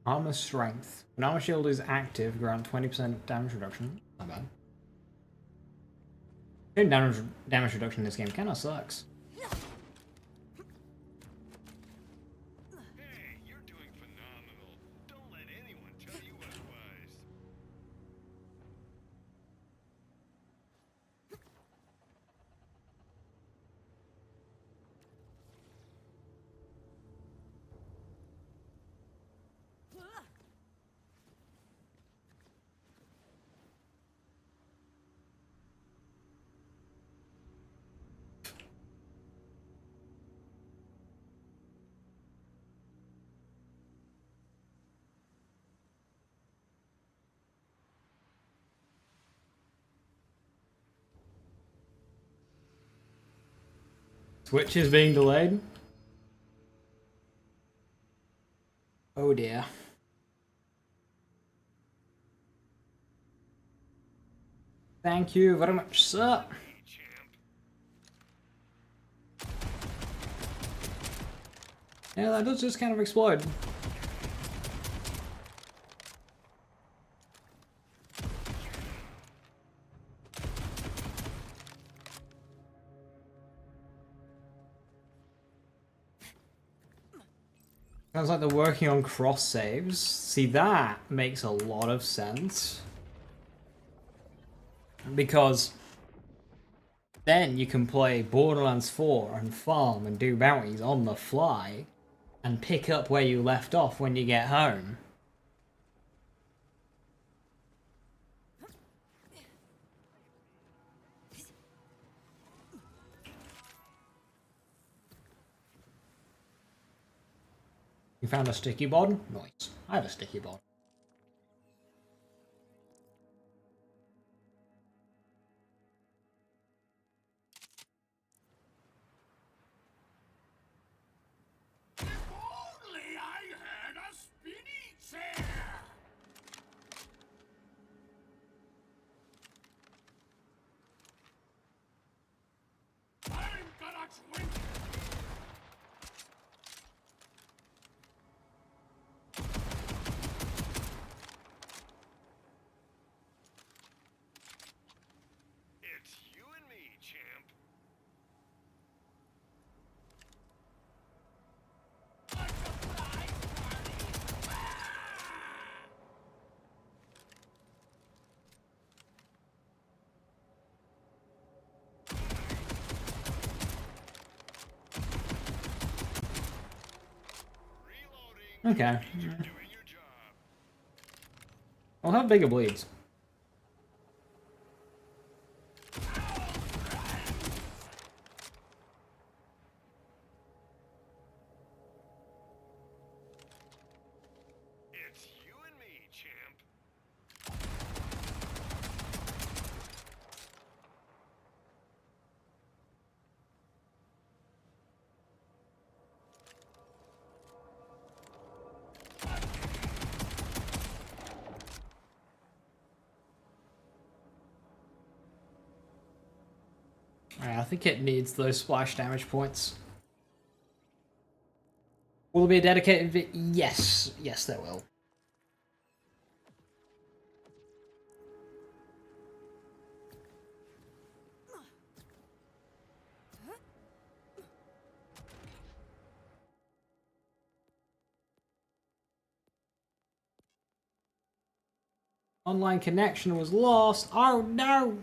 Armor strength. When armor shield is active, grant 20% damage reduction. Not bad. Damage reduction in this game kinda sucks. Hey, you're doing phenomenal. Don't let anyone tell you otherwise. Switch is being delayed. Oh dear. Thank you very much, sir. Yeah, that does just kind of explode. Sounds like they're working on cross saves. See, that makes a lot of sense. Because then you can play Borderlands 4 and farm and do bounties on the fly and pick up where you left off when you get home. You found a sticky bod? Nice. I have a sticky bod. Only I had a spinny chair! I'm gonna twink! It's you and me, champ. Okay. Doing your job. I'll have bigger bleeds. It's you and me, champ. Alright, I think it needs those splash damage points. Will there be a dedicated Yes. Yes, there will. Online connection was lost. Oh no!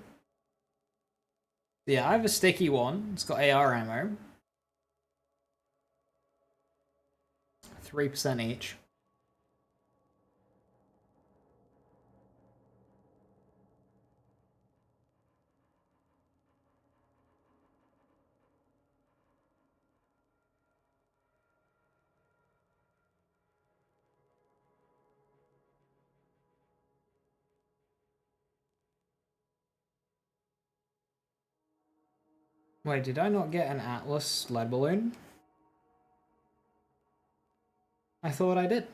Yeah, I have a sticky one. It's got AR ammo. 3% each. Wait, did I not get an Atlas lead balloon? I thought I did.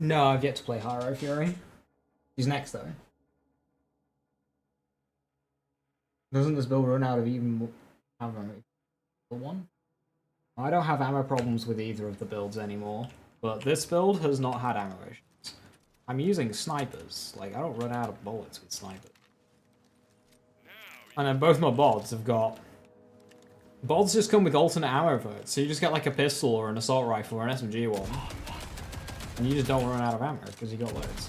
No, I've yet to play Haro Fury. He's next though. Doesn't this build run out of even ammo? One? I don't have ammo problems with either of the builds anymore, but this build has not had ammo issues. I'm using snipers. Like, I don't run out of bullets with snipers. And then both my bods have got... Bods just come with alternate ammo votes, so you just get like a pistol or an assault rifle or an SMG one. And you just don't run out of ammo, because you got loads.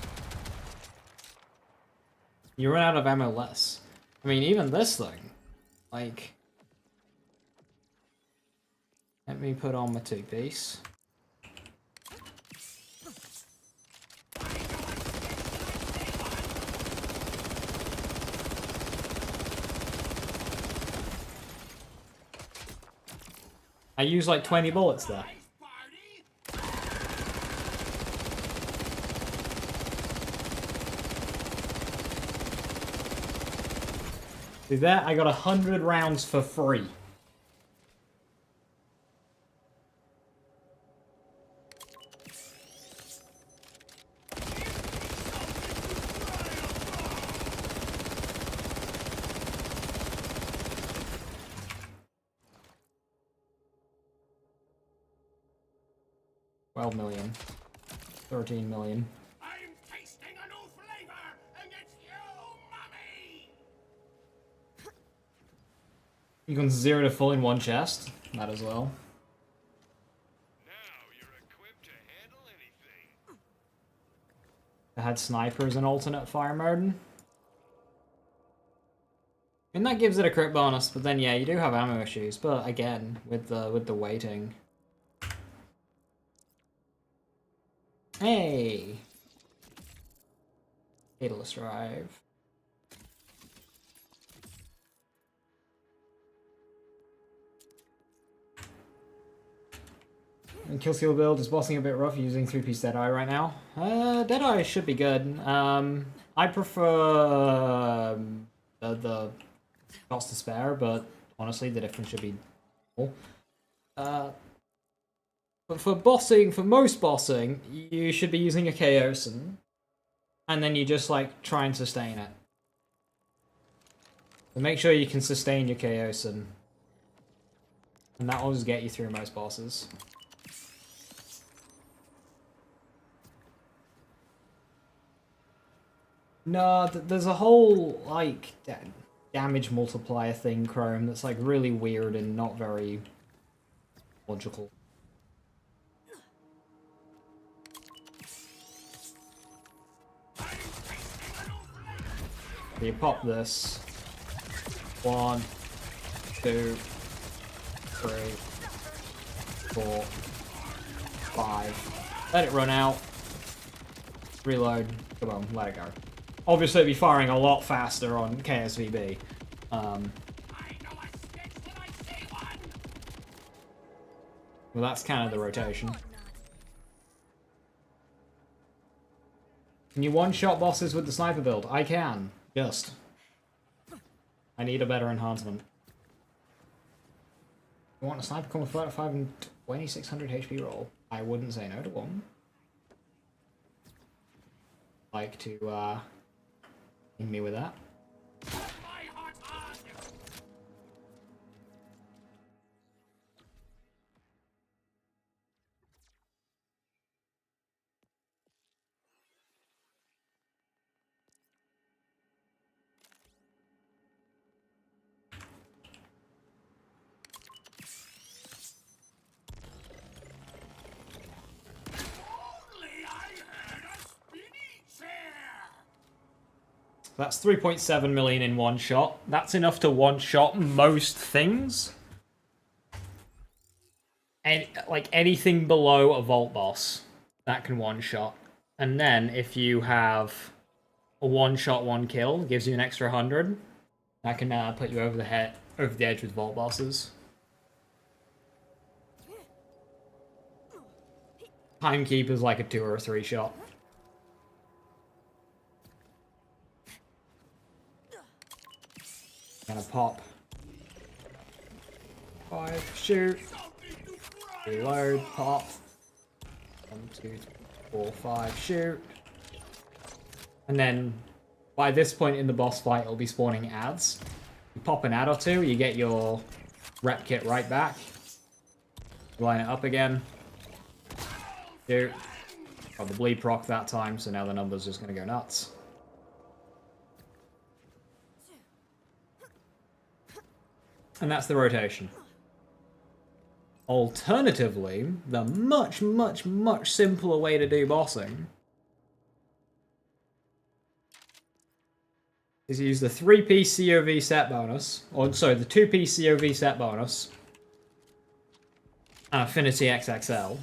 You run out of ammo less. I mean, even this thing, like... Let me put on my two-piece. I use like 20 bullets there. See there? I got 100 rounds for free. $12 million. 13 million. I'm tasting a new flavor, and it's you, mummy! You can 0 to full in one chest. That as well. Now you're equipped to handle anything. I had snipers and alternate fire mode. And that gives it a crit bonus, but then yeah, you do have ammo issues. But again, with the weighting. Hey! Catalyst drive. And Killsteal build is bossing a bit rough using 3-piece Deadeye right now. Deadeye should be good. I prefer the Cost to Spare, but honestly the difference should be cool. But for bossing, for most bossing, you should be using a Chaosan. And then you just like try and sustain it. So make sure you can sustain your Chaosan. And that will just get you through most bosses. No, there's a whole, like, damage multiplier thing, Chrome, that's, like, really weird and not very logical. So you pop this. 1, 2, 3, 4, 5. Let it run out. Reload. Come on, let it go. Obviously, it'd be firing a lot faster on KSVB. Well, that's kind of the rotation. Can you one-shot bosses with the sniper build? I can. Just. I need a better enhancement. You want a sniper coming flat at 5 and 2600 HP roll? I wouldn't say no to one. Like to, hit me with that. That's 3.7 million in one shot. That's enough to one-shot most things. And like anything below a vault boss, that can one-shot. And then if you have a one-shot, one kill, gives you an extra 100. That can put you over the edge with vault bosses. Timekeeper's like a 2 or a 3 shot. Gonna pop. 5, shoot. Reload, pop. 1, 2, 3, 4, 5, shoot. And then, by this point in the boss fight, it'll be spawning ads. You pop an ad or two, you get your rep kit right back. Line it up again. Shoot. Got the bleed proc that time, so now the number's just gonna go nuts. And that's the rotation. Alternatively, the much, much, much simpler way to do bossing is use the 3-piece COV set bonus, or sorry, the 2-piece COV set bonus, and Affinity XXL.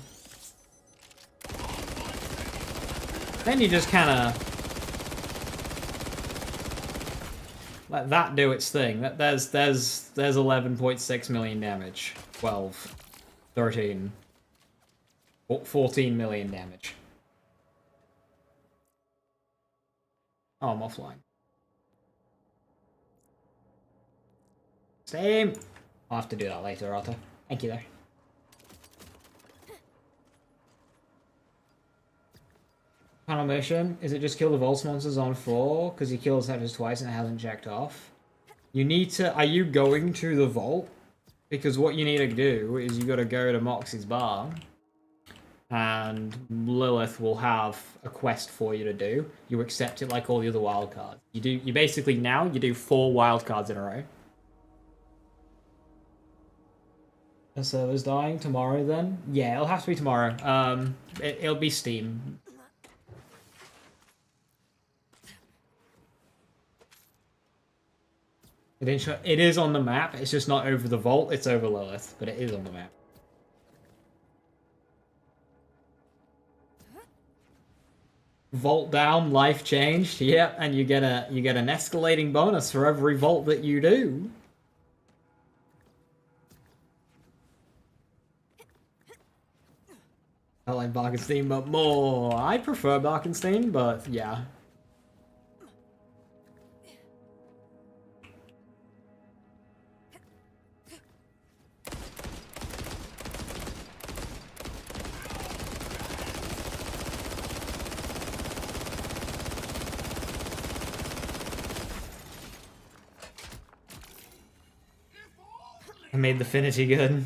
Then you just kind of let that do its thing. There's 11.6 million damage. 12, 13, 14 million damage. Oh, I'm offline. Same. I'll have to do that later, Otto. Thank you, though. Final mission, is it just kill the Volts monsters on 4? Because you killed sectors twice and it hasn't checked off. You need to... Are you going to the vault? Because what you need to do is you got to go to Moxie's bar. And Lilith will have a quest for you to do. You accept it like all the other wildcards. You basically now, you do 4 wildcards in a row. The server's dying tomorrow then? Yeah, it'll have to be tomorrow. It'll be Steam. It is on the map, it's just not over the vault, it's over Lilith, but it is on the map. Vault down, life changed, yep, and you get an escalating bonus for every vault that you do. I like Barkenstein, but more. I prefer Barkenstein, but yeah. I made the Finity good.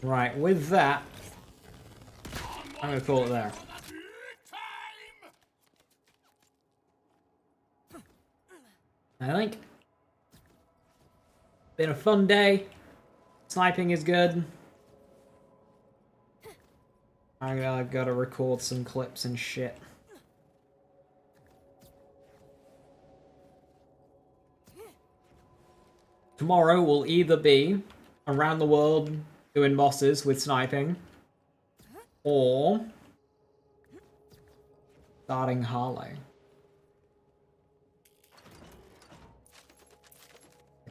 Right, with that, I'm gonna call it there. I think been a fun day. Sniping is good. I gotta record some clips and shit. Tomorrow will either be around the world doing bosses with sniping, or starting Harlow.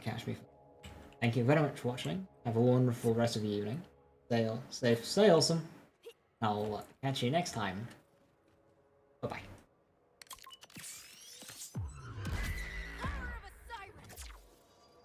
Catch me. Thank you very much for watching. Have a wonderful rest of the evening. Stay safe, stay awesome. I'll catch you next time. Bye-bye.